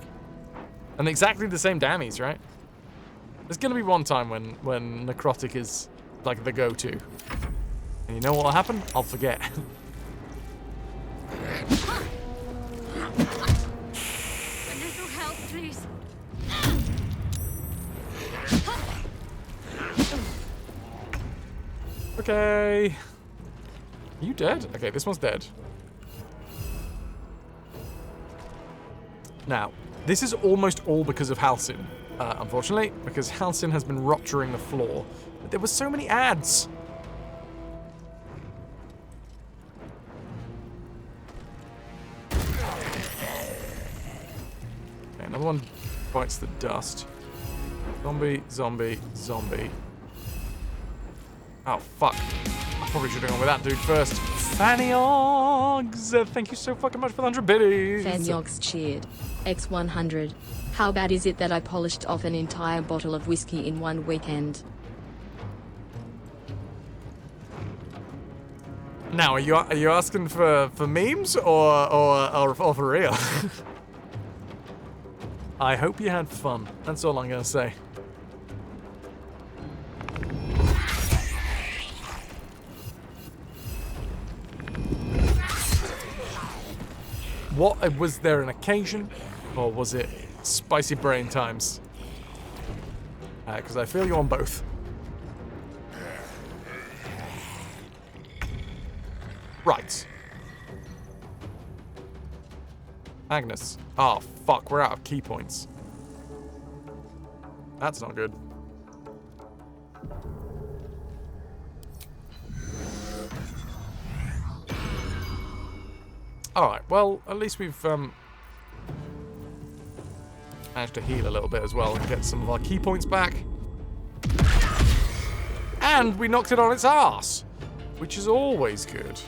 And exactly the same damage, right? There's gonna be one time when Necrotic is like the go-to. And you know what'll happen? I'll forget. Please. Okay. Are you dead? Okay, this one's dead. Now, this is almost all because of Halsin, unfortunately, because Halsin has been rupturing the floor. But there were so many ads. Okay, another one bites the dust. Zombie, zombie, zombie. Oh, fuck. I probably should have gone with that dude first. Fanyogs! Thank you so fucking much for the 100 biddies. Fanyogs cheered. X100. How bad is it that I polished off an entire bottle of whiskey in one weekend? Now, are you asking for memes or for real? I hope you had fun. That's all I'm gonna say. What was there an occasion, or was it spicy brain times? Because I feel you on both. Right. Agnes. Oh, fuck, we're out of key points. That's not good. Alright, well, at least we've managed to heal a little bit as well and get some of our key points back. And we knocked it on its arse, which is always good.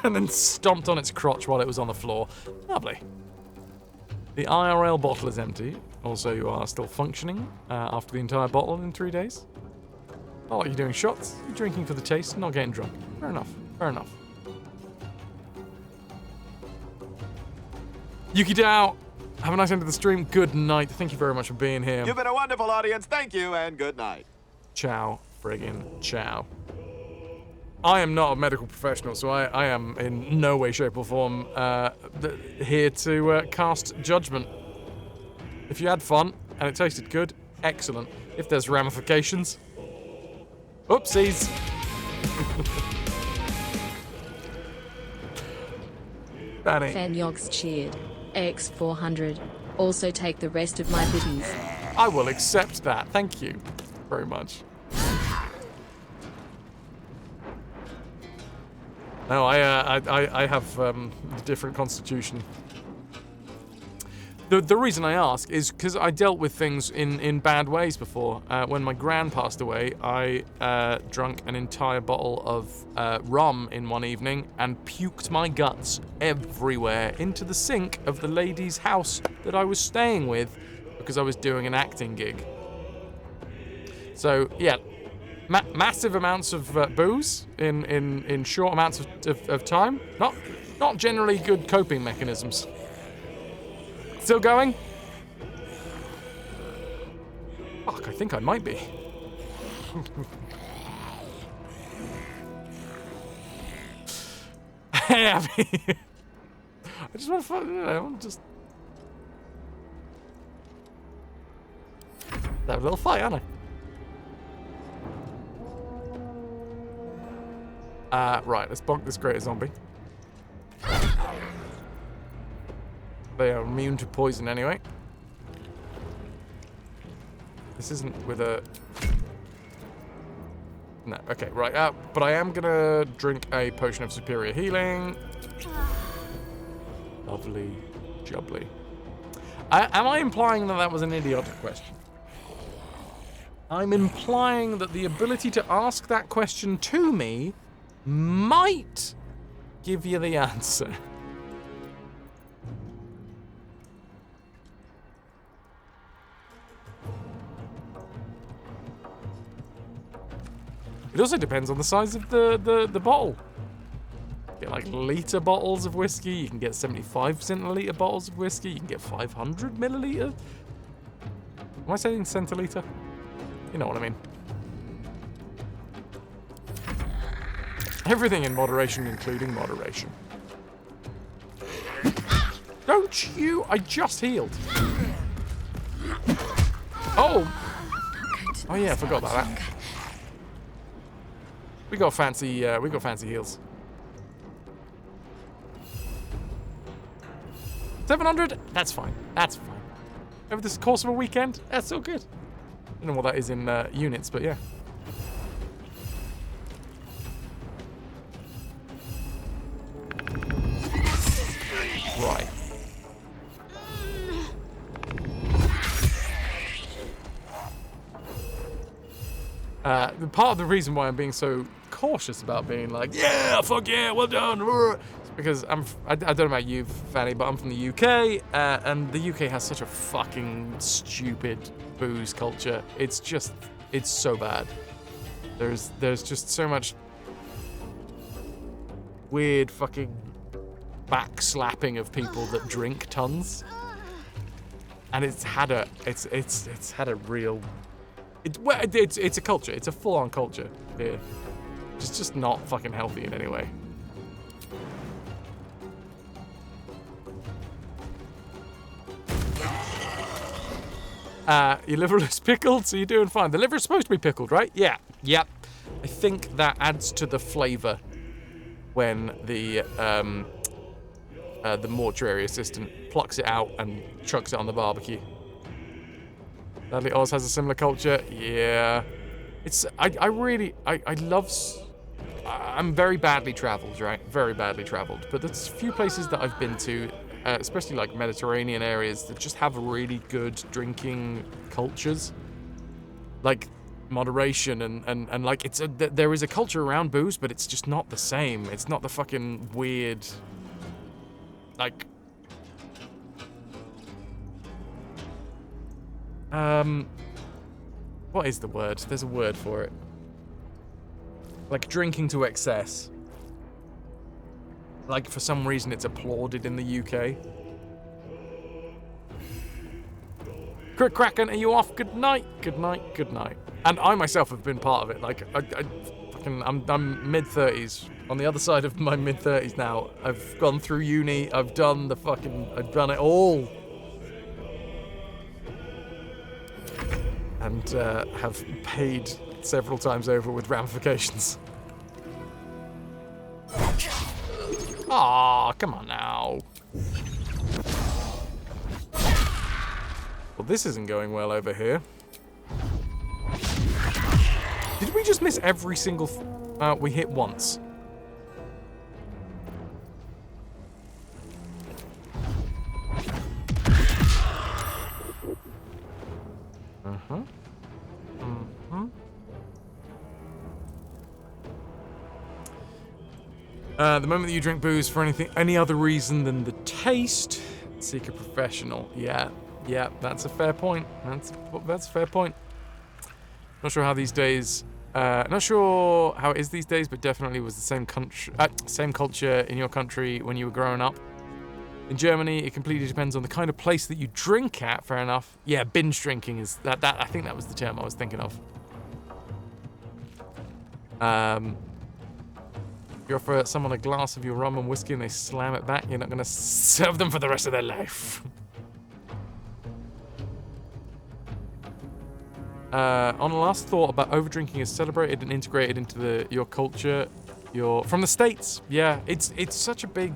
And then stomped on its crotch while it was on the floor. Lovely. The IRL bottle is empty. Also, you are still functioning after the entire bottle in 3 days. Not like you're doing shots. You're drinking for the taste, not getting drunk. Fair enough. Fair enough. Yuki Dao, have a nice end of the stream. Good night. Thank you very much for being here. You've been a wonderful audience. Thank you and good night. Ciao, friggin' ciao. I am not a medical professional, so I am in no way, shape, or form here to cast judgment. If you had fun and it tasted good, excellent. If there's ramifications, oopsies. Danny. Fanyogs cheered. X400. Also take the rest of my biddies. I will accept that. Thank you very much. No, I have a different constitution. The reason I ask is because I dealt with things in bad ways before. When my gran passed away, I drank an entire bottle of rum in one evening and puked my guts everywhere into the sink of the lady's house that I was staying with because I was doing an acting gig. So, yeah. Massive amounts of booze in short amounts of time. Not generally good coping mechanisms. Still going? Fuck, I think I might be. Hey, Abby. I just want to, just have a little fight, aren't I? Right, let's bonk this greater zombie. They are immune to poison anyway. This isn't with a... No, okay, right. But I am gonna drink a potion of superior healing. Lovely jubbly. Am I implying that that was an idiotic question? I'm implying that the ability to ask that question to me might give you the answer. It also depends on the size of the bottle. You get like litre bottles of whiskey, you can get 75 centilitre bottles of whiskey, you can get 500 milliliter. Am I saying centilitre? You know what I mean. Everything in moderation, including moderation. Don't you? I just healed. Oh! Oh yeah, I forgot about that. We got fancy heals. 700? That's fine. That's fine. Over the course of a weekend, that's so good. I don't know what that is in units, but yeah. Right. Part of the reason why I'm being so cautious about being like, yeah, fuck yeah, well done, is because I don't know about you, Fanny, but I'm from the UK, and the UK has such a fucking stupid booze culture. It's so bad. There's just so much weird fucking backslapping of people that drink tons, and it's had a real. It's a culture. It's a full-on culture here. It's just not fucking healthy in any way. Your liver is pickled, so you're doing fine. The liver is supposed to be pickled, right? Yeah. Yep. I think that adds to the flavour when the mortuary assistant plucks it out and chucks it on the barbecue. Dudley Oz has a similar culture. Yeah. I'm very badly travelled, right? Very badly travelled. But there's a few places that I've been to, especially like Mediterranean areas, that just have really good drinking cultures. Like moderation and like there is a culture around booze, but it's just not the same. It's not the fucking weird, like, what is the word? There's a word for it. Like drinking to excess. Like for some reason it's applauded in the UK. Crick Kraken, are you off? Good night, good night, good night. And I myself have been part of it. Like I'm mid-30s. On the other side of my mid-30s now. I've gone through uni. I've done it all. And have paid several times over with ramifications. Aw, come on now. Well, this isn't going well over here. Did we just miss every single... we hit once. Uh-huh. Mm-hmm. The moment that you drink booze for any other reason than the taste, seek a professional. Yeah, that's a fair point. That's a fair point. Not sure how these days. Not sure how it is these days, but definitely was the same culture in your country when you were growing up. In Germany, it completely depends on the kind of place that you drink at. Fair enough. Yeah, binge drinking is that. I think that was the term I was thinking of. You offer someone a glass of your rum and whiskey and they slam it back, you're not going to serve them for the rest of their life. On a last thought about overdrinking is celebrated and integrated into your culture. You're from the States. Yeah, it's such a big...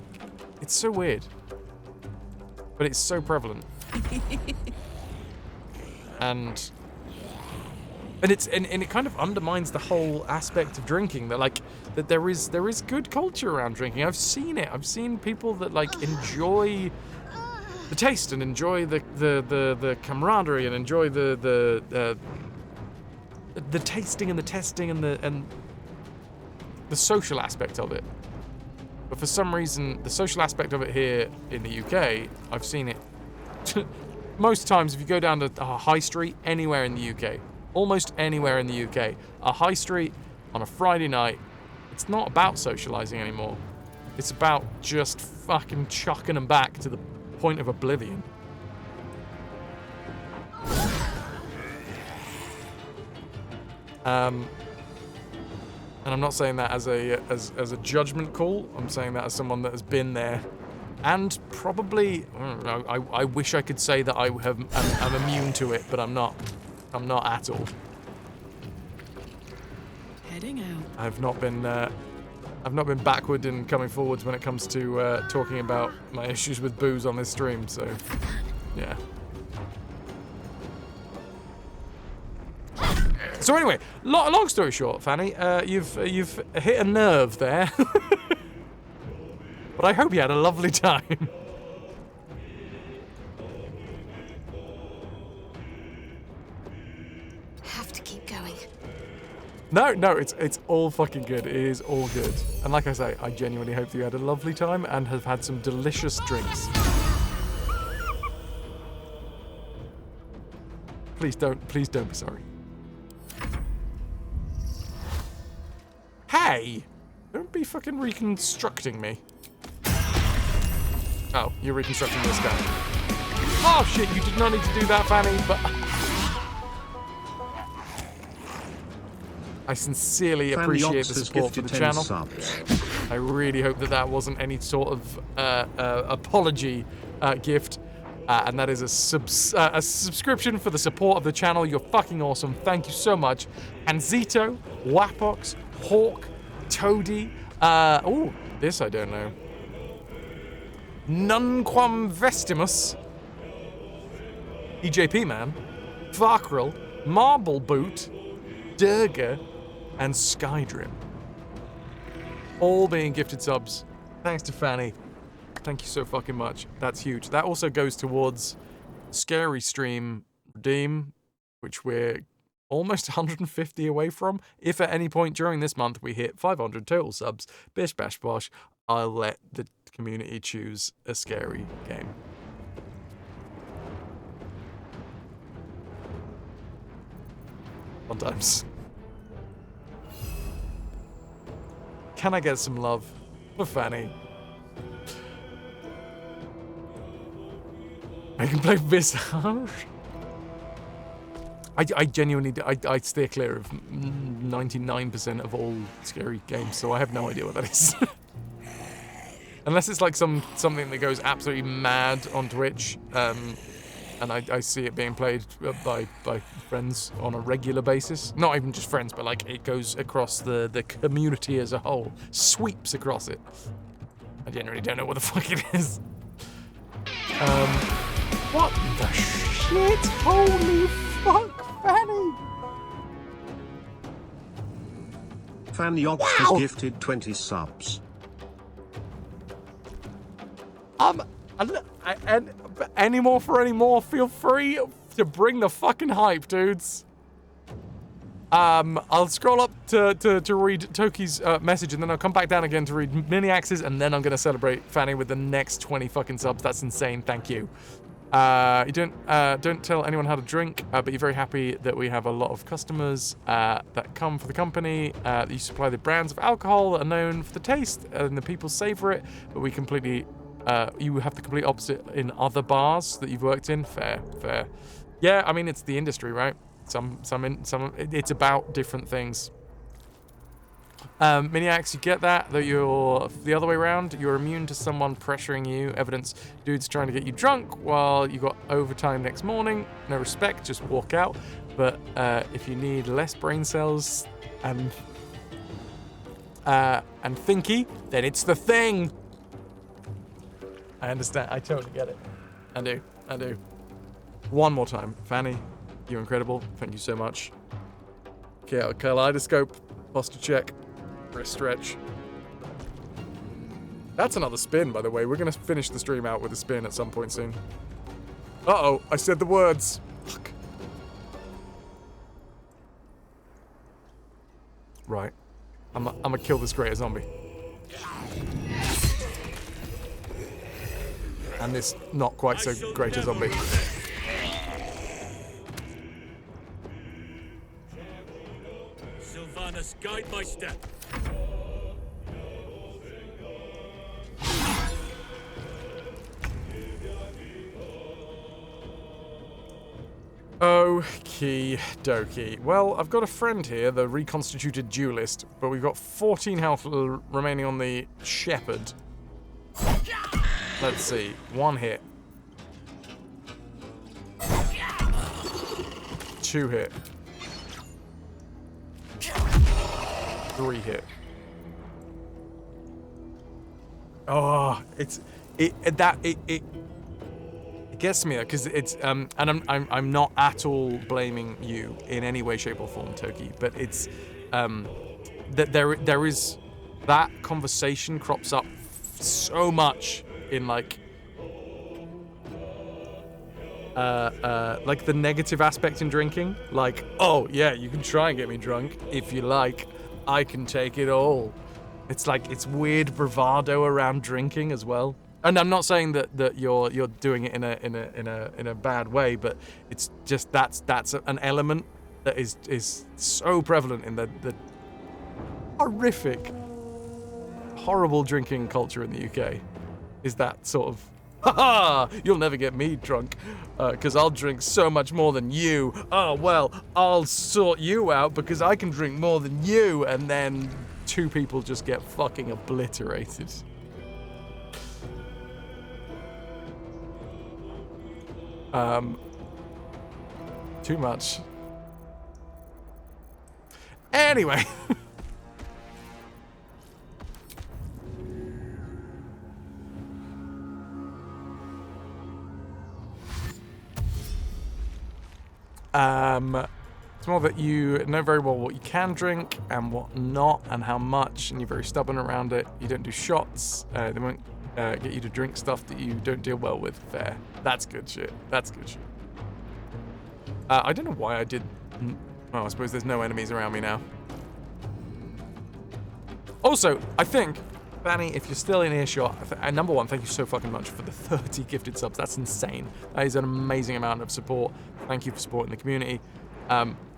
It's so weird. But it's so prevalent. And it kind of undermines the whole aspect of drinking, that there is good culture around drinking. I've seen it. I've seen people that enjoy the taste and enjoy the camaraderie and enjoy the tasting and the testing and the social aspect of it. But for some reason, the social aspect of it here in the UK, I've seen it most times. If you go down to a high street anywhere in the UK. Almost anywhere in the UK, a high street on a Friday night, it's not about socialising anymore. It's about just fucking chucking them back to the point of oblivion. And I'm not saying that as a judgment call. I'm saying that as someone that has been there, and probably I wish I could say that I'm immune to it, but I'm not. I'm not at all. Heading out. I've not been backward in coming forwards when it comes to talking about my issues with booze on this stream. So, yeah. So anyway, long story short, Fanny, you've hit a nerve there. But I hope you had a lovely time. Have to keep going. No, it's all fucking good. It is all good. And like I say, I genuinely hope you had a lovely time and have had some delicious drinks. Please don't be sorry. Hey! Don't be fucking reconstructing me. Oh, you're reconstructing this guy. Oh shit, you did not need to do that, Fanny, but... I sincerely appreciate the support for the channel. I really hope that that wasn't any sort of apology gift. And that is a subscription for the support of the channel. You're fucking awesome. Thank you so much. And Zito, Wapox, Hawk, Toady. Oh, this I don't know. Nunquam Vestimus. EJP Man. Varkril. Marble Boot. Durga. And Skydrim. All being gifted subs. Thanks to Fanny. Thank you so fucking much. That's huge. That also goes towards Scary Stream Redeem, which we're almost 150 away from. If at any point during this month we hit 500 total subs, bish bash bosh, I'll let the community choose a scary game. Sometimes. Can I get some love for Fanny? I can play Visage. I genuinely, I steer clear of 99% of all scary games, so I have no idea what that is. Unless it's like something that goes absolutely mad on Twitch, and I see it being played by friends on a regular basis. Not even just friends, but like it goes across the community as a whole, sweeps across it. I genuinely don't know what the fuck it is. What the shit? Holy fuck, Fanny! Fanny Ox has gifted 20 subs. Any more for any more, feel free to bring the fucking hype, dudes. I'll scroll up to read Toki's message, and then I'll come back down again to read Miniax's, and then I'm gonna celebrate Fanny with the next 20 fucking subs. That's insane, thank you. You don't tell anyone how to drink, but you're very happy that we have a lot of customers that come for the company. You supply the brands of alcohol that are known for the taste, and the people savor it, but we completely... you have the complete opposite in other bars that you've worked in. Fair. Yeah, I mean, it's the industry, right? It's about different things. Miniax, you get that? That you're the other way around. You're immune to someone pressuring you. Evidence, dude's trying to get you drunk while you got overtime next morning. No respect, just walk out. But if you need less brain cells and thinky, then it's the thing. I understand. I totally get it. I do. One more time. Fanny, you're incredible. Thank you so much. Okay, kaleidoscope, posture check, wrist stretch. That's another spin, by the way. We're going to finish the stream out with a spin at some point soon. Uh-oh, I said the words. Fuck. Right. I'm gonna kill this greater zombie. And this not quite so greater zombie. Sylvanas, guide my step. Okie dokie. Well, I've got a friend here, the reconstituted duelist, but we've got 14 health remaining on the shepherd. Let's see. 1 hit. 2 hit. 3 hit. Oh, it gets me there because it's and I'm not at all blaming you in any way, shape, or form, Toki, but it's that there is that conversation crops up so much in like like the negative aspect in drinking. Like, oh yeah, you can try and get me drunk if you like. I can take it all. It's like it's weird bravado around drinking as well. And I'm not saying that you're doing it in a bad way, but it's just that's an element that is so prevalent in the horrible drinking culture in the UK. Is that sort of, haha, you'll never get me drunk because I'll drink so much more than you. Oh well, I'll sort you out because I can drink more than you, and then two people just get fucking obliterated. Too much. Anyway. It's more that you know very well what you can drink and what not and how much, and you're very stubborn around it. You don't do shots. They won't get you to drink stuff that you don't deal well with. Fair. That's good shit. That's good shit. I don't know why I did... Oh, I suppose there's no enemies around me now. Also, I think, Fanny, if you're still in earshot, number one, thank you so fucking much for the 30 gifted subs. That's insane. That is an amazing amount of support. Thank you for supporting the community.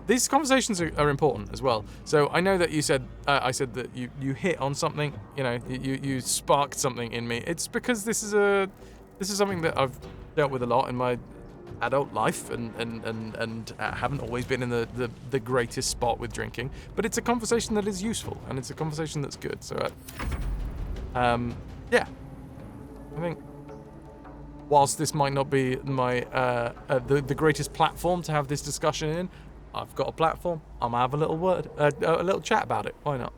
These conversations are important as well. So I know that you said, I said that you hit on something, you know, you sparked something in me. It's because this is something that I've dealt with a lot in my adult life and haven't always been in the greatest spot with drinking, but it's a conversation that is useful and it's a conversation that's good. So yeah, I think whilst this might not be my the greatest platform to have this discussion in, I've got a platform. I'm gonna have a little chat about it. Why not?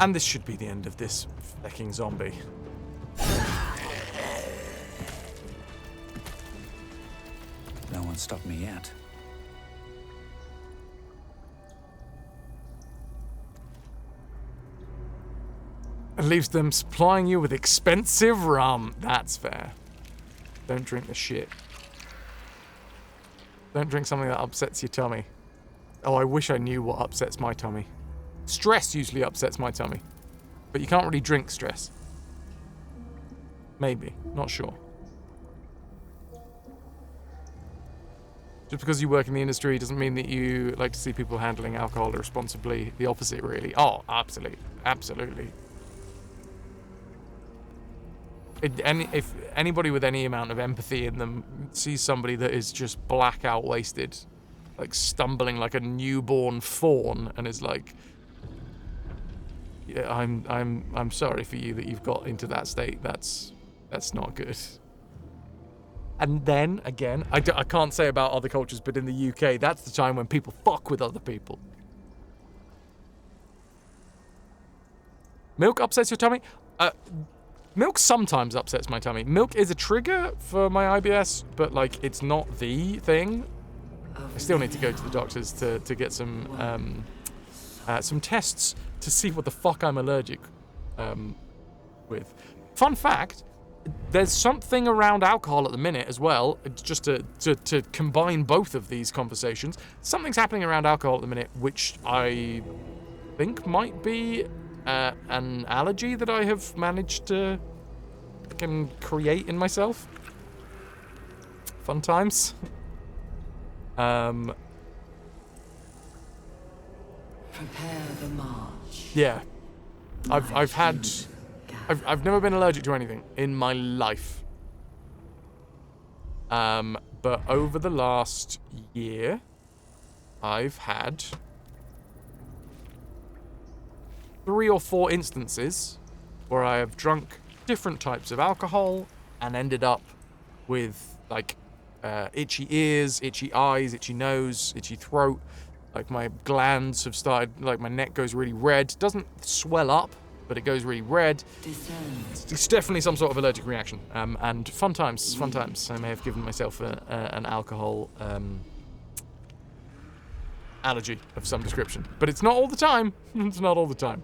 And this should be the end of this fucking zombie. No one stopped me yet. It leaves them supplying you with expensive rum. That's fair. Don't drink the shit. Don't drink something that upsets your tummy. Oh, I wish I knew what upsets my tummy. Stress usually upsets my tummy. But you can't really drink stress. Maybe. Not sure. Just because you work in the industry doesn't mean that you like to see people handling alcohol irresponsibly. The opposite, really. Oh, absolutely. Absolutely. If anybody with any amount of empathy in them sees somebody that is just blackout wasted, like stumbling like a newborn fawn, and is like, yeah, I'm sorry for you that you've got into that state. That's not good. And then, again, I can't say about other cultures, but in the UK, that's the time when people fuck with other people. Milk upsets your tummy? Milk sometimes upsets my tummy. Milk is a trigger for my IBS, but, like, it's not the thing. I still need to go to the doctors to get some tests to see what the fuck I'm allergic with. Fun fact, there's something around alcohol at the minute as well, just to combine both of these conversations. Something's happening around alcohol at the minute, which I think might be an allergy that I have managed to create in myself. Fun times. Prepare the march. Yeah. I've never been allergic to anything in my life. But over the last year, I've had 3 or 4 instances where I have drunk different types of alcohol and ended up with, like, itchy ears, itchy eyes, itchy nose, itchy throat. Like, my glands have started, like, my neck goes really red. Doesn't swell up, but it goes really red. It's definitely some sort of allergic reaction. And fun times. I may have given myself an alcohol allergy of some description. But it's not all the time. It's not all the time.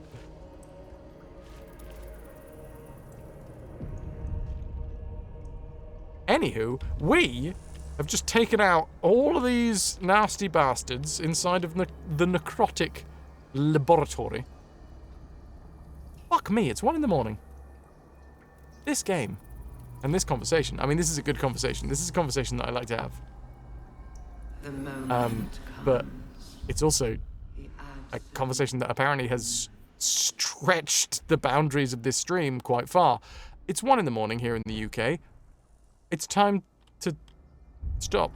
Anywho, we have just taken out all of these nasty bastards inside of the necrotic laboratory. Fuck me, it's 1 in the morning. This game and this conversation, I mean, this is a good conversation. This is a conversation that I like to have. But it's also a conversation that apparently has stretched the boundaries of this stream quite far. It's 1 in the morning here in the UK. It's time to stop.